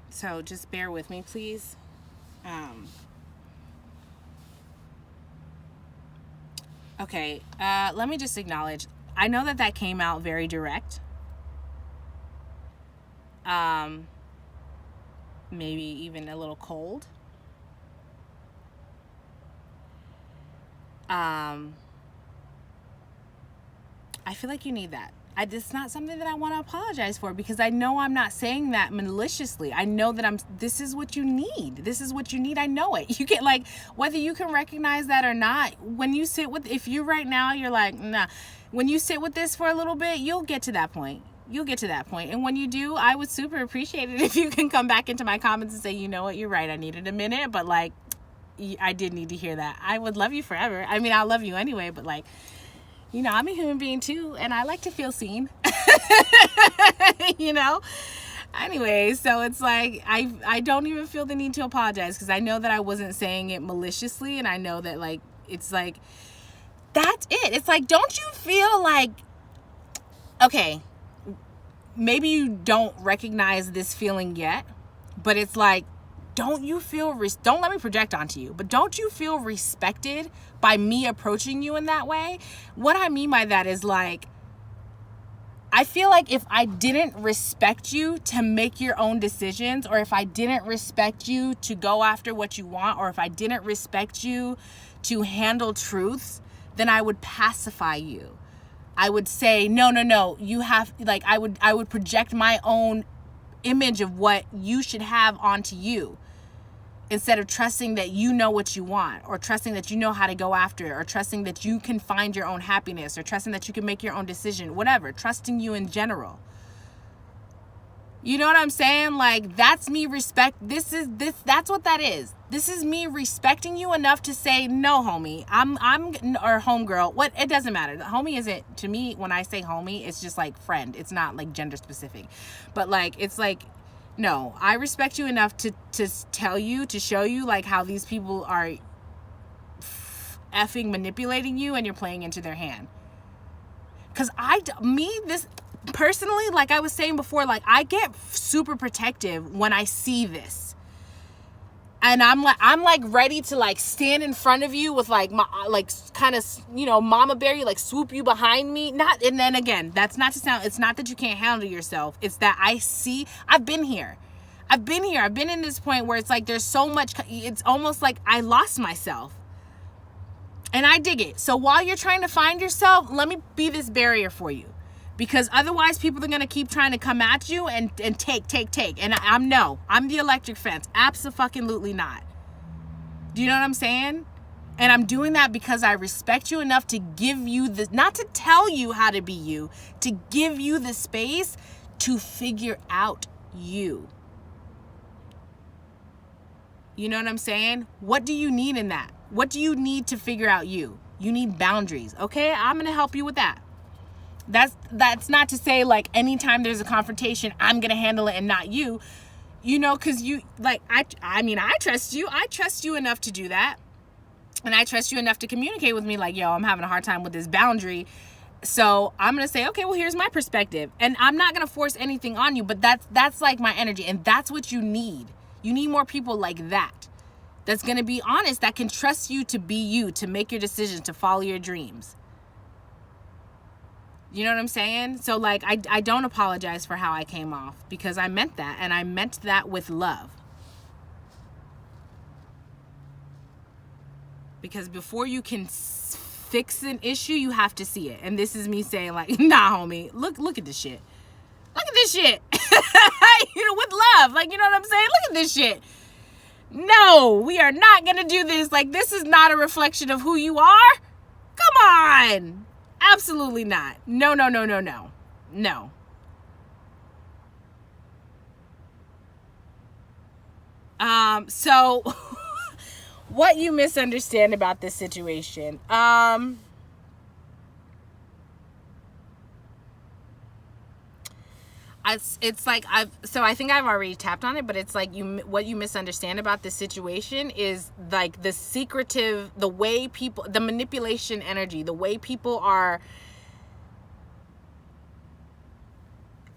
so just bear with me, please. Okay, let me just acknowledge, I know that came out very direct. Maybe even a little cold. I feel like you need that. it's not something that I want to apologize for, because I know I'm not saying that maliciously. I know that this is what you need. This is what you need. I know it. You get, like, whether you can recognize that or not, when you sit with, if you right now, you're like, nah, when you sit with this for a little bit, you'll get to that point. You'll get to that point. And when you do, I would super appreciate it if you can come back into my comments and say, you know what, you're right. I needed a minute, but like, I did need to hear that. I would love you forever. I mean, I'll love you anyway, but like, you know, I'm a human being too, and I like to feel seen. You know? Anyway, so it's like, I don't even feel the need to apologize, because I know that I wasn't saying it maliciously, and I know that, like, it's like, that's it. It's like, don't you feel like, okay, maybe you don't recognize this feeling yet, but it's like, don't you feel, don't let me project onto you, but don't you feel respected by me approaching you in that way? What I mean by that is, like, I feel like if I didn't respect you to make your own decisions, or if I didn't respect you to go after what you want, or if I didn't respect you to handle truths, then I would pacify you. I would say, no, you have, like, I would project my own image of what you should have onto you, instead of trusting that you know what you want, or trusting that you know how to go after it, or trusting that you can find your own happiness, or trusting that you can make your own decision, whatever, trusting you in general. You know what I'm saying? Like, that's me that's what that is. This is me respecting you enough to say, no, homie, or homegirl, what, it doesn't matter. The homie isn't, to me, when I say homie, it's just like friend. It's not like gender specific, but like, it's like, no, I respect you enough to tell you, to show you, like, how these people are effing manipulating you, and you're playing into their hand. Because this personally, like I was saying before, like, I get super protective when I see this. And I'm like ready to, like, stand in front of you with, like, my, like, kind of, you know, mama bear you, like, swoop you behind me. And then again, that's not to sound, it's not that you can't handle yourself. It's that I've been here. I've been in this point where it's like, there's so much, it's almost like I lost myself. And I dig it. So while you're trying to find yourself, let me be this barrier for you. Because otherwise people are going to keep trying to come at you and take. And I'm the electric fence. Abso-fucking-lutely not. Do you know what I'm saying? And I'm doing that because I respect you enough to give you not to tell you how to be you, to give you the space to figure out you. You know what I'm saying? What do you need in that? What do you need to figure out you? You need boundaries. Okay, I'm going to help you with that. That's not to say, like, anytime there's a confrontation, I'm going to handle it and not you. You know, because you, like, I mean, I trust you. I trust you enough to do that. And I trust you enough to communicate with me, like, yo, I'm having a hard time with this boundary. So I'm going to say, okay, well, here's my perspective. And I'm not going to force anything on you, but that's like my energy. And that's what you need. You need more people like that. That's going to be honest, that can trust you to be you, to make your decisions, to follow your dreams. You know what I'm saying? So, like, I don't apologize for how I came off, because I meant that, and I meant that with love. Because before you can fix an issue, you have to see it. And this is me saying, like, nah, homie, look at this shit. Look at this shit. You know, with love. Like, you know what I'm saying? Look at this shit. No, we are not going to do this. Like, this is not a reflection of who you are. Come on. Absolutely not. No. So what you misunderstand about this situation. It's like I think I've already tapped on it, but it's like what you misunderstand about this situation is like the secretive, the way people, the manipulation energy, the way people are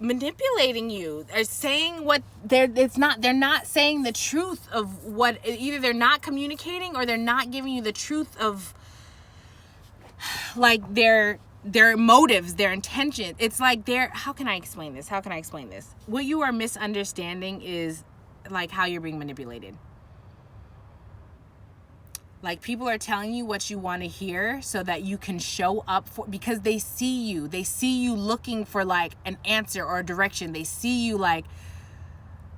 manipulating you, are saying what they're not saying the truth of what, either they're not communicating or they're not giving you the truth of, like, their motives, their intention. It's like how can I explain this? What you are misunderstanding is like how you're being manipulated. Like, people are telling you what you want to hear so that you can show up for, because they see you. They see you looking for like an answer or a direction. They see you like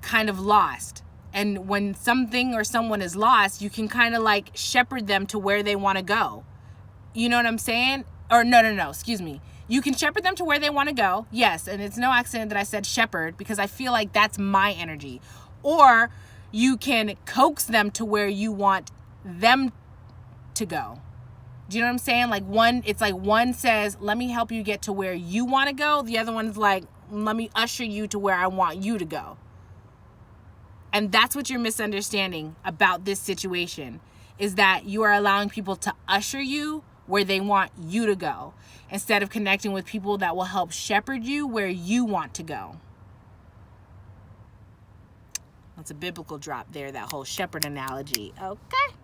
kind of lost. And when something or someone is lost, you can kind of like shepherd them to where they want to go. You know what I'm saying? Or no, excuse me. You can shepherd them to where they want to go. Yes, and it's no accident that I said shepherd, because I feel like that's my energy. Or you can coax them to where you want them to go. Do you know what I'm saying? Like, it's like one says, let me help you get to where you want to go. The other one's like, let me usher you to where I want you to go. And that's what you're misunderstanding about this situation, is that you are allowing people to usher you where they want you to go, instead of connecting with people that will help shepherd you where you want to go. That's a biblical drop there, that whole shepherd analogy. Okay.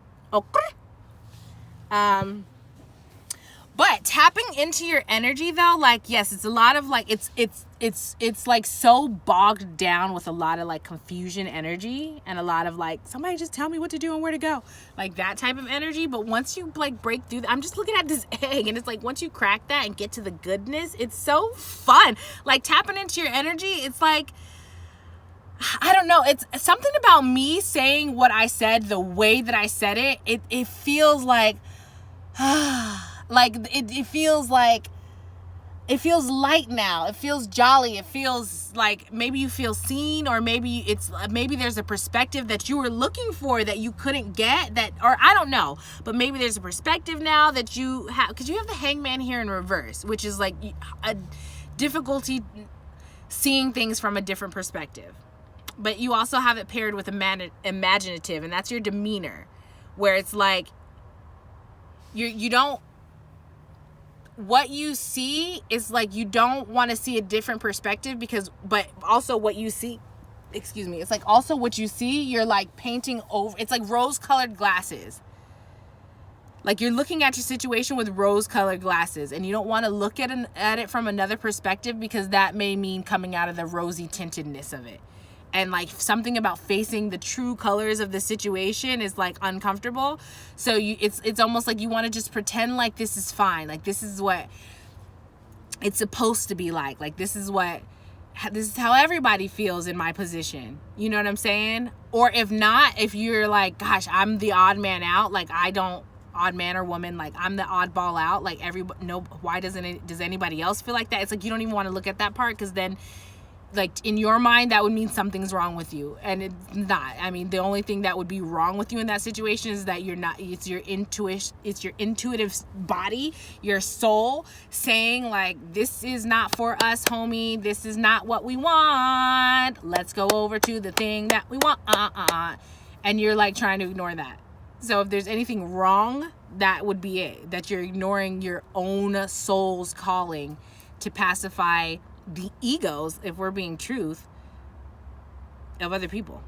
But tapping into your energy though, like, yes, it's a lot of like, it's like so bogged down with a lot of like confusion energy, and a lot of like, somebody just tell me what to do and where to go, like that type of energy. But once you like break through, I'm just looking at this egg, and it's like, once you crack that and get to the goodness, it's so fun. Like, tapping into your energy, it's like, I don't know, it's something about me saying what I said the way that I said it. It feels like, like it feels like, it feels light now. It feels jolly. It feels like maybe you feel seen, or maybe there's a perspective that you were looking for that you couldn't get, or I don't know, but maybe there's a perspective now that you have, because you have the Hangman here in reverse, which is like a difficulty seeing things from a different perspective. But you also have it paired with imaginative, and that's your demeanor, where it's like you don't, what you see is like, you don't want to see a different perspective, but also what you see, it's like also what you see, you're like painting over, it's like rose-colored glasses. Like, you're looking at your situation with rose-colored glasses, and you don't want to look at it from another perspective, because that may mean coming out of the rosy tintedness of it. And like, something about facing the true colors of the situation is like uncomfortable. So it's almost like you want to just pretend like this is fine. Like, this is what it's supposed to be like. Like, this is how everybody feels in my position. You know what I'm saying? Or if not, if you're like, gosh, I'm the odd man out. Like, odd man or woman, like, I'm the oddball out. Like, why does anybody else feel like that? It's like, you don't even want to look at that part, because then, like, in your mind, that would mean something's wrong with you, and it's not. I mean, the only thing that would be wrong with you in that situation is that you're not, it's your intuitive body, your soul saying like, this is not for us, homie, this is not what we want, let's go over to the thing that we want, and you're like trying to ignore that. So if there's anything wrong, that would be it, that you're ignoring your own soul's calling to pacify the egos, if we're being truth, of other people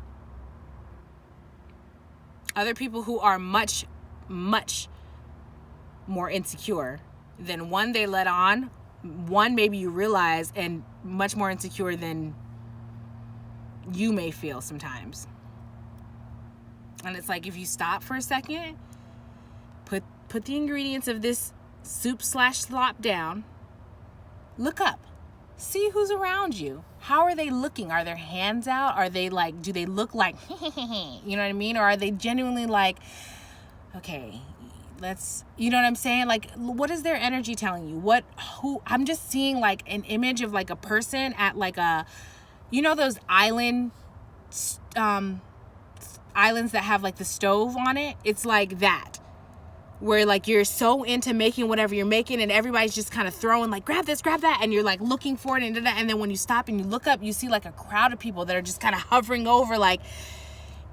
who are much, much more insecure than one they let on, one maybe you realize, and much more insecure than you may feel sometimes. And it's like, if you stop for a second, put the ingredients of this soup/slop down, look up, see who's around you. How are they looking? Are their hands out? Are they like, do they look like, you know what I mean? Or are they genuinely like, okay, you know what I'm saying? Like, what is their energy telling you? I'm just seeing like an image of like a person at like those islands that have like the stove on it. It's like that, where like you're so into making whatever you're making, and everybody's just kind of throwing like, grab this, grab that, and you're like looking for it, and then when you stop and you look up, you see like a crowd of people that are just kind of hovering over, like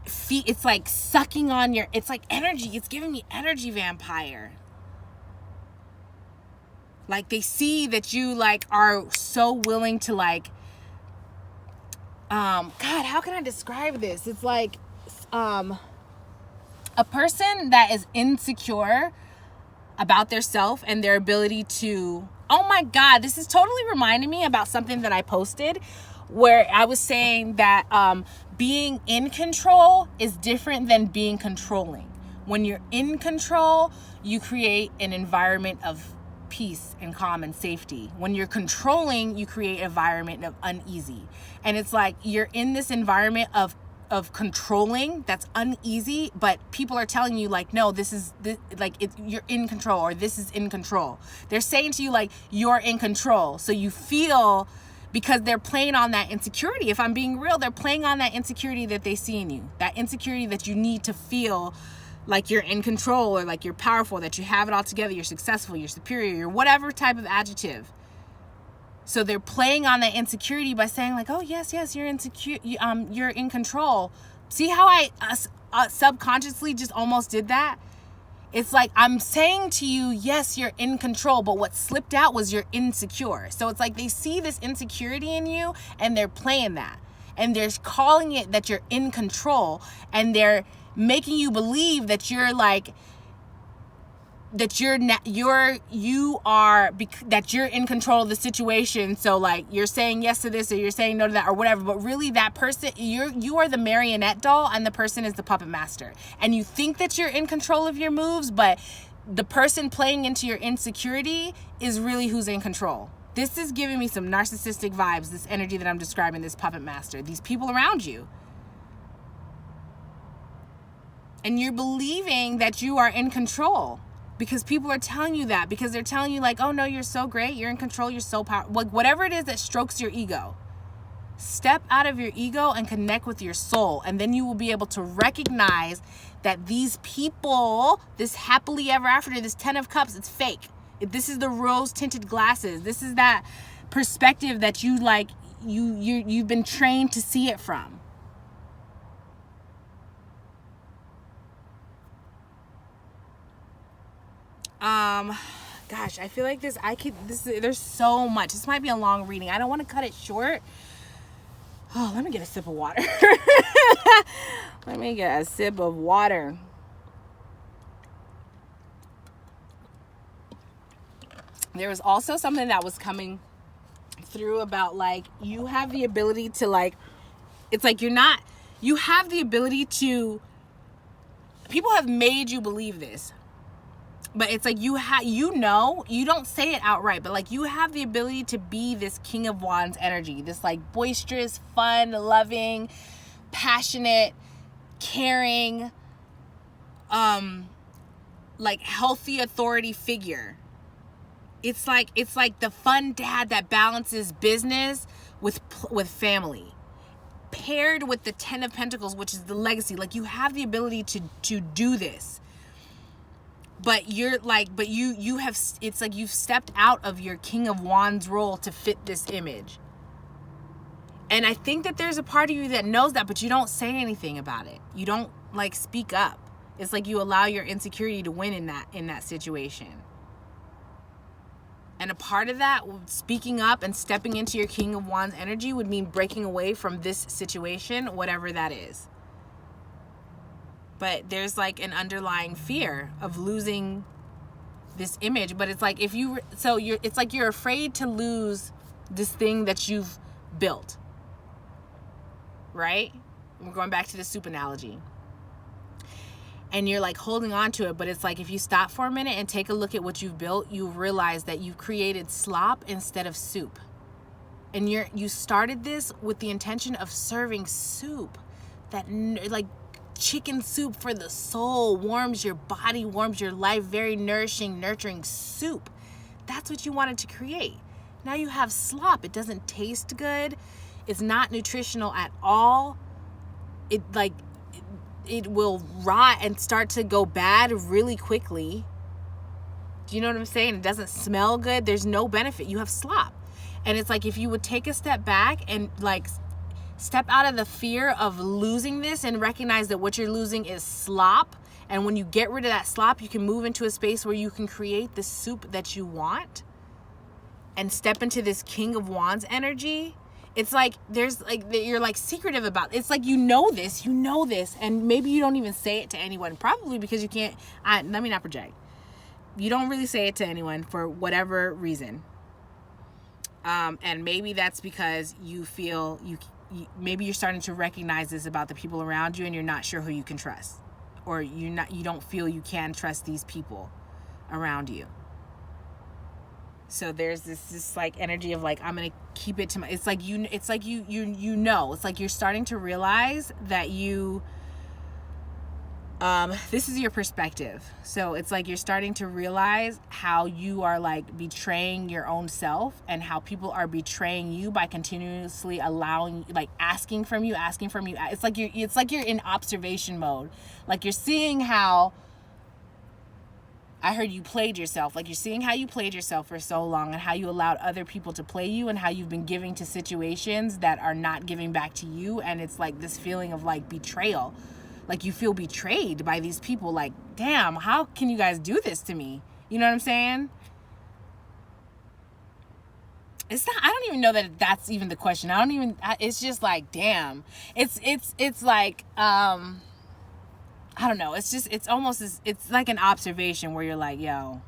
feet. It's like sucking on it's like energy. It's giving me energy vampire. Like, they see that you like are so willing to like, God, how can I describe this? It's like, a person that is insecure about their self and their ability to, oh my God, this is totally reminding me about something that I posted, where I was saying that being in control is different than being controlling. When you're in control, you create an environment of peace and calm and safety. When you're controlling, you create an environment of uneasy. And it's like you're in this environment of controlling that's uneasy, but people are telling you like, no, you're in control, or this is in control. They're saying to you like, you're in control. So you feel, because they're playing on that insecurity. If I'm being real, they're playing on that insecurity that they see in you, that insecurity that you need to feel like you're in control, or like you're powerful, that you have it all together, you're successful, you're superior, you're whatever type of adjective. So they're playing on that insecurity by saying like, oh yes, you're insecure, you're in control. See how I subconsciously just almost did that? It's like I'm saying to you, yes, you're in control, but what slipped out was you're insecure. So it's like they see this insecurity in you and they're playing that. And they're calling it that you're in control, and they're making you believe that you're like, that you're in control of the situation. So like you're saying yes to this, or you're saying no to that, or whatever, but really that person, you are the marionette doll and the person is the puppet master. And you think that you're in control of your moves, but the person playing into your insecurity is really who's in control. This is giving me some narcissistic vibes, this energy that I'm describing, this puppet master, these people around you. And you're believing that you are in control because people are telling you that, because they're telling you like, oh no, you're so great, you're in control, you're so powerful. Like whatever it is that strokes your ego. Step out of your ego and connect with your soul. And then you will be able to recognize that these people, this happily ever after, this 10 of cups, it's fake. This is the rose tinted glasses. This is that perspective that you like, you've been trained to see it from. Gosh, I feel like there's so much. This might be a long reading. I don't want to cut it short. Oh, let me get a sip of water. Let me get a sip of water. There was also something that was coming through about like, you have the ability to like, it's like you have the ability to, people have made you believe this. But it's like you don't say it outright, but like you have the ability to be this King of Wands energy, this like boisterous, fun, loving, passionate, caring, like healthy authority figure. It's like the fun dad that balances business with family, paired with the 10 of Pentacles, which is the legacy. Like you have the ability to do this. But it's like you've stepped out of your King of Wands role to fit this image. And I think that there's a part of you that knows that, but you don't say anything about it. You don't like speak up. It's like you allow your insecurity to win in that situation. And a part of that, speaking up and stepping into your King of Wands energy, would mean breaking away from this situation, whatever that is. But there's like an underlying fear of losing this image. But it's like it's like you're afraid to lose this thing that you've built. Right? We're going back to the soup analogy. And you're like holding on to it, but it's like if you stop for a minute and take a look at what you've built, you realize that you've created slop instead of soup. And you started this with the intention of serving soup that like chicken soup for the soul, warms your body, warms your life, very nourishing, nurturing soup. That's what you wanted to create. Now you have slop. It doesn't taste good. It's not nutritional at all. It will rot and start to go bad really quickly. Do you know what I'm saying? It doesn't smell good. There's no benefit. You have slop. And it's like if you would take a step back and like step out of the fear of losing this and recognize that what you're losing is slop. And when you get rid of that slop, you can move into a space where you can create the soup that you want and step into this King of Wands energy. It's like there's like you're like secretive about it. It's like you know this, and maybe you don't even say it to anyone, probably because you can't. Let me not project. You don't really say it to anyone for whatever reason, and maybe that's because you feel maybe you're starting to recognize this about the people around you, and you're not sure who you can trust, or you don't feel you can trust these people around you. So there's this like energy of like, I'm gonna keep it to my, it's like you know, it's like you're starting to realize that this is your perspective. So it's like you're starting to realize how you are like betraying your own self, and how people are betraying you by continuously allowing, like asking from you. It's like you're in observation mode. Like you're seeing how, I heard you played yourself. Like you're seeing how you played yourself for so long, and how you allowed other people to play you, and how you've been giving to situations that are not giving back to you. And it's like this feeling of like betrayal. Like you feel betrayed by these people. Like, damn, how can you guys do this to me? You know what I'm saying? It's not, I don't even know that that's even the question. It's just like, damn. It's like, I don't know. It's like an observation where you're like, yo,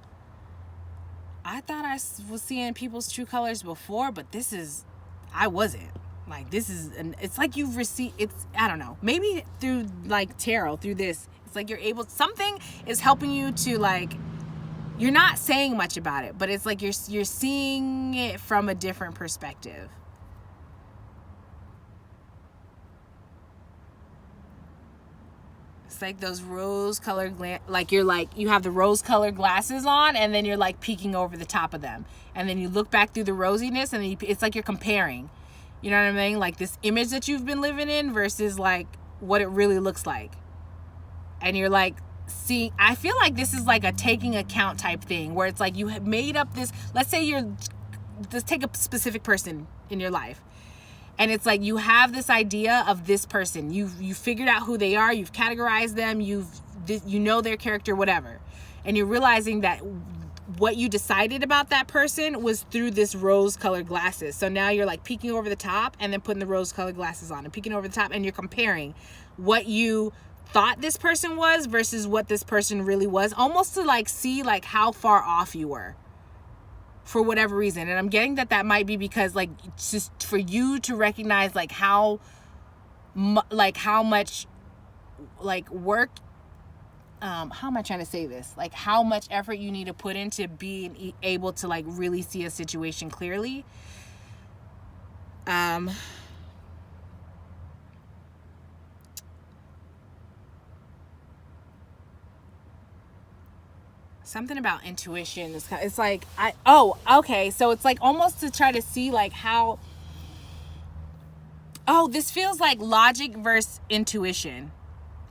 I thought I was seeing people's true colors before, but I wasn't. Like, it's like you've received, I don't know. Maybe through like tarot, through this, it's like something is helping you to like, you're not saying much about it, but it's like you're seeing it from a different perspective. It's like those rose-colored you have the rose-colored glasses on, and then you're like peeking over the top of them, and then you look back through the rosiness, and then it's like you're comparing. You know what I mean? Like this image that you've been living in versus like what it really looks like, and you're like seeing. I feel like this is like a taking account type thing, where it's like you have made up this. Let's say let's take a specific person in your life. And it's like you have this idea of this person. You've figured out who they are. You've categorized them. You know their character, whatever. And you're realizing that what you decided about that person was through this rose-colored glasses. So now you're like peeking over the top and then putting the rose-colored glasses on and peeking over the top, and you're comparing what you thought this person was versus what this person really was, almost to like see like how far off you were. For whatever reason. And I'm getting that might be because like just for you to recognize like how much like work, how am I trying to say this? Like how much effort you need to put into being able to like really see a situation clearly. Something about intuition. It's like, okay. So it's like almost to try to see like how, this feels like logic versus intuition,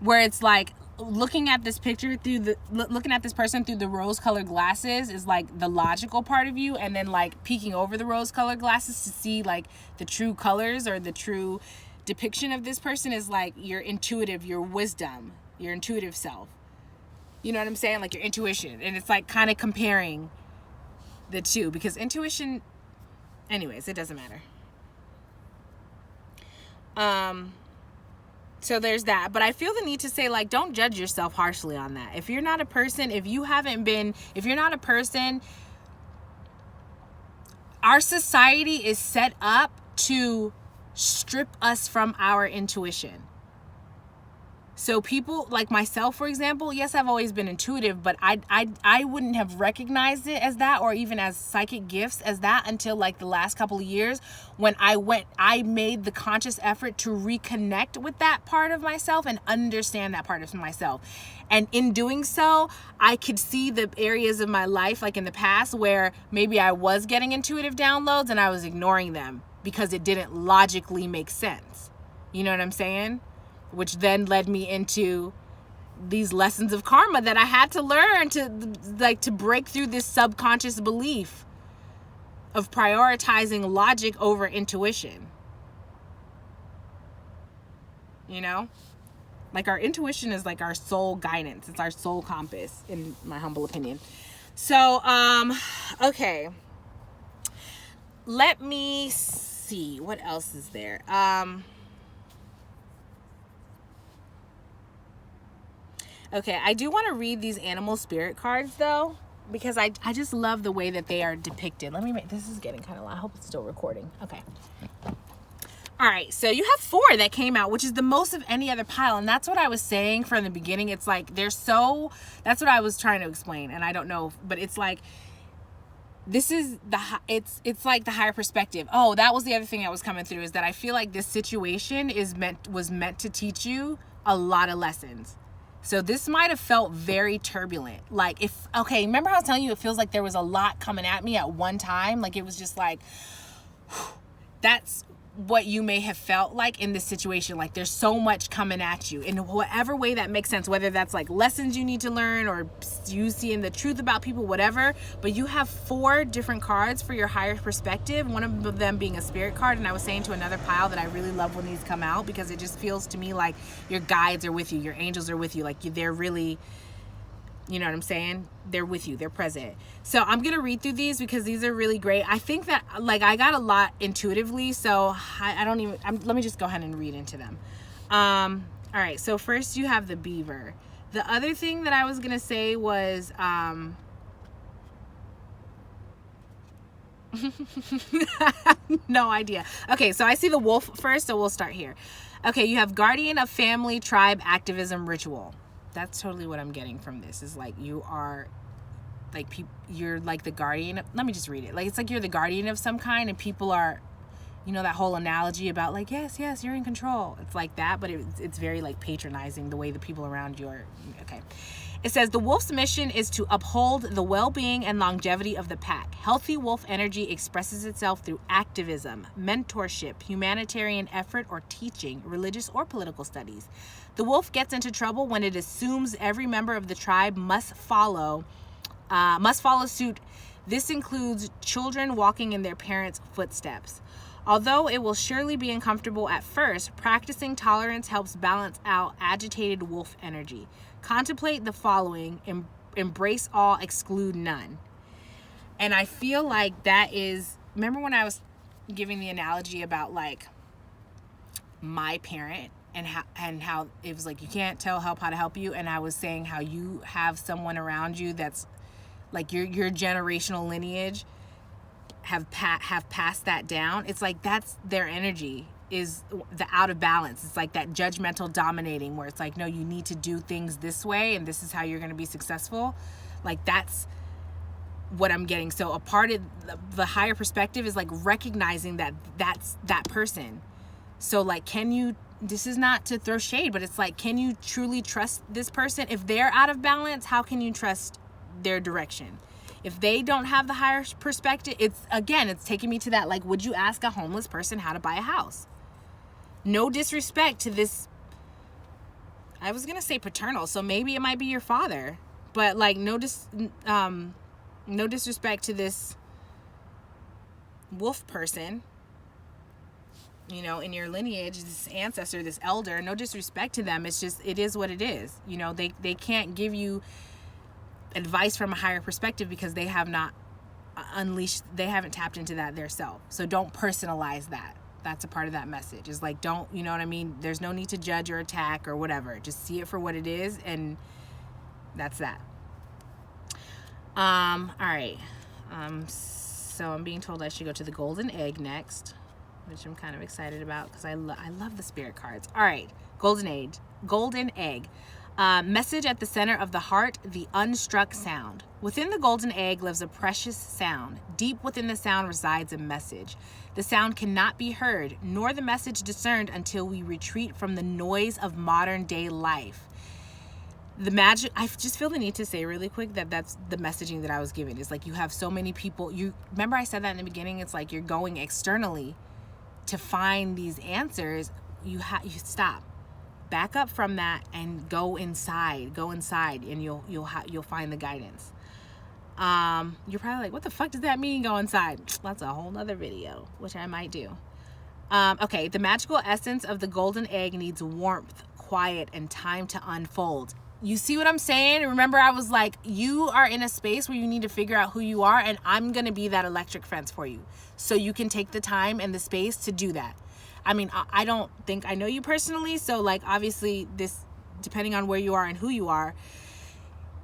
where it's like looking at this picture looking at this person through the rose-colored glasses is like the logical part of you, and then like peeking over the rose-colored glasses to see like the true colors or the true depiction of this person is like your intuitive, your wisdom, your intuitive self. You know what I'm saying? Like your intuition. And it's like kind of comparing the two, because intuition, anyways, it doesn't matter. So there's that. But I feel the need to say, like, don't judge yourself harshly on that. If you're not a person, our society is set up to strip us from our intuition. So people like myself, for example, yes, I've always been intuitive, but I wouldn't have recognized it as that, or even as psychic gifts as that, until like the last couple of years, when I made the conscious effort to reconnect with that part of myself and understand that part of myself. And in doing so, I could see the areas of my life, like in the past, where maybe I was getting intuitive downloads and I was ignoring them because it didn't logically make sense. You know what I'm saying? Which then led me into these lessons of karma that I had to learn to break through this subconscious belief of prioritizing logic over intuition. You know? Like our intuition is like our soul guidance. It's our soul compass, in my humble opinion. So, okay. Let me see. What else is there? Okay, I do want to read these animal spirit cards, though, because I just love the way that they are depicted. This is getting kind of loud. I hope it's still recording. Okay. All right, so you have 4 that came out, which is the most of any other pile. And that's what I was saying from the beginning. It's like that's what I was trying to explain. And I don't know, but it's like, this is it's like the higher perspective. Oh, that was the other thing that was coming through, is that I feel like this situation was meant to teach you a lot of lessons. So this might have felt very turbulent. Like, remember how I was telling you, it feels like there was a lot coming at me at one time. Like, it was just like, that's what you may have felt like in this situation. Like, there's so much coming at you in whatever way that makes sense, whether that's like lessons you need to learn or you seeing the truth about people, whatever. But you have 4 different cards for your higher perspective, one of them being a spirit card. And I was saying to another pile that I really love when these come out, because it just feels to me like your guides are with you, your angels are with you, like they're really, you know what I'm saying? They're with you. They're present. So I'm going to read through these because these are really great. I think that, like, I got a lot intuitively, so let me just go ahead and read into them. All right. So first you have the beaver. The other thing that I was going to say was, no idea. Okay. So I see the wolf first, so we'll start here. Okay. You have guardian of family, tribe, activism, ritual. That's totally what I'm getting from this, is like you are like you're like the guardian. Let me just read it. Like, it's like you're the guardian of some kind, and people are, you know, that whole analogy about like, yes, you're in control. It's like that, but it's very like patronizing the way the people around you are. Okay. It says the wolf's mission is to uphold the well-being and longevity of the pack. Healthy wolf energy expresses itself through activism, mentorship, humanitarian effort, or teaching, religious or political studies. The wolf gets into trouble when it assumes every member of the tribe must follow suit. This includes children walking in their parents' footsteps. Although it will surely be uncomfortable at first, practicing tolerance helps balance out agitated wolf energy. Contemplate the following: embrace all, exclude none. And I feel like that is, remember when I was giving the analogy about like my parent and how it was like, you can't tell help how to help you, and I was saying how you have someone around you that's like your generational lineage have passed that down. It's like that's their energy, is the out of balance. It's like that judgmental dominating, where it's like, no, you need to do things this way and this is how you're going to be successful. Like, that's what I'm getting. So a part of the higher perspective is like recognizing that that's that person. So like, this is not to throw shade, but it's like, can you truly trust this person? If they're out of balance, how can you trust their direction? If they don't have the higher perspective, it's taking me to that, like, would you ask a homeless person how to buy a house? No disrespect to this, I was gonna say paternal, so maybe it might be your father, but like no disrespect to this wolf person, you know, in your lineage, this ancestor, this elder. No disrespect to them. It's just, it is what it is. You know, they can't give you advice from a higher perspective because they have not they haven't tapped into that theirself. So don't personalize that. That's a part of that message, is like, don't, you know what I mean? There's no need to judge or attack or whatever. Just see it for what it is, and that's that. All right. So I'm being told I should go to the golden egg next, which I'm kind of excited about because I love the spirit cards. All right. Golden egg. Message at the center of the heart, the unstruck sound. Within the golden egg lives a precious sound. Deep within the sound resides a message. The sound cannot be heard, nor the message discerned, until we retreat from the noise of modern day life. The magic, I just feel the need to say really quick that that's the messaging that I was given. It's like, you have so many people. You remember I said that in the beginning. It's like you're going externally to find these answers. You stop. Back up from that and go inside, and you'll find the guidance. You're probably like, what the fuck does that mean, go inside? That's a whole nother video, which I might do. Okay, the magical essence of the golden egg needs warmth, quiet, and time to unfold. You see what I'm saying? Remember, I was like, you are in a space where you need to figure out who you are, and I'm gonna be that electric fence for you, so you can take the time and the space to do that. I mean, I don't think I know you personally, so like, obviously this, depending on where you are and who you are,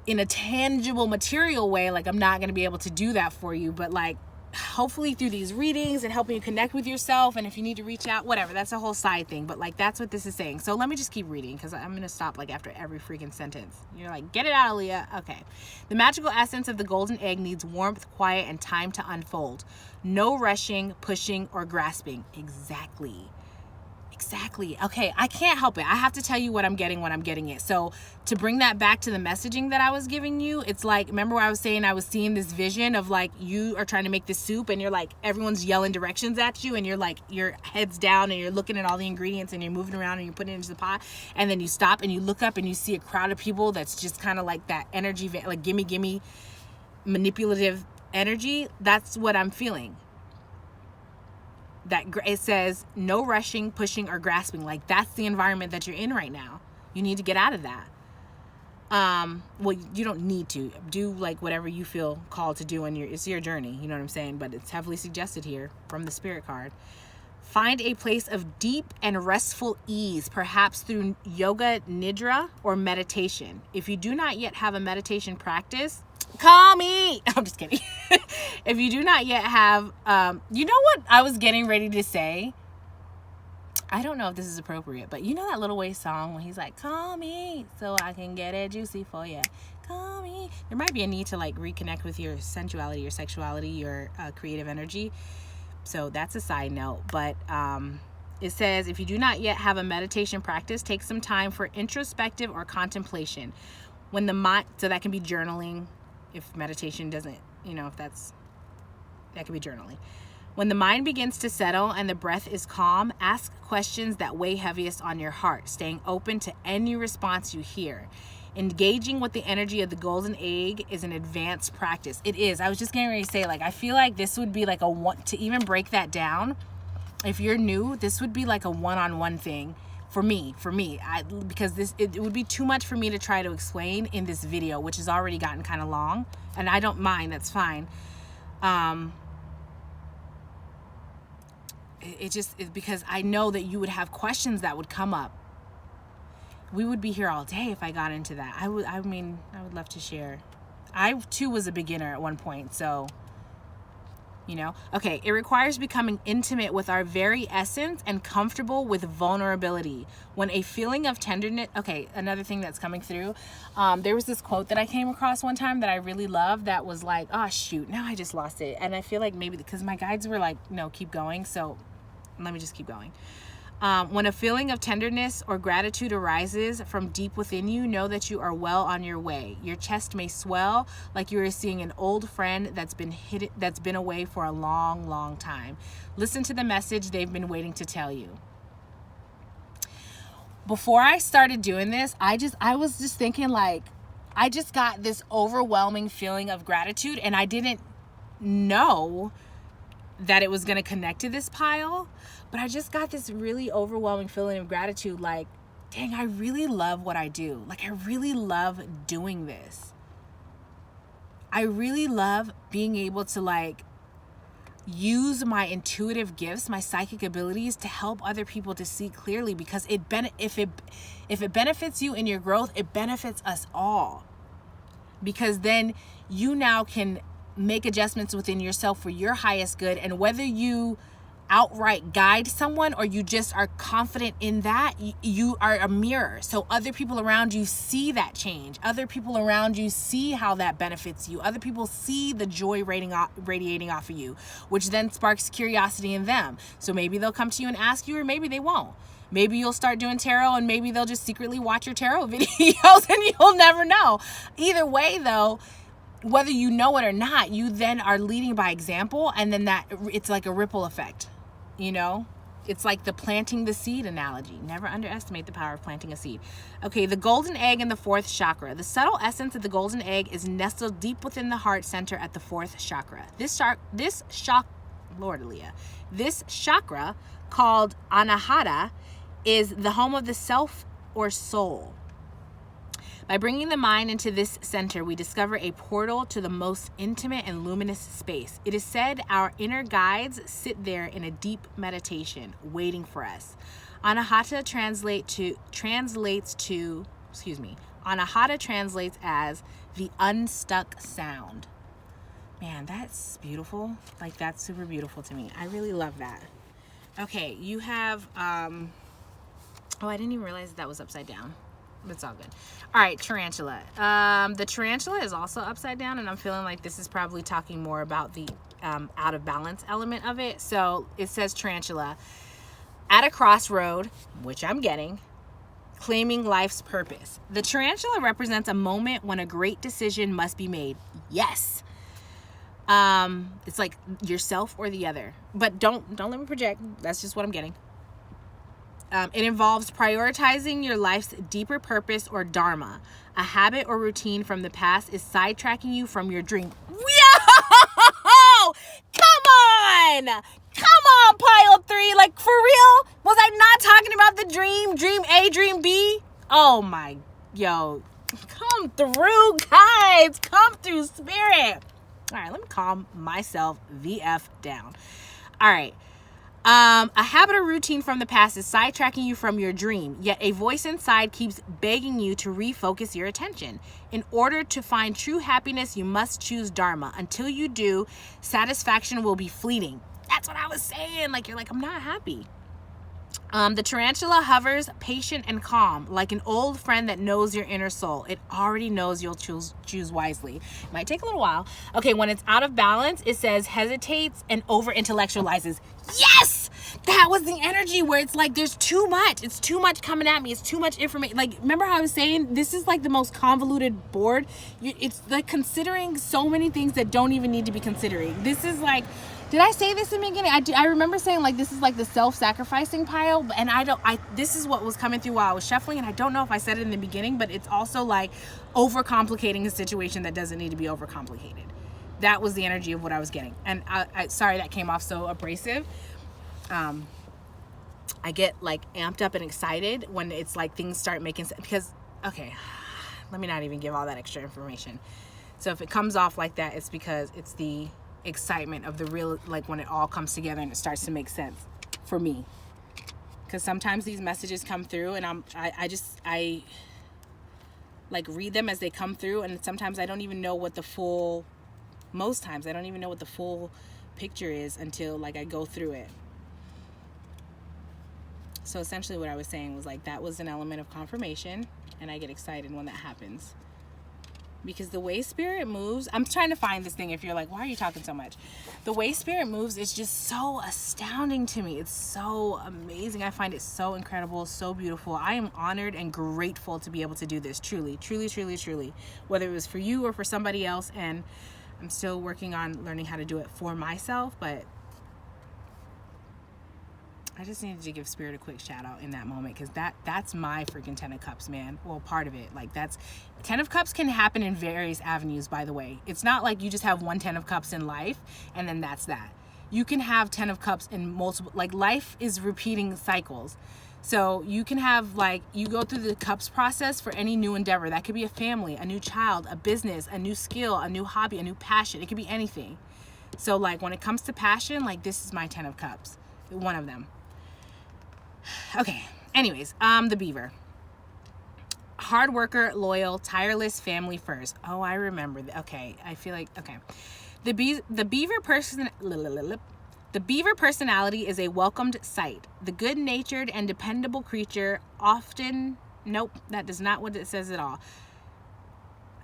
in a tangible material way, like, I'm not going to be able to do that for you, but like, hopefully through these readings and helping you connect with yourself. And if you need to reach out, whatever, that's a whole side thing. But like, that's what this is saying. So let me just keep reading, because I'm going to stop like after every freaking sentence. You're like, get it out, Aaliyah. Okay. The magical essence of the golden egg needs warmth, quiet, and time to unfold. No rushing, pushing, or grasping. Exactly. Okay, I can't help it. I have to tell you what I'm getting when I'm getting it. So to bring that back to the messaging that I was giving you, it's like, remember where I was saying I was seeing this vision of like, you are trying to make this soup and you're like, everyone's yelling directions at you and you're like, your head's down and you're looking at all the ingredients and you're moving around and you're putting it into the pot, and then you stop and you look up and you see a crowd of people that's just kind of like that energy, like gimme manipulative energy. That's what I'm feeling. That it says no rushing, pushing, or grasping. Like, that's the environment that you're in right now. You need to get out of that. Well, you don't need to do like whatever you feel called to do on it's your journey. You know what I'm saying? But it's heavily suggested here from the spirit card. Find a place of deep and restful ease, perhaps through yoga nidra or meditation. If you do not yet have a meditation practice, call me. I'm just kidding. If you do not yet have, you know what I was getting ready to say? I don't know if this is appropriate, but you know that Little Way song when he's like, call me so I can get it juicy for you. Call me. There might be a need to like reconnect with your sensuality, your sexuality, your creative energy. So that's a side note. But it says, if you do not yet have a meditation practice, take some time for introspective or contemplation. When the mind, so that can be journaling. If meditation doesn't, if that could be journaling. When the mind begins to settle and the breath is calm, ask questions that weigh heaviest on your heart, staying open to any response you hear. Engaging with the energy of the golden egg is an advanced practice. It is. I was just getting ready to say, like, I feel like this would be like to even break that down. If you're new, this would be like a one-on-one thing. For me, because it would be too much for me to try to explain in this video, which has already gotten kind of long, and I don't mind. That's fine. It's because I know that you would have questions that would come up. We would be here all day if I got into that. I would love to share. I too was a beginner at one point, so. Okay, it requires becoming intimate with our very essence and comfortable with vulnerability. When a feeling of tenderness, okay, another thing that's coming through, there was this quote that I came across one time that I really loved that was like, oh shoot, now I just lost it. And I feel like maybe because my guides were like, no, keep going. So let me just keep going. When a feeling of tenderness or gratitude arises from deep within you, know that you are well on your way. Your chest may swell like you are seeing an old friend that's been away for a long, long time. Listen to the message they've been waiting to tell you. Before I started doing this, I was just thinking like, I just got this overwhelming feeling of gratitude, and I didn't know that it was going to connect to this pile, but I just got this really overwhelming feeling of gratitude. Like, dang, I really love what I do. Like, I really love doing this. I really love being able to like use my intuitive gifts, my psychic abilities to help other people to see clearly, because if it benefits you in your growth, it benefits us all, because then you now can make adjustments within yourself for your highest good. And whether you outright guide someone or you just are confident in that, you are a mirror. So other people around you see that change. Other people around you see how that benefits you. Other people see the joy radiating off of you, which then sparks curiosity in them. So maybe they'll come to you and ask you, or maybe they won't. Maybe you'll start doing tarot, and maybe they'll just secretly watch your tarot videos and you'll never know. Either way though, whether you know it or not, you then are leading by example, and then it's like a ripple effect. It's like the planting the seed analogy. Never underestimate the power of planting a seed. Okay, the golden egg in the fourth chakra. The subtle essence of the golden egg is nestled deep within the heart center at the fourth chakra. This chakra, called Anahata, is the home of the self or soul. By bringing the mind into this center, we discover a portal to the most intimate and luminous space. It is said our inner guides sit there in a deep meditation, waiting for us. Anahata translates as the unstuck sound. Man, that's beautiful. Like, that's super beautiful to me. I really love that. Okay, you have, oh, I didn't even realize that was upside down. It's all good. All right, tarantula. The tarantula is also upside down, and I'm feeling like this is probably talking more about the out of balance element of it. So it says tarantula at a crossroad, which I'm getting, claiming life's purpose. The tarantula represents a moment when a great decision must be made. Yes. It's like yourself or the other, but don't let me project. That's just what I'm getting. It involves prioritizing your life's deeper purpose or dharma. A habit or routine from the past is sidetracking you from your dream. Yo! Come on! Come on, pile 3. Like, for real? Was I not talking about the dream? Dream A, dream B? Oh my, yo. Come through, guys. Come through, spirit. All right, let me calm myself the F down. All right. A habit or routine from the past is sidetracking you from your dream, yet a voice inside keeps begging you to refocus your attention. In order to find true happiness, you must choose dharma. Until you do, satisfaction will be fleeting. That's what I was saying. Like, you're like, I'm not happy. The tarantula hovers patient and calm, like an old friend that knows your inner soul. It already knows you'll choose wisely. It might take a little while. Okay, when it's out of balance, it says hesitates and over-intellectualizes. Yes! That was the energy where it's like there's too much. It's too much coming at me. It's too much information. Like, remember how I was saying this is like the most convoluted board? It's like considering so many things that don't even need to be considering. This is like... Did I say this in the beginning? I remember saying like this is like the self-sacrificing pile, and this is what was coming through while I was shuffling, and I don't know if I said it in the beginning, but it's also like overcomplicating a situation that doesn't need to be overcomplicated. That was the energy of what I was getting, and I sorry that came off so abrasive. I get like amped up and excited when it's like things start making sense because okay, let me not even give all that extra information. So if it comes off like that, it's because it's the excitement of the real, like when it all comes together and it starts to make sense for me, because sometimes these messages come through and I like read them as they come through, and sometimes I don't even know what the full, most times I don't even know what the full picture is until like I go through it. So essentially what I was saying was like that was an element of confirmation, and I get excited when that happens. Because the way spirit moves, I'm trying to find this thing if you're like, why are you talking so much? The way spirit moves is just so astounding to me. It's so amazing. I find it so incredible, so beautiful. I am honored and grateful to be able to do this. Truly, truly, truly, truly. Whether it was for you or for somebody else. And I'm still working on learning how to do it for myself. But I just needed to give spirit a quick shout out in that moment, because that's my freaking 10 of cups, man. Well, part of it. Like, that's 10 of cups can happen in various avenues, by the way. It's not like you just have one 10 of cups in life and then that's that. You can have 10 of cups in multiple, like life is repeating cycles. So you can have, like, you go through the cups process for any new endeavor. That could be a family, a new child, a business, a new skill, a new hobby, a new passion. It could be anything. So like when it comes to passion, like this is my 10 of cups, one of them. Okay, anyways, the beaver. Hard worker, loyal, tireless, family first. Oh, I remember. Okay, I feel like, okay. The beaver personality is a welcomed sight. The good-natured and dependable creature often... Nope, that is not what it says at all.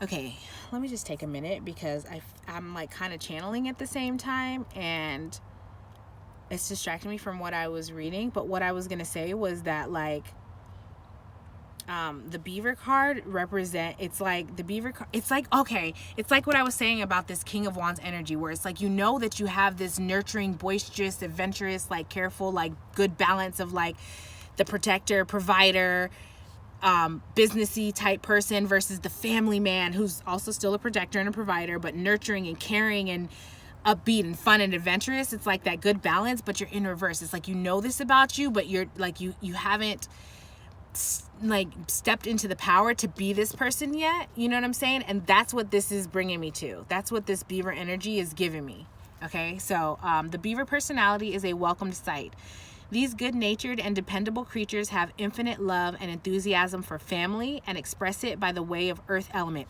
Okay, let me just take a minute because I'm like kind of channeling at the same time, and it's distracting me from what I was reading. But what I was going to say was that, like, the beaver card it's like the beaver card, it's like, okay, it's like what I was saying about this King of Wands energy, where it's like, you know, that you have this nurturing, boisterous, adventurous, like careful, like good balance of like the protector, provider, businessy type person versus the family man who's also still a protector and a provider, but nurturing and caring and upbeat and fun and adventurous. It's like that good balance, but you're in reverse. It's like, you know this about you, but you're like, you haven't like stepped into the power to be this person yet. You know what I'm saying? And that's what this is bringing me to. That's what this beaver energy is giving me. Okay, so the beaver personality is a welcomed sight. These good-natured and dependable creatures have infinite love and enthusiasm for family and express it by the way of earth element,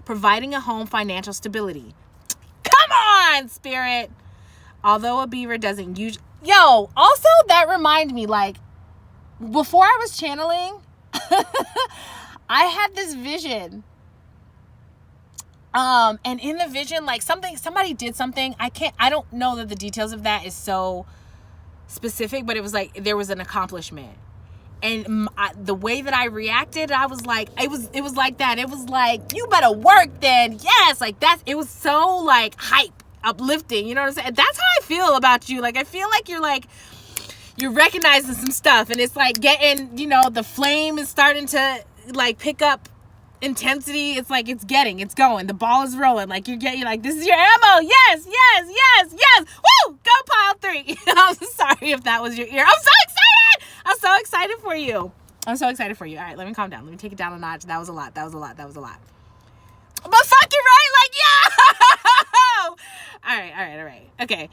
providing a home, financial stability. Come on, Spirit. Although a beaver doesn't usually... Yo, also that reminded me, like, before I was channeling, I had this vision. And in the vision, like somebody did something. I don't know that the details of that is so specific, but it was like, there was an accomplishment. And the way that I reacted, I was like, it was like that. It was like, you better work then. Yes. Like it was so like hype, uplifting. You know what I'm saying? That's how I feel about you. Like, I feel like you're recognizing some stuff, and it's like getting, the flame is starting to like pick up intensity. It's like it's going, the ball is rolling, like you're like, this is your ammo. Yes. Woo, go pile 3. I'm sorry if that was your ear. I'm so excited for you. All right, let me calm down, let me take it down a notch. That was a lot. But fuck it, right? Like, yeah. All right. Okay.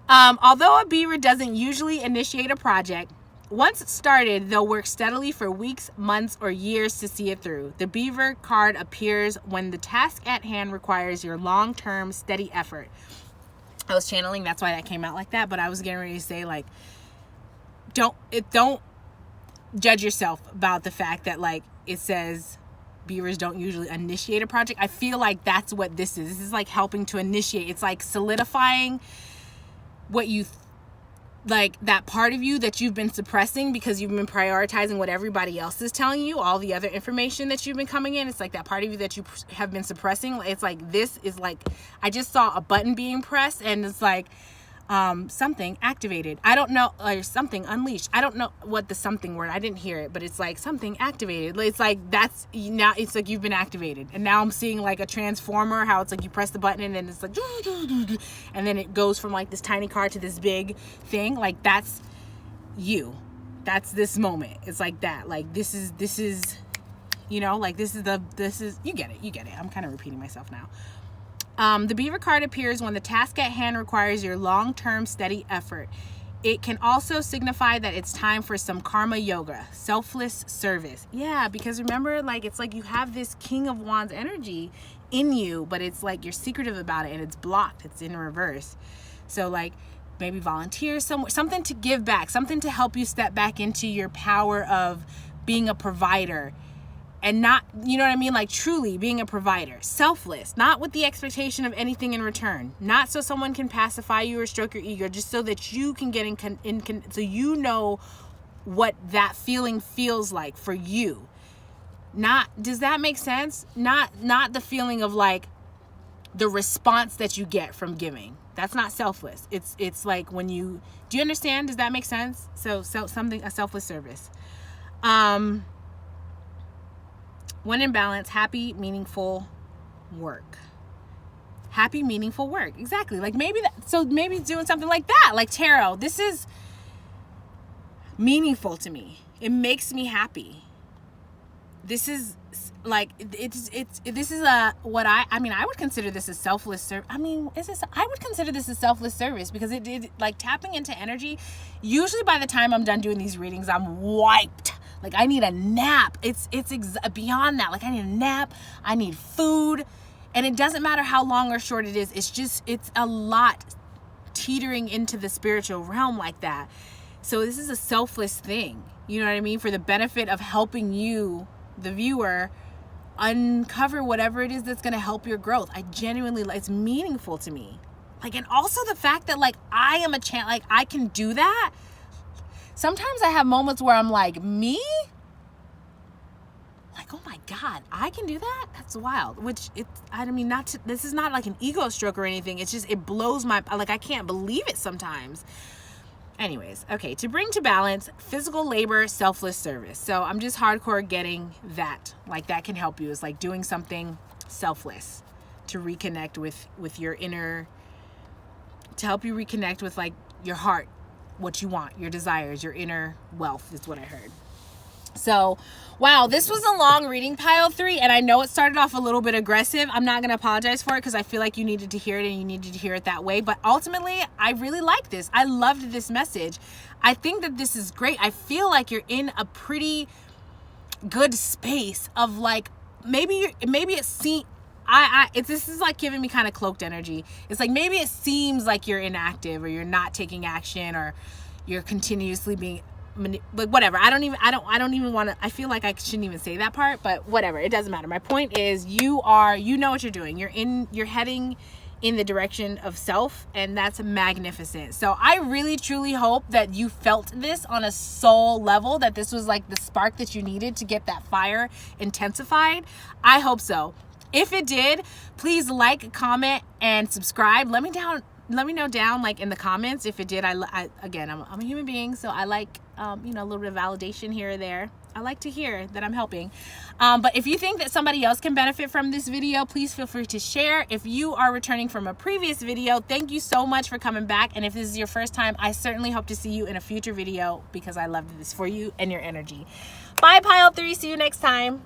Although a beaver doesn't usually initiate a project, once started, they'll work steadily for weeks, months, or years to see it through. The beaver card appears when the task at hand requires your long-term, steady effort. I was channeling, that's why that came out like that, but I was getting ready to say, like, don't judge yourself about the fact that, like, it says beavers don't usually initiate a project. I feel like that's what this is. This is like helping to initiate. It's like solidifying what you like, that part of you that you've been suppressing because you've been prioritizing what everybody else is telling you, all the other information that you've been coming in. It's like that part of you that you have been suppressing. It's like, this is like, I just saw a button being pressed, and it's like, something activated. I don't know, or something unleashed. I don't know what the something word, I didn't hear it, but it's like something activated. It's like, that's now, it's like you've been activated. And now I'm seeing like a transformer, how it's like you press the button and then it's like, and then it goes from like this tiny car to this big thing. Like, that's you. That's this moment. It's like that. Like, this is, like, this is, you get it. I'm kind of repeating myself now. The beaver card appears when the task at hand requires your long-term steady effort. It can also signify that it's time for some karma yoga, selfless service. Yeah, because remember, like, it's like you have this King of Wands energy in you, but it's like you're secretive about it and it's blocked. It's in reverse. So like, maybe volunteer somewhere, something to give back, something to help you step back into your power of being a provider. And not, you know what I mean? Like, truly being a provider, selfless, not with the expectation of anything in return, not so someone can pacify you or stroke your ego, just so that you can get so you know what that feeling feels like for you. Not, does that make sense? Not the feeling of like the response that you get from giving. That's not selfless. It's like when you, do you understand? Does that make sense? So something, a selfless service. When in balance, happy, meaningful work. Happy, meaningful work. Exactly. Like, maybe maybe doing something like that, like tarot. This is meaningful to me. It makes me happy. This is like, this is I would consider this a selfless service. I would consider this a selfless service because it did, like, tapping into energy. Usually by the time I'm done doing these readings, I'm wiped. Like, I need a nap. It's beyond that. Like, I need a nap. I need food. And it doesn't matter how long or short it is. It's a lot teetering into the spiritual realm like that. So this is a selfless thing. You know what I mean? For the benefit of helping you, the viewer, uncover whatever it is that's going to help your growth. I genuinely, it's meaningful to me. Like, and also the fact that, like, I am a like, I can do that. Sometimes I have moments where I'm like, me? Like, oh my God, I can do that? That's wild. Which, this is not like an ego stroke or anything. It's just, it blows my, like, I can't believe it sometimes. Anyways, okay, to bring to balance, physical labor, selfless service. So I'm just hardcore getting that. Like, that can help you. It's like doing something selfless to reconnect with your inner, to help you reconnect with, like, your heart, what you want, your desires, your inner wealth is what I heard. So, wow, this was a long reading, pile 3, and I know it started off a little bit aggressive. I'm not going to apologize for it because I feel like you needed to hear it and you needed to hear it that way. But ultimately, I really like this. I loved this message. I think that this is great. I feel like you're in a pretty good space of, like, maybe it's seen. this is like giving me kind of cloaked energy. It's like maybe it seems like you're inactive or you're not taking action or you're continuously being like whatever. I don't even want to. I feel like I shouldn't even say that part, but whatever. It doesn't matter. My point is, you know what you're doing. You're heading in the direction of self, and that's magnificent. So I really truly hope that you felt this on a soul level, that this was like the spark that you needed to get that fire intensified. I hope so. If it did, please like, comment, and subscribe. Let me know down like in the comments if it did. Again, I'm a human being, so I like a little bit of validation here or there. I like to hear that I'm helping. But if you think that somebody else can benefit from this video, please feel free to share. If you are returning from a previous video, thank you so much for coming back. And if this is your first time, I certainly hope to see you in a future video because I love this for you and your energy. Bye, Pile 3. See you next time.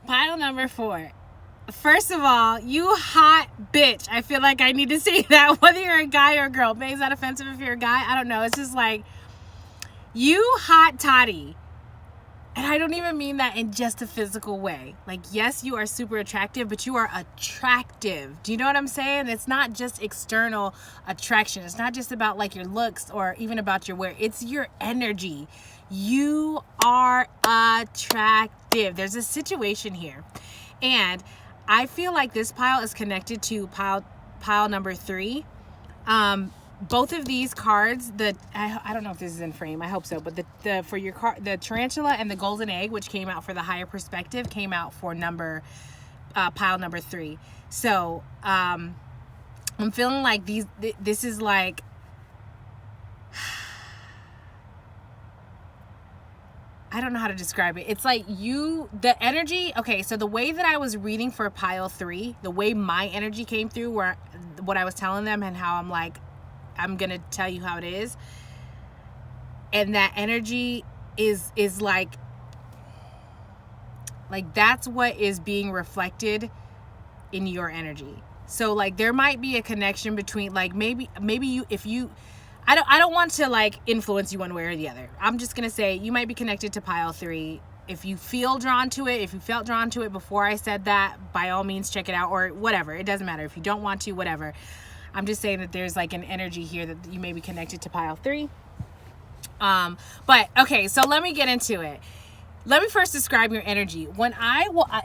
Pile number 4. First of all, you hot bitch. I feel like I need to say that whether you're a guy or a girl. Maybe is that offensive if you're a guy? I don't know. It's just like, you hot toddy. And I don't even mean that in just a physical way. Like, yes, you are super attractive, but you are attractive. Do you know what I'm saying? It's not just external attraction. It's not just about like your looks or even about your wear. It's your energy. You are attractive. There's a situation here. And I feel like this pile is connected to pile number 3. Both of these cards, I don't know if this is in frame, I hope so, but the for your card, the tarantula and the golden egg, which came out for the higher perspective, came out for pile number 3. So I'm feeling like this is like, I don't know how to describe it. It's like the energy. Okay, so the way that I was reading for pile 3, the way my energy came through, where what I was telling them and how I'm like, I'm going to tell you how it is. And that energy is like that's what is being reflected in your energy. So like there might be a connection between like maybe you, if you, I don't want to like influence you one way or the other. I'm just going to say you might be connected to pile 3. If you feel drawn to it, if you felt drawn to it before I said that, by all means check it out, or whatever. It doesn't matter if you don't want to, whatever. I'm just saying that there's like an energy here that you may be connected to pile 3. But okay, so let me get into it. Let me first describe your energy. When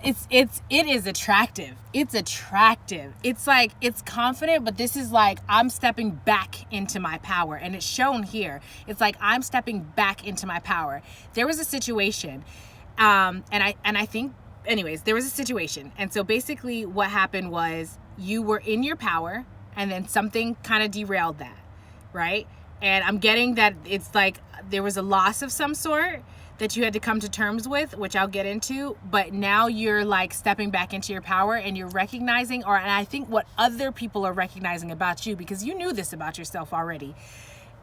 it is attractive. It's attractive. It's like, it's confident, but this is like, I'm stepping back into my power. And it's shown here. It's like, I'm stepping back into my power. There was a situation, and I think, anyways, there was a situation. And so basically what happened was you were in your power, and then something kind of derailed that, right? And I'm getting that it's like there was a loss of some sort that you had to come to terms with, which I'll get into, but now you're like stepping back into your power and you're recognizing, and I think what other people are recognizing about you, because you knew this about yourself already.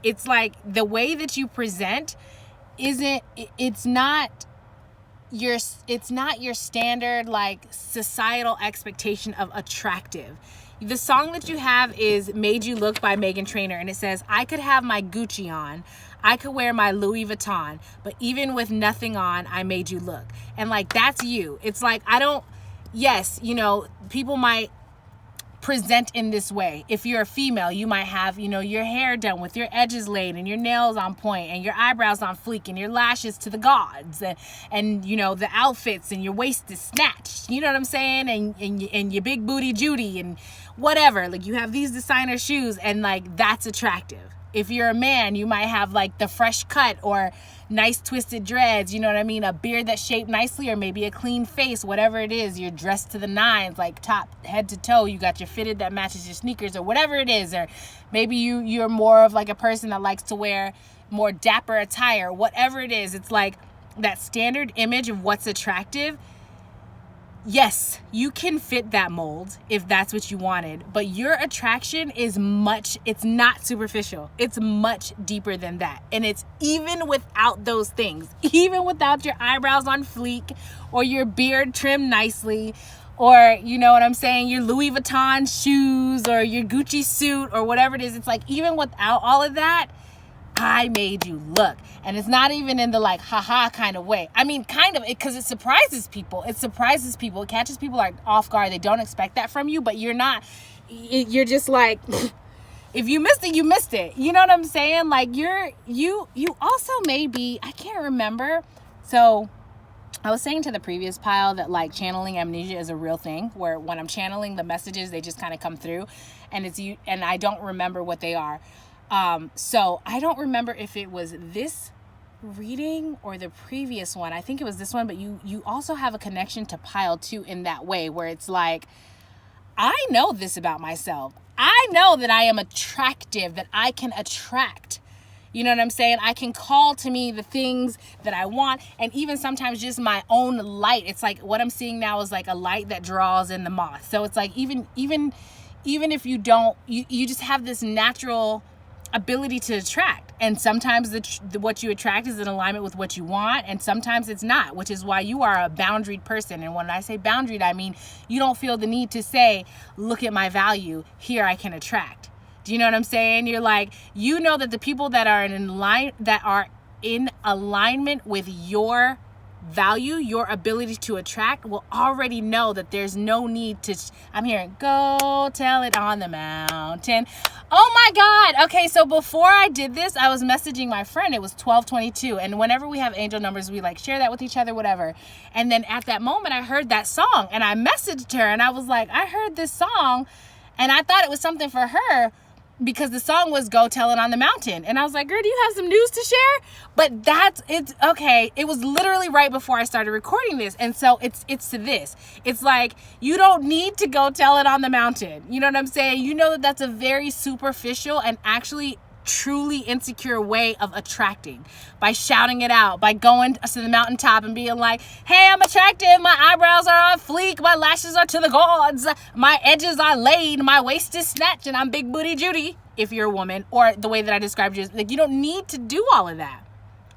It's like the way that you present it's not your standard like societal expectation of attractive. The song that you have is Made You Look by Meghan Trainor, and it says, I could have my Gucci on, I could wear my Louis Vuitton, but even with nothing on, I made you look. And like, that's you. It's like, yes, you know, people might present in this way. If you're a female, you might have, you know, your hair done with your edges laid and your nails on point and your eyebrows on fleek and your lashes to the gods, and you know, the outfits and your waist is snatched, you know what I'm saying, and your big booty Judy and whatever. Like, you have these designer shoes, and like, that's attractive. If you're a man, you might have like the fresh cut or nice twisted dreads, you know what I mean? A beard that's shaped nicely, or maybe a clean face, whatever it is. You're dressed to the nines, like top, head to toe. You got your fitted that matches your sneakers, or whatever it is. Or maybe you're more of like a person that likes to wear more dapper attire, whatever it is. It's like that standard image of what's attractive. Yes, you can fit that mold if that's what you wanted, but your attraction is it's not superficial. It's much deeper than that. And it's even without those things, even without your eyebrows on fleek or your beard trimmed nicely, or, you know what I'm saying, your Louis Vuitton shoes or your Gucci suit or whatever it is. It's like, even without all of that, I made you look. And it's not even in the like, haha kind of way. I mean, kind of, because it surprises people. It catches people like off guard. They don't expect that from you, but you're just like, if you missed it, you missed it. You know what I'm saying? Like, you also may be, I can't remember. So I was saying to the previous pile that like channeling amnesia is a real thing, where when I'm channeling the messages, they just kind of come through, and and I don't remember what they are. So I don't remember if it was this reading or the previous one. I think it was this one, but you also have a connection to pile 2 in that way, where it's like, I know this about myself. I know that I am attractive, that I can attract. You know what I'm saying? I can call to me the things that I want, and even sometimes just my own light. It's like, what I'm seeing now is like a light that draws in the moth. So it's like, even if you don't, you just have this natural ability to attract, and sometimes what you attract is in alignment with what you want, and sometimes it's not, which is why you are a boundaried person. And when I say boundaried, I mean you don't feel the need to say, look at my value, here I can attract. Do you know what I'm saying? You're like, you know that the people that are in alignment with your value, your ability to attract, will already know that there's no need to, I'm hearing, go tell it on the mountain. Oh my God. Okay, so before I did this, I was messaging my friend. It was 12:22, and whenever we have angel numbers, we like share that with each other, whatever. And then at that moment, I heard that song, and I messaged her, and I was like, I heard this song, and I thought it was something for her, because the song was Go Tell It on the Mountain. And I was like, girl, do you have some news to share? But it's okay. It was literally right before I started recording this. And so it's to this. It's like, you don't need to go tell it on the mountain. You know what I'm saying? You know that that's a very superficial and actually truly insecure way of attracting, by shouting it out, by going to the mountaintop and being like, hey, I'm attractive, my eyebrows are on fleek, my lashes are to the gods, my edges are laid, my waist is snatched, and I'm big booty Judy, if you're a woman, or the way that I described you. Like, you don't need to do all of that,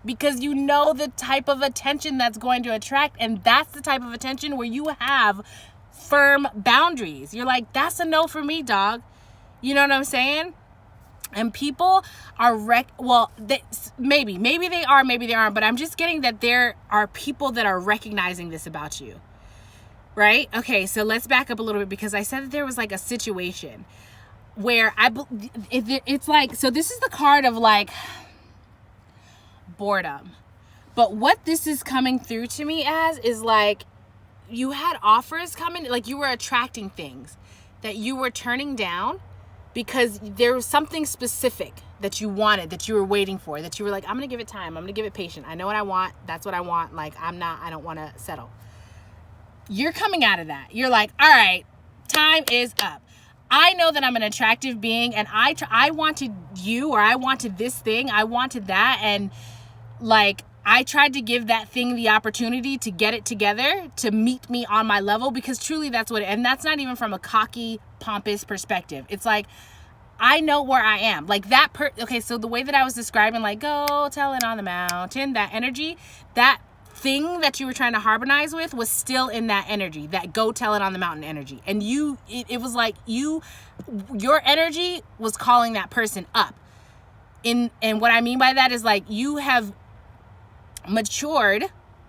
because you know the type of attention that's going to attract, and that's the type of attention where you have firm boundaries. You're like, that's a no for me, dog. You know what I'm saying? And people are maybe they are, maybe they aren't, but I'm just getting that there are people that are recognizing this about you, right? Okay, so let's back up a little bit, because I said that there was like a situation where it's like, so this is the card of like boredom, but what this is coming through to me as is like, you had offers coming, like you were attracting things that you were turning down, because there was something specific that you wanted, that you were waiting for, that you were like, I'm going to give it time. I'm going to give it patience. I know what I want. That's what I want. Like, I don't want to settle. You're coming out of that. You're like, all right, time is up. I know that I'm an attractive being, and I wanted you, or I wanted this thing. I wanted that. And like, I tried to give that thing the opportunity to get it together, to meet me on my level, because truly that's and that's not even from a cocky, pompous perspective. It's like, I know where I am. Like okay, so the way that I was describing, like, go tell it on the mountain, that energy, that thing that you were trying to harmonize with was still in that energy, that go tell it on the mountain energy. And it was like your energy was calling that person up. And what I mean by that is like you have matured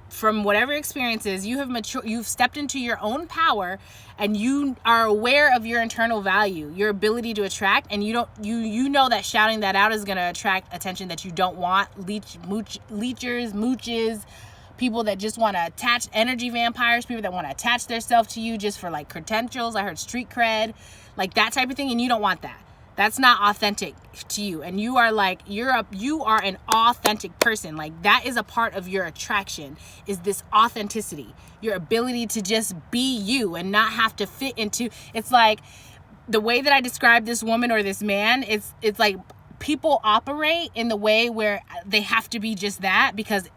from whatever experiences you have matured, you've stepped into your own power, and you are aware of your internal value, your ability to attract, and you know that shouting that out is going to attract attention that you don't want. Leechers, mooches, people that just want to attach, energy vampires, people that want to attach themselves to you just for like credentials. I heard street cred, like that type of thing, and you don't want that. That's not authentic to you. And you are like, you are an authentic person. Like that is a part of your attraction, is this authenticity, your ability to just be you and not have to fit into, it's like the way that I describe this woman or this man, it's like people operate in the way where they have to be just that, because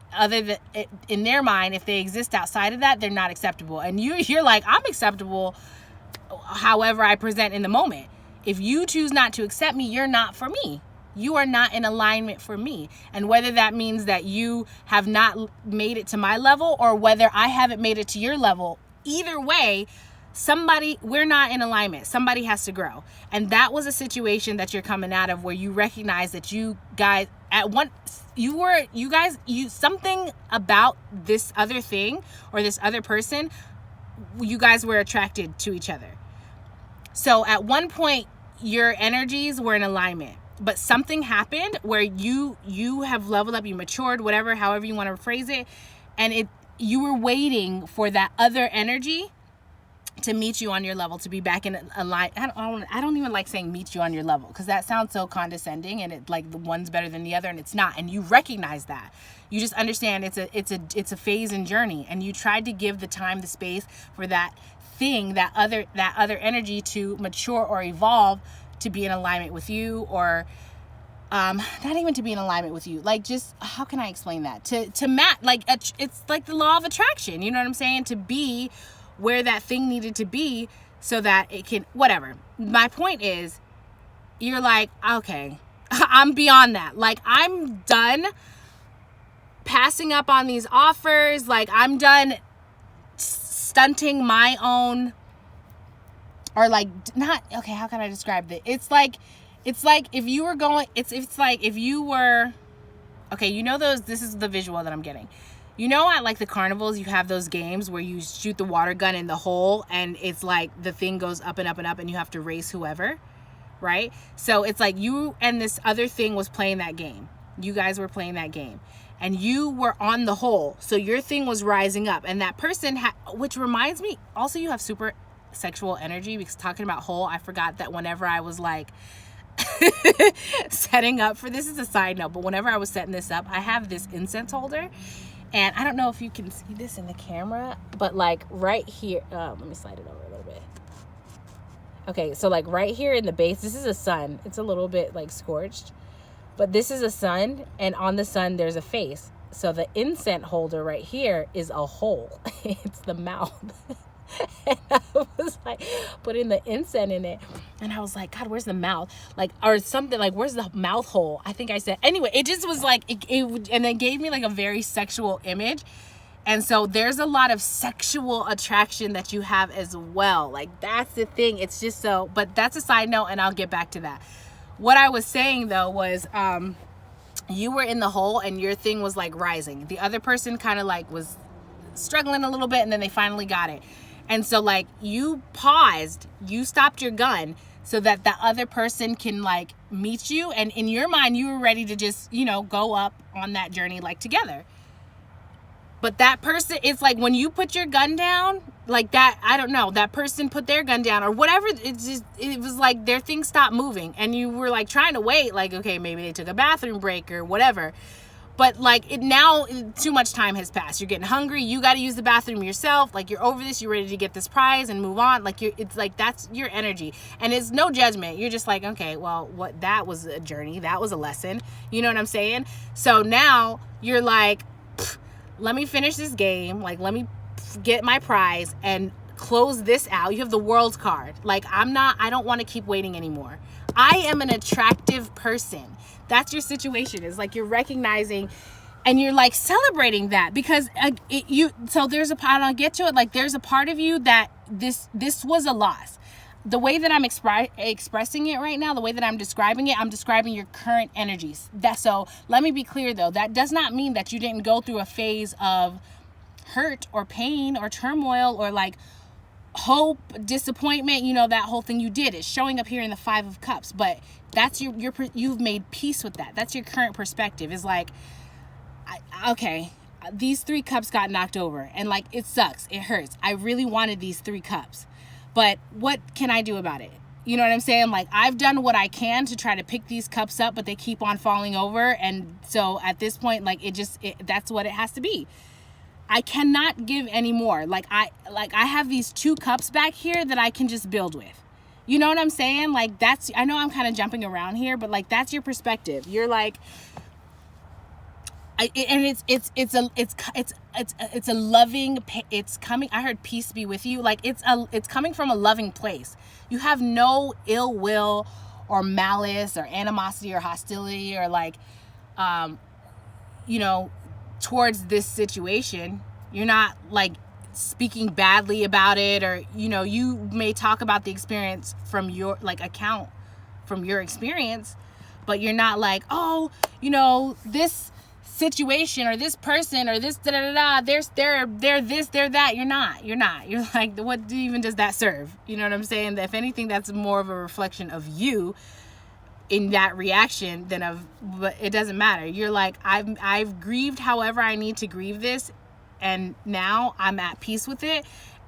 in their mind, if they exist outside of that, they're not acceptable. And you're like, I'm acceptable however I present in the moment. If you choose not to accept me, you're not for me. You are not in alignment for me. And whether that means that you have not made it to my level or whether I haven't made it to your level, either way, we're not in alignment. Somebody has to grow. And that was a situation that you're coming out of, where you recognize that you guys something about this other thing or this other person, you guys were attracted to each other. So at one point, your energies were in alignment, but something happened where you have leveled up, you matured, whatever, however you want to phrase it, and you were waiting for that other energy to meet you on your level, to be back in alignment. I don't even like saying meet you on your level, because that sounds so condescending, and it like the one's better than the other, and it's not. And you recognize that. You just understand it's a phase and journey, and you tried to give the time, the space for that thing, that other energy to mature or evolve, to be in alignment with you, or not even to be in alignment with you, like, just how can I explain that, to match, like it's like the law of attraction, you know what I'm saying, to be where that thing needed to be so that it can, whatever. My point is, you're like, okay, I'm beyond that, like I'm done passing up on these offers, like I'm done stunting my own, or like not, okay, how can I describe it? It's like if you were going, it's like if you were, okay, you know those, this is the visual that I'm getting. You know, at like the carnivals, you have those games where you shoot the water gun in the hole, and it's like the thing goes up and up and up, and you have to race whoever, right? So it's like you and this other thing was playing that game. You guys were playing that game, and you were on the hole, so your thing was rising up, and that person which reminds me, also you have super sexual energy, because talking about hole, I forgot that whenever I was like setting up for this, is a side note, but whenever I was setting this up, I have this incense holder, and I don't know if you can see this in the camera, but like right here, let me slide it over a little bit. Okay, so like right here in the base, this is a sun. It's a little bit like scorched, but this is a sun, and on the sun there's a face. So the incense holder right here is a hole. It's the mouth. And I was like putting the incense in it, and I was like, God, where's the mouth? Like, or something like, where's the mouth hole? I think I said, anyway, it just was like, and it gave me like a very sexual image. And so there's a lot of sexual attraction that you have as well. Like, that's the thing. It's just so, but that's a side note, and I'll get back to that. What I was saying though was, you were in the hole, and your thing was like rising. The other person kind of like was struggling a little bit, and then they finally got it. And so like you paused, you stopped your gun so that the other person can like meet you. And in your mind, you were ready to just, you know, go up on that journey like together. But that person, it's like when you put your gun down, like that, I don't know, that person put their gun down or whatever. It was like their thing stopped moving, and you were like trying to wait, like, okay, maybe they took a bathroom break or whatever. But like now too much time has passed. You're getting hungry. You got to use the bathroom yourself. Like, you're over this. You're ready to get this prize and move on. Like, it's like, that's your energy, and it's no judgment. You're just like, okay, well, that was a journey. That was a lesson. You know what I'm saying? So now you're like, let me finish this game. Like, let me get my prize and close this out. You have the world card. Like, I don't want to keep waiting anymore. I am an attractive person. That's your situation. Is like you're recognizing, and you're like celebrating that, because so there's a part, I'll get to it. Like, there's a part of you that this was a loss. the way that I'm expressing it right now, the way that I'm describing it, I'm describing your current energies. So let me be clear though, that does not mean that you didn't go through a phase of hurt or pain or turmoil or like hope, disappointment, that whole thing. You did. It's showing up here in the 5 of Cups, but that's you've made peace with that. That's your current perspective. Is like, okay, these 3 cups got knocked over and like, it sucks. It hurts. I really wanted these 3 cups, but what can I do about it? You know what I'm saying? Like, I've done what I can to try to pick these cups up, but they keep on falling over. And so at this point, like, that's what it has to be. I cannot give any more. Like I have these 2 cups back here that I can just build with. You know what I'm saying? Like, I know I'm kind of jumping around here, but like, that's your perspective. You're like, it's a loving, it's coming. I heard peace be with you. Like, it's coming from a loving place. You have no ill will or malice or animosity or hostility or like, towards this situation. You're not like speaking badly about it, or you may talk about the experience from your account from your experience, but you're not like, oh, this situation or this person or this they're this, they're that. You're not. You're like, what even does that serve? You know what I'm saying? If anything, that's more of a reflection of you in that reaction but it doesn't matter. You're like, I've grieved however I need to grieve this, and now I'm at peace with it.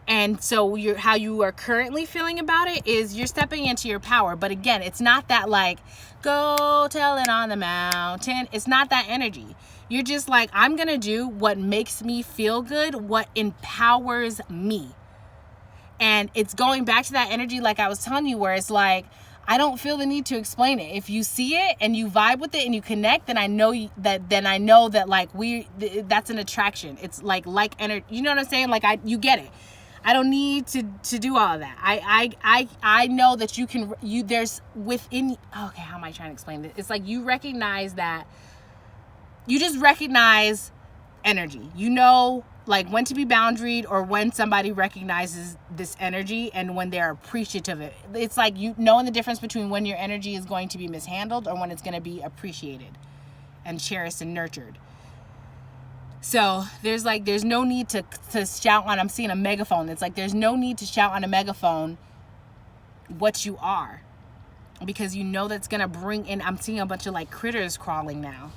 And so how you are currently feeling about it is you're stepping into your power. But again, it's not that like, go tell it on the mountain. It's not that energy. You're just like, I'm gonna do what makes me feel good, what empowers me. And it's going back to that energy like I was telling you, where it's like, I don't feel the need to explain it. If you see it and you vibe with it and you connect, then I know that like that's an attraction. It's like energy. You know what I'm saying? Like, you get it. I don't need to do all of that. I know that there's within. Okay, how am I trying to explain this? It's like you recognize that. You just recognize energy. Like when to be boundaried, or when somebody recognizes this energy and when they're appreciative of it. It's like knowing the difference between when your energy is going to be mishandled or when it's going to be appreciated and cherished and nurtured. So there's no need to shout on, I'm seeing a megaphone. It's like, there's no need to shout on a megaphone what you are, because that's going to bring in, I'm seeing a bunch of like critters crawling now.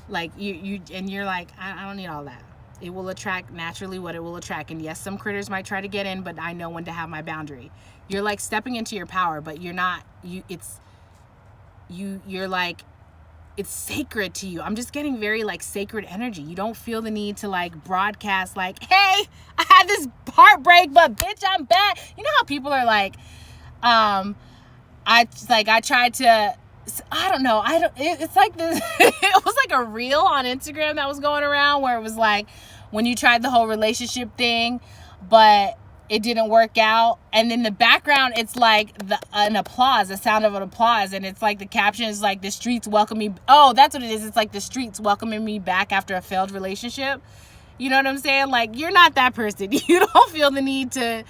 Like and you're like, I don't need all that. It will attract naturally what it will attract. And yes, some critters might try to get in, but I know when to have my boundary. You're like stepping into your power, but you're not, you're like, it's sacred to you. I'm just getting very like sacred energy. You don't feel the need to like broadcast like, hey, I had this heartbreak, but bitch, I'm back. You know how people are like, I tried to, I don't know. It's like this, it was like a reel on Instagram that was going around where it was like, when you tried the whole relationship thing, but it didn't work out. And in the background, it's like an applause, the sound of an applause. And it's like the caption is like, the streets welcome me. Oh, that's what it is. It's like the streets welcoming me back after a failed relationship. You know what I'm saying? Like, you're not that person. You don't feel the need to,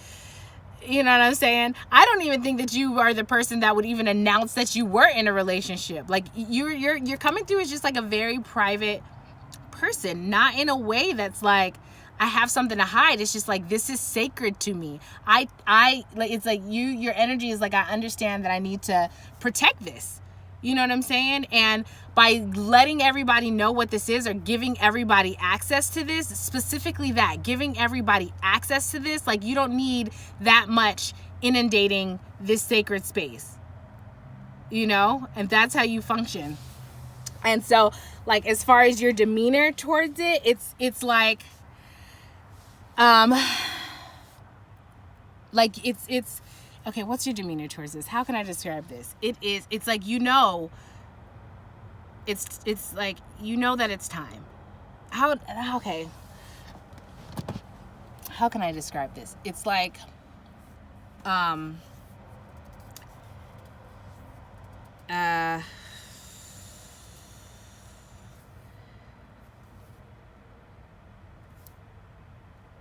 you know what I'm saying? I don't even think that you are the person that would even announce that you were in a relationship. Like, you're coming through as just like a very private person, not in a way that's like, I have something to hide. It's just like, this is sacred to me. I like, it's like your energy is like, I understand that I need to protect this. You know what I'm saying? And by letting everybody know what this is, or giving everybody access to this, specifically that, giving everybody access to this, like, you don't need that much inundating this sacred space, and that's how you function. And so, like, as far as your demeanor towards it, it's like, like it's okay, what's your demeanor towards this? How can I describe this? It's like, it's like, that it's time. Okay. How can I describe this? It's like,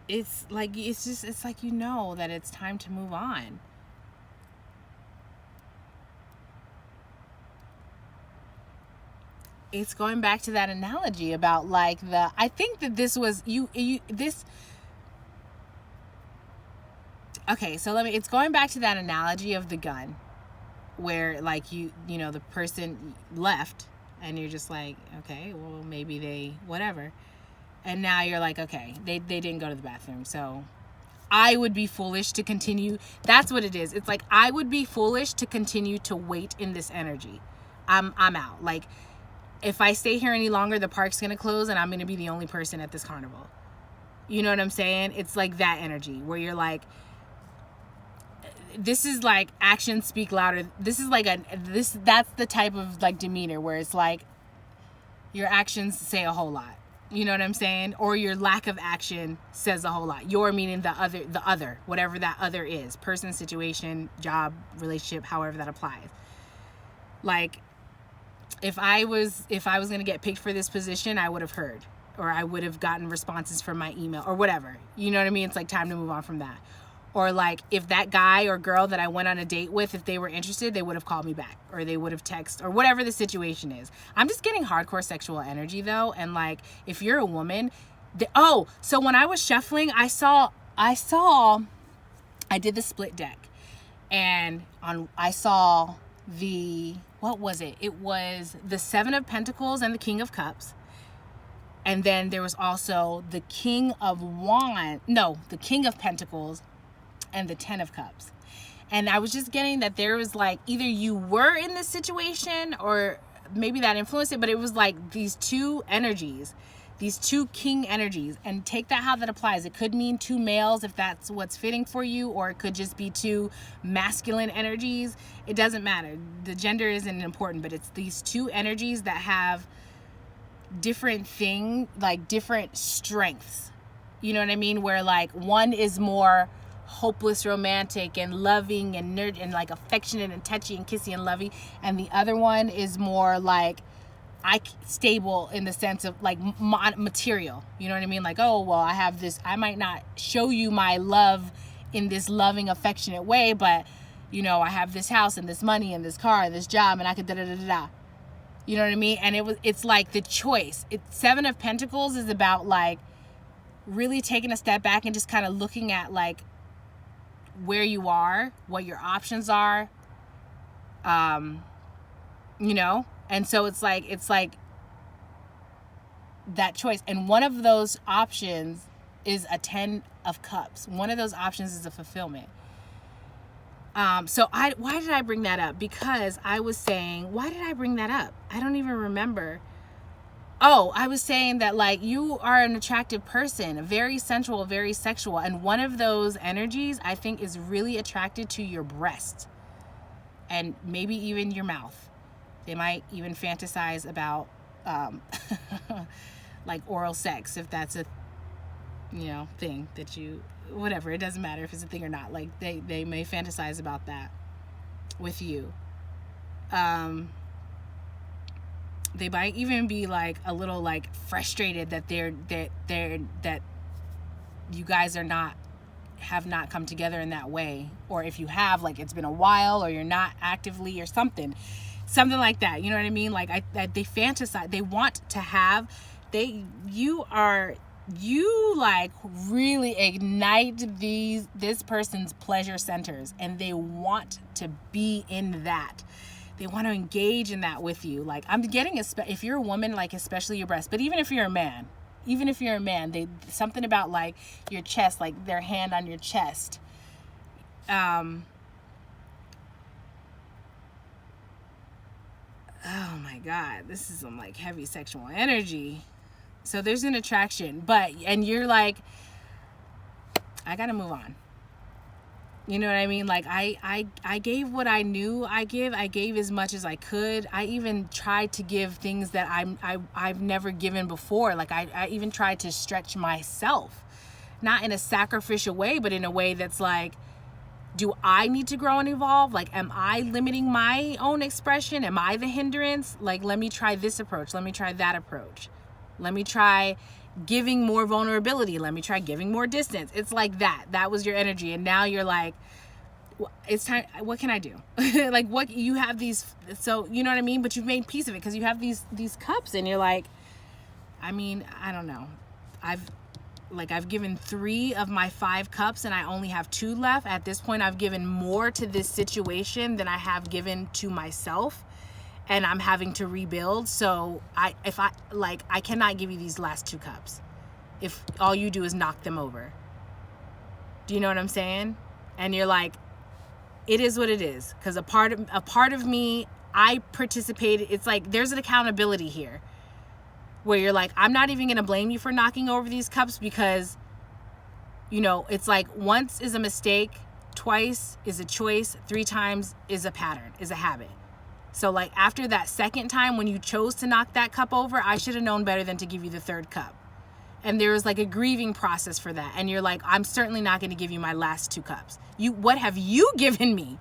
it's like, it's like, that it's time to move on. it's going back to that analogy about like I think that this was okay, so it's going back to that analogy of the gun where like you know, the person left and you're just like, okay, well, maybe they, whatever. And now you're like, okay, they didn't go to the bathroom. So I would be foolish to continue. That's what it is. It's like, I would be foolish to continue to wait in this energy. I'm out. Like, if I stay here any longer, the park's going to close and I'm going to be the only person at this carnival. You know what I'm saying? It's like that energy where you're like, this is like actions speak louder. This is like that's the type of like demeanor where it's like your actions say a whole lot. You know what I'm saying? Or your lack of action says a whole lot. Your meaning the other, whatever that other is, person, situation, job, relationship, however that applies. Like, if I was going to get picked for this position, I would have heard, or I would have gotten responses from my email or whatever. You know what I mean? It's like time to move on from that. Or like, if that guy or girl that I went on a date with, if they were interested, they would have called me back, or they would have texted, or whatever the situation is. I'm just getting hardcore sexual energy though. And like, if you're a woman, so when I was shuffling, I did the split deck, and I saw what was it? It was the 7 of Pentacles and the King of Cups. And then there was also the King of Pentacles and the 10 of Cups. And I was just getting that there was like, either you were in this situation or maybe that influenced it, but it was like these two energies, these two king energies. And take that how that applies. It could mean 2 males if that's what's fitting for you, or it could just be 2 masculine energies. It doesn't matter. The gender isn't important, but it's these 2 energies that have different different strengths. You know what I mean? Where like one is more hopeless, romantic, and loving, and nerd, and like affectionate, and touchy, and kissy, and lovey, and the other one is more like stable in the sense of like material. You know what I mean? Like, oh well, I have this. I might not show you my love in this loving, affectionate way, but you know, I have this house and this money and this car and this job, and I could da da da da da. You know what I mean? And it's like the choice. 7 of Pentacles is about like really taking a step back and just kind of looking at like where you are, what your options are, you know. And so it's like that choice. And one of those options is a 10 of Cups. One of those options is a fulfillment. So why did I bring that up? Because I was saying, why did I bring that up? I don't even remember. Oh, I was saying that like you are an attractive person, very sensual, very sexual. And one of those energies I think is really attracted to your breast and maybe even your mouth. They might even fantasize about like oral sex, if that's a thing that you, whatever, it doesn't matter if it's a thing or not. Like they may fantasize about that with you. They might even be like a little like frustrated that that you guys have not come together in that way, or if you have, like it's been a while, or you're not actively, or something like that. You know what I mean? Like they fantasize, they want to have, you like really ignite this person's pleasure centers, and they want to be in that. They want to engage in that with you. Like I'm getting, if you're a woman, like especially your breast, but even if you're a man, they, something about like your chest, like their hand on your chest. Oh my God, this is some like heavy sexual energy. So there's an attraction, and you're like, I gotta move on. You know what I mean? Like I gave what I knew I gave as much as I could. I even tried to give things that I've never given before. Like I even tried to stretch myself, not in a sacrificial way, but in a way that's like, do I need to grow and evolve? Like, am I limiting my own expression? Am I the hindrance? Like, let me try this approach. Let me try that approach. Let me try giving more vulnerability. Let me try giving more distance. It's like that. That was your energy. And now you're like, it's time. What can I do? Like, what, you have these, so you know what I mean? But you've made peace of it because you have these cups, and you're like, I mean, I don't know. I've given 3 of my 5 cups and I only have 2 left. At this point, I've given more to this situation than I have given to myself, and I'm having to rebuild. So I cannot give you these last 2 cups if all you do is knock them over. Do you know what I'm saying? And you're like, it is what it is, because a part of me, I participated. It's like there's an accountability here where you're like, I'm not even going to blame you for knocking over these cups, because, you know, it's like once is a mistake, twice is a choice, 3 times is a pattern, is a habit. So like after that second time when you chose to knock that cup over, I should have known better than to give you the 3rd cup. And there was like a grieving process for that. And you're like, I'm certainly not going to give you my last 2 cups. What have you given me?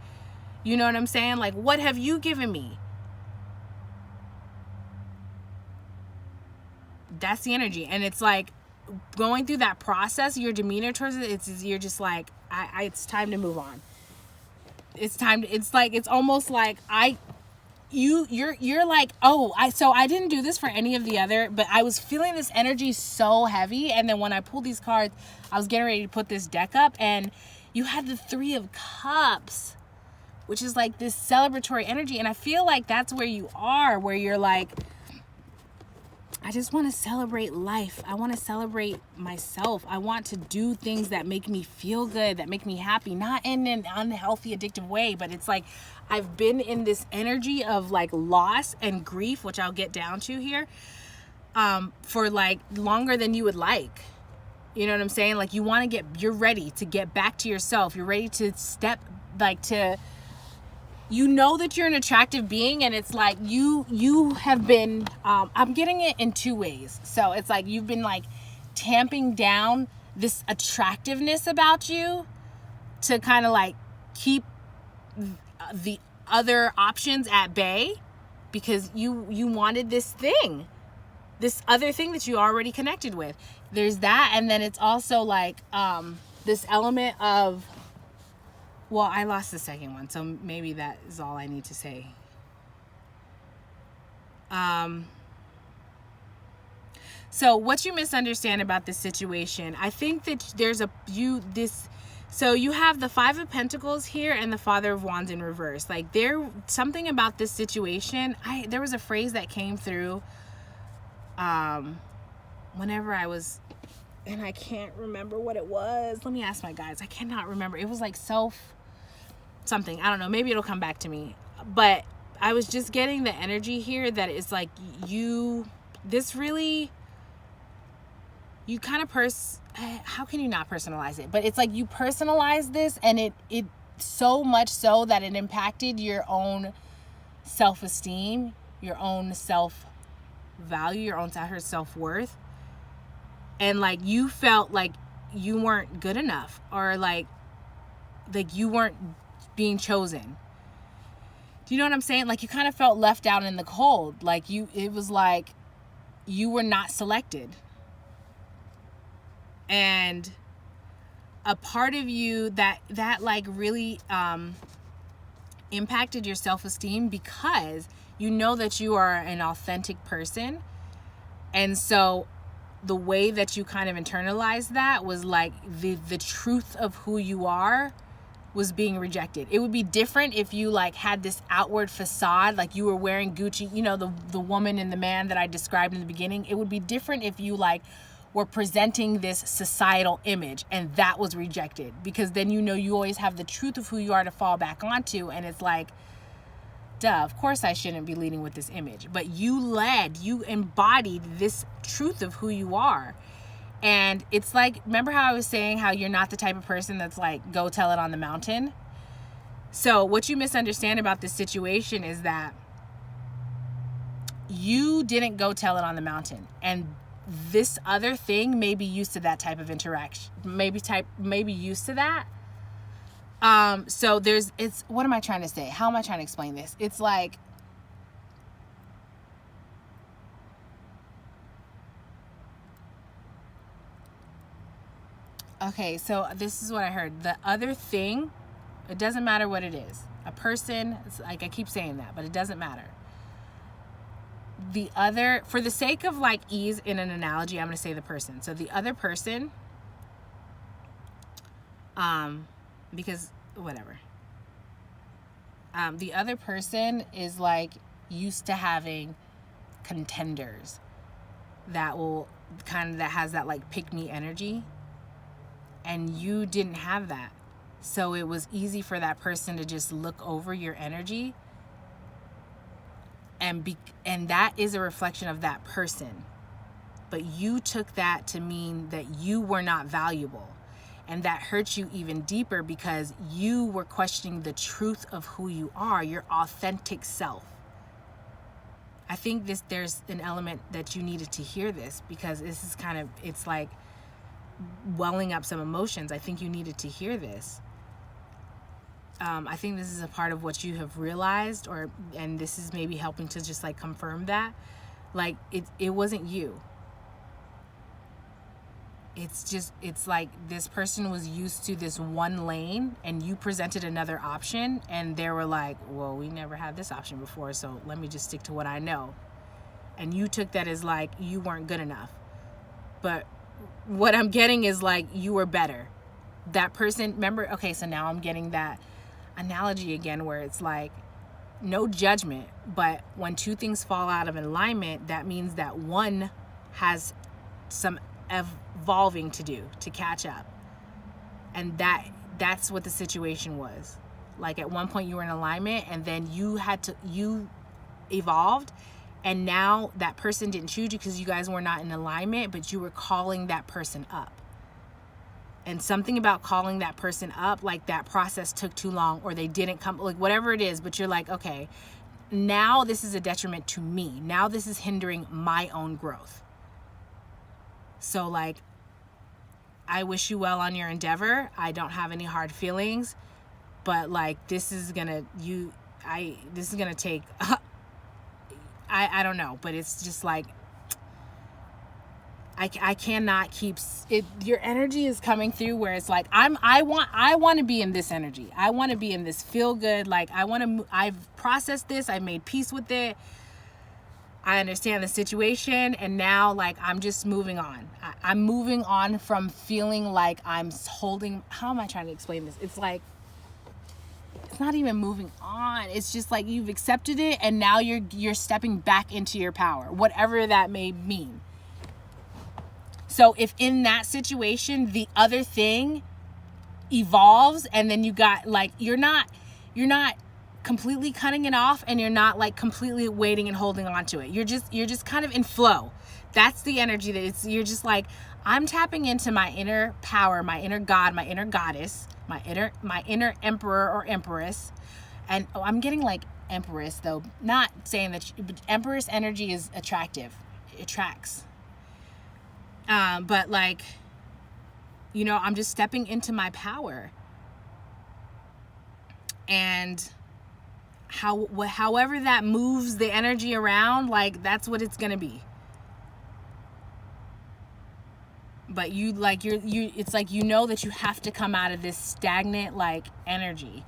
You know what I'm saying? Like, what have you given me? That's the energy. And it's like going through that process, your demeanor towards it, you're just like, it's time to move on. It's time to, it's almost like you're like, oh, I didn't do this for any of the other, but I was feeling this energy so heavy. And then when I pulled these cards, I was getting ready to put this deck up, and you had the 3 of Cups, which is like this celebratory energy. And I feel like that's where you are, where you're like, I just want to celebrate life. I want to celebrate myself. I want to do things that make me feel good, that make me happy, not in an unhealthy, addictive way, but it's like I've been in this energy of like loss and grief, which I'll get down to here, for like longer than you would like. You know what I'm saying? Like you're ready to get back to yourself. You're ready to you know that you're an attractive being, and it's like you have been, I'm getting it in 2 ways. So it's like you've been like tamping down this attractiveness about you to kind of like keep the other options at bay, because you wanted this other thing that you already connected with. There's that. And then it's also like this element of, well, I lost the second one, so maybe that is all I need to say. So what you misunderstand about this situation, I think that so you have the 5 of Pentacles here and the Father of Wands in reverse. Like something about this situation, there was a phrase that came through whenever I was, and I can't remember what it was. Let me ask my guys. I cannot remember. It was like something. I don't know. Maybe it'll come back to me. But I was just getting the energy here that it's like you kind of how can you not personalize it? But it's like you personalize this, and it so much so that it impacted your own self-esteem, your own self-value, your own self-worth. And like you felt like you weren't good enough, or like you weren't being chosen. Do you know what I'm saying? Like you kind of felt left out in the cold. Like it was like you were not selected. And a part of you that like really impacted your self-esteem, because you know that you are an authentic person. And so the way that you kind of internalized that was like the truth of who you are was being rejected. It would be different if you like had this outward facade, like you were wearing Gucci, you know, the woman and the man that I described in the beginning. It would be different if you like were presenting this societal image and that was rejected, because then you know you always have the truth of who you are to fall back onto, and it's like, duh, of course I shouldn't be leading with this image. But you embodied this truth of who you are. And it's like, remember how I was saying how you're not the type of person that's like, go tell it on the mountain? So what you misunderstand about this situation is that you didn't go tell it on the mountain. And this other thing may be used to that type of interaction, maybe used to that. So what am I trying to say? How am I trying to explain this? It's like, okay, so this is what I heard. The other thing It doesn't matter what it is. A person, it's like I keep saying that, but it doesn't matter. The other, for the sake of like ease in an analogy, I'm going to say the person. So the other person, because whatever. The other person is like used to having contenders that will that has that like pick me energy, and you didn't have that. So it was easy for that person to just look over your energy, and that is a reflection of that person. But you took that to mean that you were not valuable. And that hurts you even deeper because you were questioning the truth of who you are, your authentic self. I think there's an element that you needed to hear this, because this is it's like welling up some emotions. I think you needed to hear this. I think this is a part of what you have realized, and this is maybe helping to just like confirm that. Like it wasn't you. It's like this person was used to this one lane, and you presented another option, and they were like, well, we never had this option before, so let me just stick to what I know. And you took that as like you weren't good enough. But what I'm getting is like you were better. That person, remember, okay, so now I'm getting that analogy again where it's like no judgment, but when two things fall out of alignment, that means that one has some evolving to do to catch up. And that's what the situation was. Like at one point you were in alignment, and then you evolved, and now that person didn't choose you because you guys were not in alignment, but you were calling that person up. And something about calling that person up, like that process took too long, or they didn't come, like whatever it is, but you're like, okay, now this is a detriment to me. Now this is hindering my own growth. So like, I wish you well on your endeavor. I don't have any hard feelings, but like this is gonna take I don't know, but it's just like I cannot keep it. Your energy is coming through where it's like I want to be in this energy. I want to be in this feel good. Like I've processed this. I made peace with it. I understand the situation, and now like I'm just moving on. I'm moving on from feeling like I'm holding. How am I trying to explain this? It's like it's not even moving on. It's just like you've accepted it, and now you're stepping back into your power, whatever that may mean. So if in that situation the other thing evolves, and then you got like you're not completely cutting it off, and you're not like completely waiting and holding on to it. You're just kind of in flow. That's the energy that you're just like, I'm tapping into my inner power, my inner God, my inner goddess, my inner emperor or empress. And I'm getting like empress though, not saying that, but empress energy is attractive. It attracts. But like, you know, I'm just stepping into my power. And however that moves the energy around, like that's what it's gonna be. But it's like you know that you have to come out of this stagnant like energy.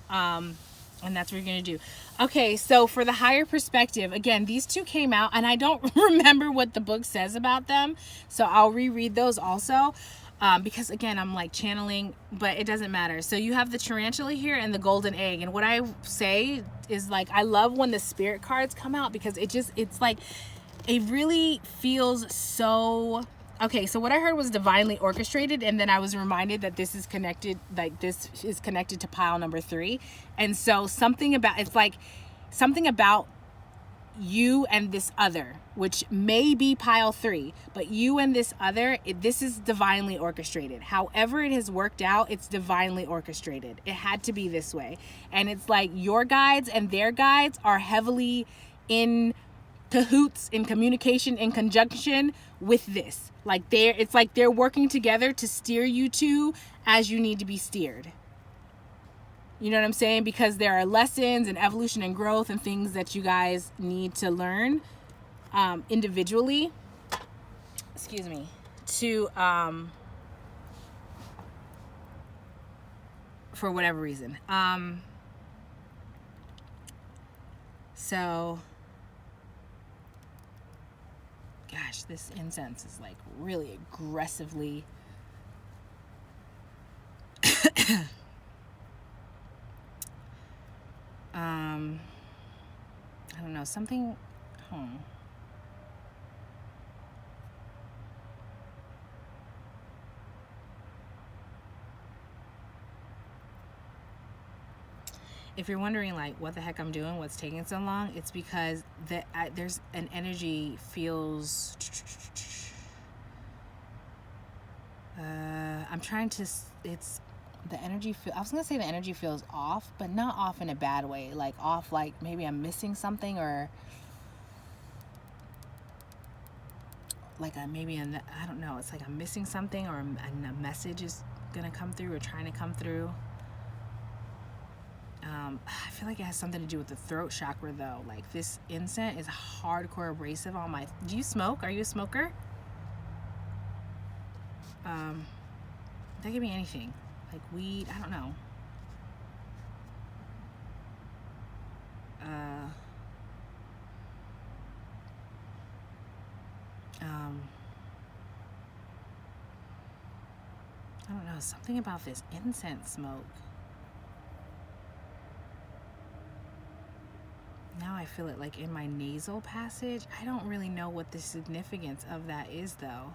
And that's what you're gonna do. Okay, so for the higher perspective, again, these two came out, and I don't remember what the book says about them, so I'll reread those also. Because again, I'm like channeling, but it doesn't matter. So you have the tarantula here and the golden egg. And what I say is like, I love when the spirit cards come out, because it's like, it really feels so, okay. So what I heard was divinely orchestrated. And then I was reminded that this is connected to pile number 3. And so something about you and this other, which may be pile 3, but you and this other, this is divinely orchestrated. However it has worked out, it's divinely orchestrated. It had to be this way. And it's like your guides and their guides are heavily in cahoots, in communication, in conjunction with this. Like it's like they're working together to steer you to as you need to be steered. You know what I'm saying? Because there are lessons and evolution and growth and things that you guys need to learn individually. Excuse me. To for whatever reason. So, gosh, this incense is like really aggressively I don't know, something, If you're wondering like what the heck I'm doing, what's taking so long, it's because there's an energy feels. I'm trying to. It's the energy. I was gonna say the energy feels off, but not off in a bad way. Like off, like maybe I'm missing something, or like I don't know. It's like I'm missing something, or a message is gonna come through, or trying to come through. I feel like it has something to do with the throat chakra though. Like this incense is hardcore abrasive on my. Do you smoke? Are you a smoker? That could be anything, like weed. I don't know. I don't know. Something about this incense smoke. Now I feel it like in my nasal passage. I don't really know what the significance of that is though.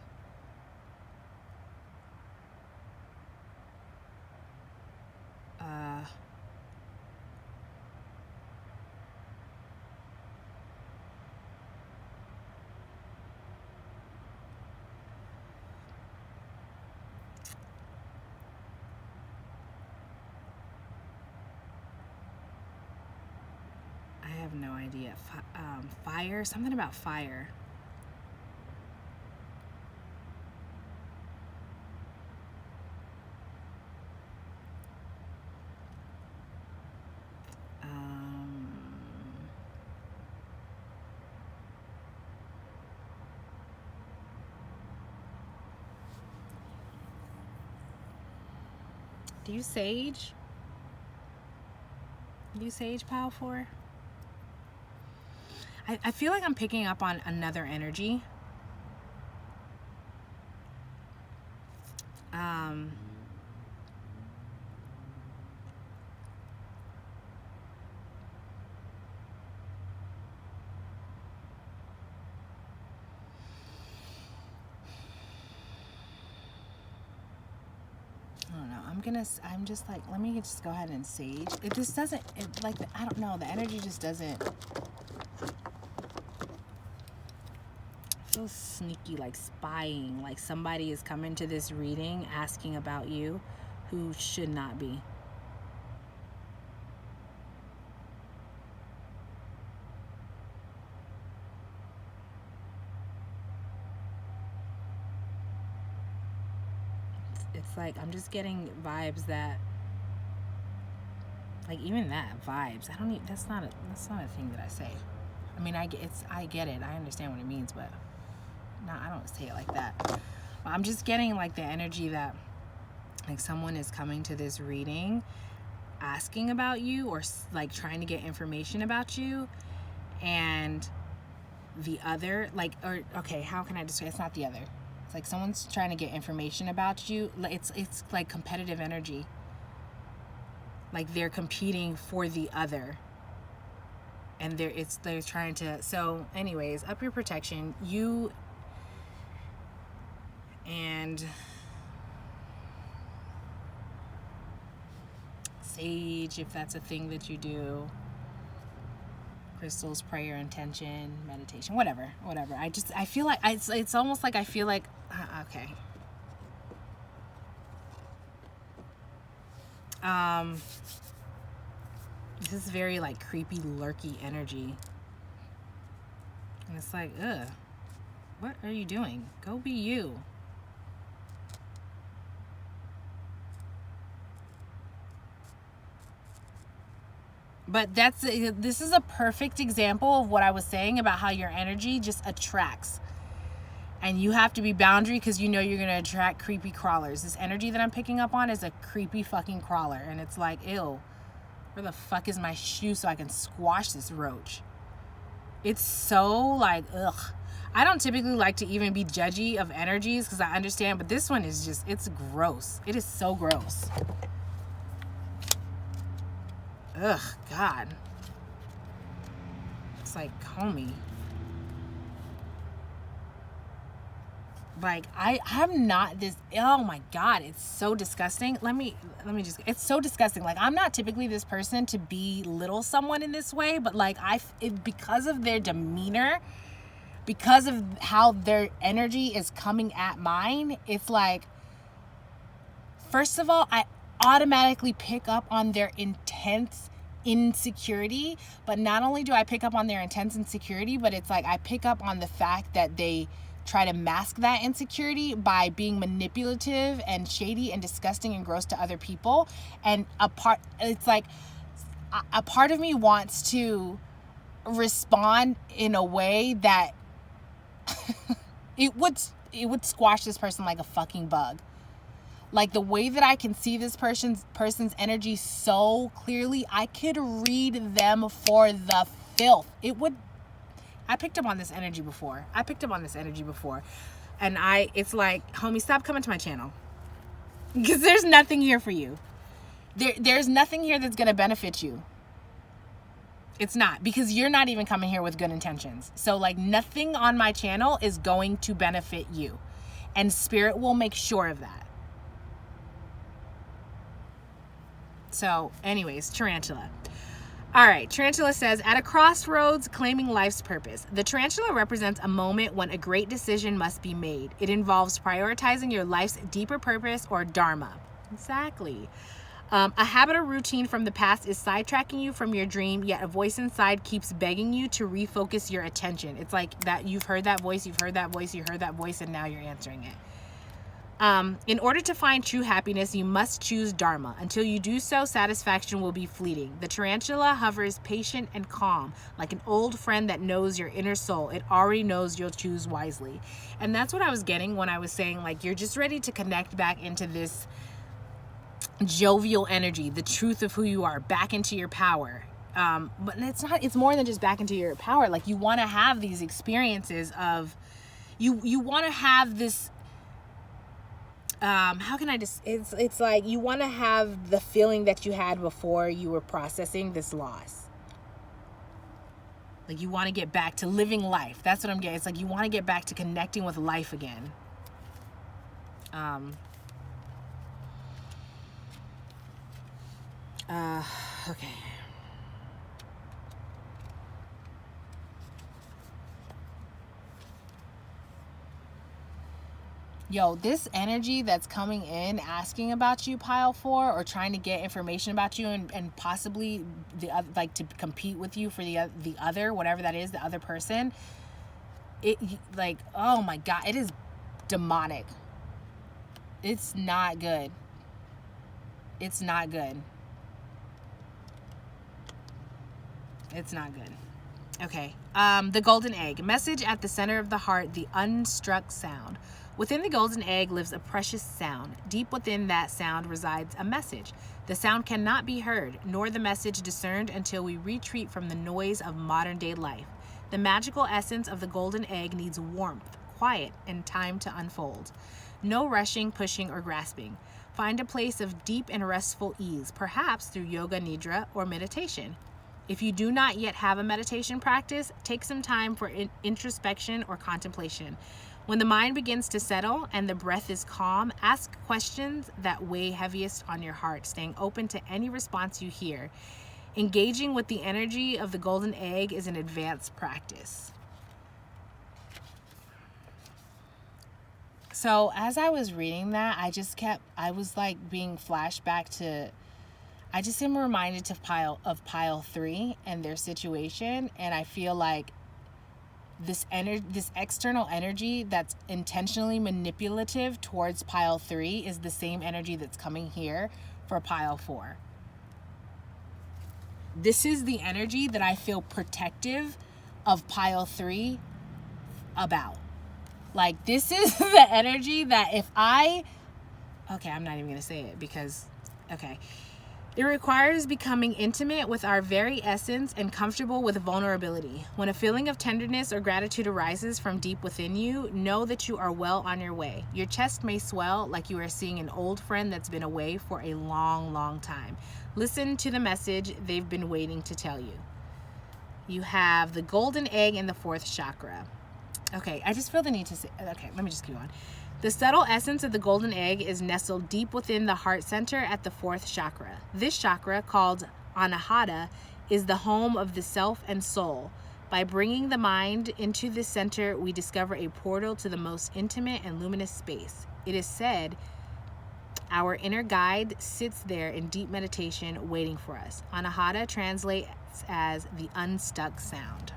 I have no idea. Fire, something about fire. Do you sage? Do you sage, Pal 4? I feel like I'm picking up on another energy. I don't know. I'm just like, let me just go ahead and sage. It just doesn't, like, I don't know. The energy just doesn't. So sneaky, like spying, like somebody is coming to this reading asking about you who should not be. It's like I'm just getting vibes that, like, even that vibes. I don't even, that's not a thing that I say. I mean, I get it. I understand what it means, but no, I don't say it like that. I'm just getting like the energy that like someone is coming to this reading asking about you, or like trying to get information about you, and the other, like, or okay, how can I describe? It's not the other. It's like someone's trying to get information about you. It's like competitive energy. Like they're competing for the other. And they're trying to, so anyways, up your protection. You and sage, if that's a thing that you do. Crystals, prayer, intention, meditation, whatever. I feel like it's almost like I feel like okay. This is very like creepy, lurky energy. And it's like, ugh, what are you doing? Go be you. But this is a perfect example of what I was saying about how your energy just attracts. And you have to be boundary because you know you're going to attract creepy crawlers. This energy that I'm picking up on is a creepy fucking crawler. And it's like, ew, where the fuck is my shoe so I can squash this roach? It's so like, ugh. I don't typically like to even be judgy of energies because I understand. But this one is just, it's gross. It is so gross. Ugh, God. It's like, homie. Like, I'm not this, oh my God, it's so disgusting. Let me just, it's so disgusting. Like, I'm not typically this person to belittle someone in this way, but like, because of their demeanor, because of how their energy is coming at mine, it's like, first of all, I automatically pick up on their intense insecurity. But not only do I pick up on their intense insecurity, but it's like I pick up on the fact that they try to mask that insecurity by being manipulative and shady and disgusting and gross to other people. And it's like a part of me wants to respond in a way that it would squash this person like a fucking bug. Like, the way that I can see this person's energy so clearly, I could read them for the filth. I picked up on this energy before. And it's like, homie, stop coming to my channel. Because there's nothing here for you. There's nothing here that's going to benefit you. It's not. Because you're not even coming here with good intentions. So, like, nothing on my channel is going to benefit you. And Spirit will make sure of that. So, anyways, Tarantula. All right, Tarantula says, at a crossroads claiming life's purpose. The tarantula represents a moment when a great decision must be made. It involves prioritizing your life's deeper purpose or dharma. Exactly. A habit or routine from the past is sidetracking you from your dream, yet a voice inside keeps begging you to refocus your attention. It's like that you've heard that voice, you heard that voice, and now you're answering it. In order to find true happiness, you must choose dharma. Until you do so, satisfaction will be fleeting. The tarantula hovers patient and calm, like an old friend that knows your inner soul. It already knows you'll choose wisely. And that's what I was getting when I was saying, like, you're just ready to connect back into this jovial energy, the truth of who you are, back into your power. But it's more than just back into your power. Like, you want to have these experiences of, you want to have this, it's like you want to have the feeling that you had before you were processing this loss. Like, you want to get back to living life. That's what I'm getting. It's like you want to get back to connecting with life again. Okay. Yo, this energy that's coming in asking about you, pile 4, or trying to get information about you and possibly like to compete with you for the other, whatever that is, the other person, it, like, oh my God, it is demonic. It's not good. It's not good. It's not good. Okay. The golden egg. Message at the center of the heart, the unstruck sound. Within the golden egg lives a precious sound. Deep within that sound resides a message. The sound cannot be heard, nor the message discerned until we retreat from the noise of modern-day life. The magical essence of the golden egg needs warmth, quiet, and time to unfold. No rushing, pushing, or grasping. Find a place of deep and restful ease, perhaps through yoga nidra or meditation. If you do not yet have a meditation practice, take some time for introspection or contemplation. When the mind begins to settle and the breath is calm, ask questions that weigh heaviest on your heart, staying open to any response you hear. Engaging with the energy of the golden egg is an advanced practice. So as I was reading that, I was like being flashed back to, I just am reminded of pile 3 and their situation. And I feel like this external energy that's intentionally manipulative towards pile 3 is the same energy that's coming here for pile 4. This is the energy that I feel protective of pile 3 about. Like, this is the energy that okay, I'm not even going to say it because, okay. It requires becoming intimate with our very essence and comfortable with vulnerability. When a feeling of tenderness or gratitude arises from deep within you, know that you are well on your way. Your chest may swell like you are seeing an old friend that's been away for a long, long time. Listen to the message they've been waiting to tell you. You have the golden egg in the 4th chakra. Okay, I just feel the need to say, okay, let me just keep on. The subtle essence of the golden egg is nestled deep within the heart center at the 4th chakra. This chakra, called Anahata, is the home of the self and soul. By bringing the mind into this center, we discover a portal to the most intimate and luminous space. It is said our inner guide sits there in deep meditation waiting for us. Anahata translates as the unstuck sound.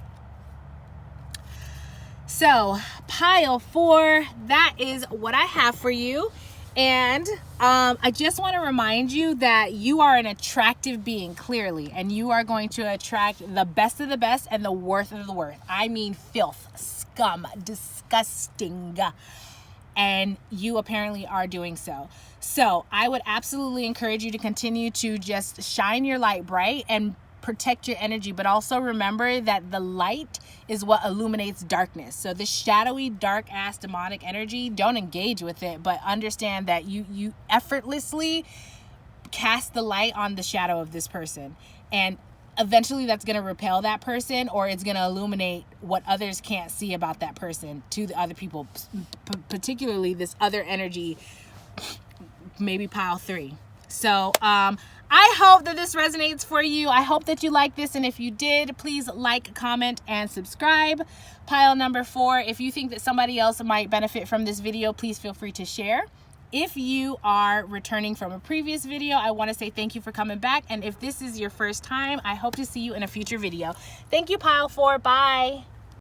So, pile 4, that is what I have for you. And I just want to remind you that you are an attractive being, clearly, and you are going to attract the best of the best and the worst of the worst. I mean filth, scum, disgusting. And you apparently are doing so. So I would absolutely encourage you to continue to just shine your light bright and protect your energy, but also remember that the light is what illuminates darkness. So this shadowy, dark ass demonic energy, don't engage with it, but understand that you effortlessly cast the light on the shadow of this person, and eventually that's going to repel that person, or it's going to illuminate what others can't see about that person to the other people, particularly this other energy, maybe pile 3. So I hope that this resonates for you. I hope that you like this, and if you did, please like, comment, and subscribe. Pile number 4, if you think that somebody else might benefit from this video, please feel free to share. If you are returning from a previous video, I want to say thank you for coming back, and if this is your first time, I hope to see you in a future video. Thank you, pile 4. Bye.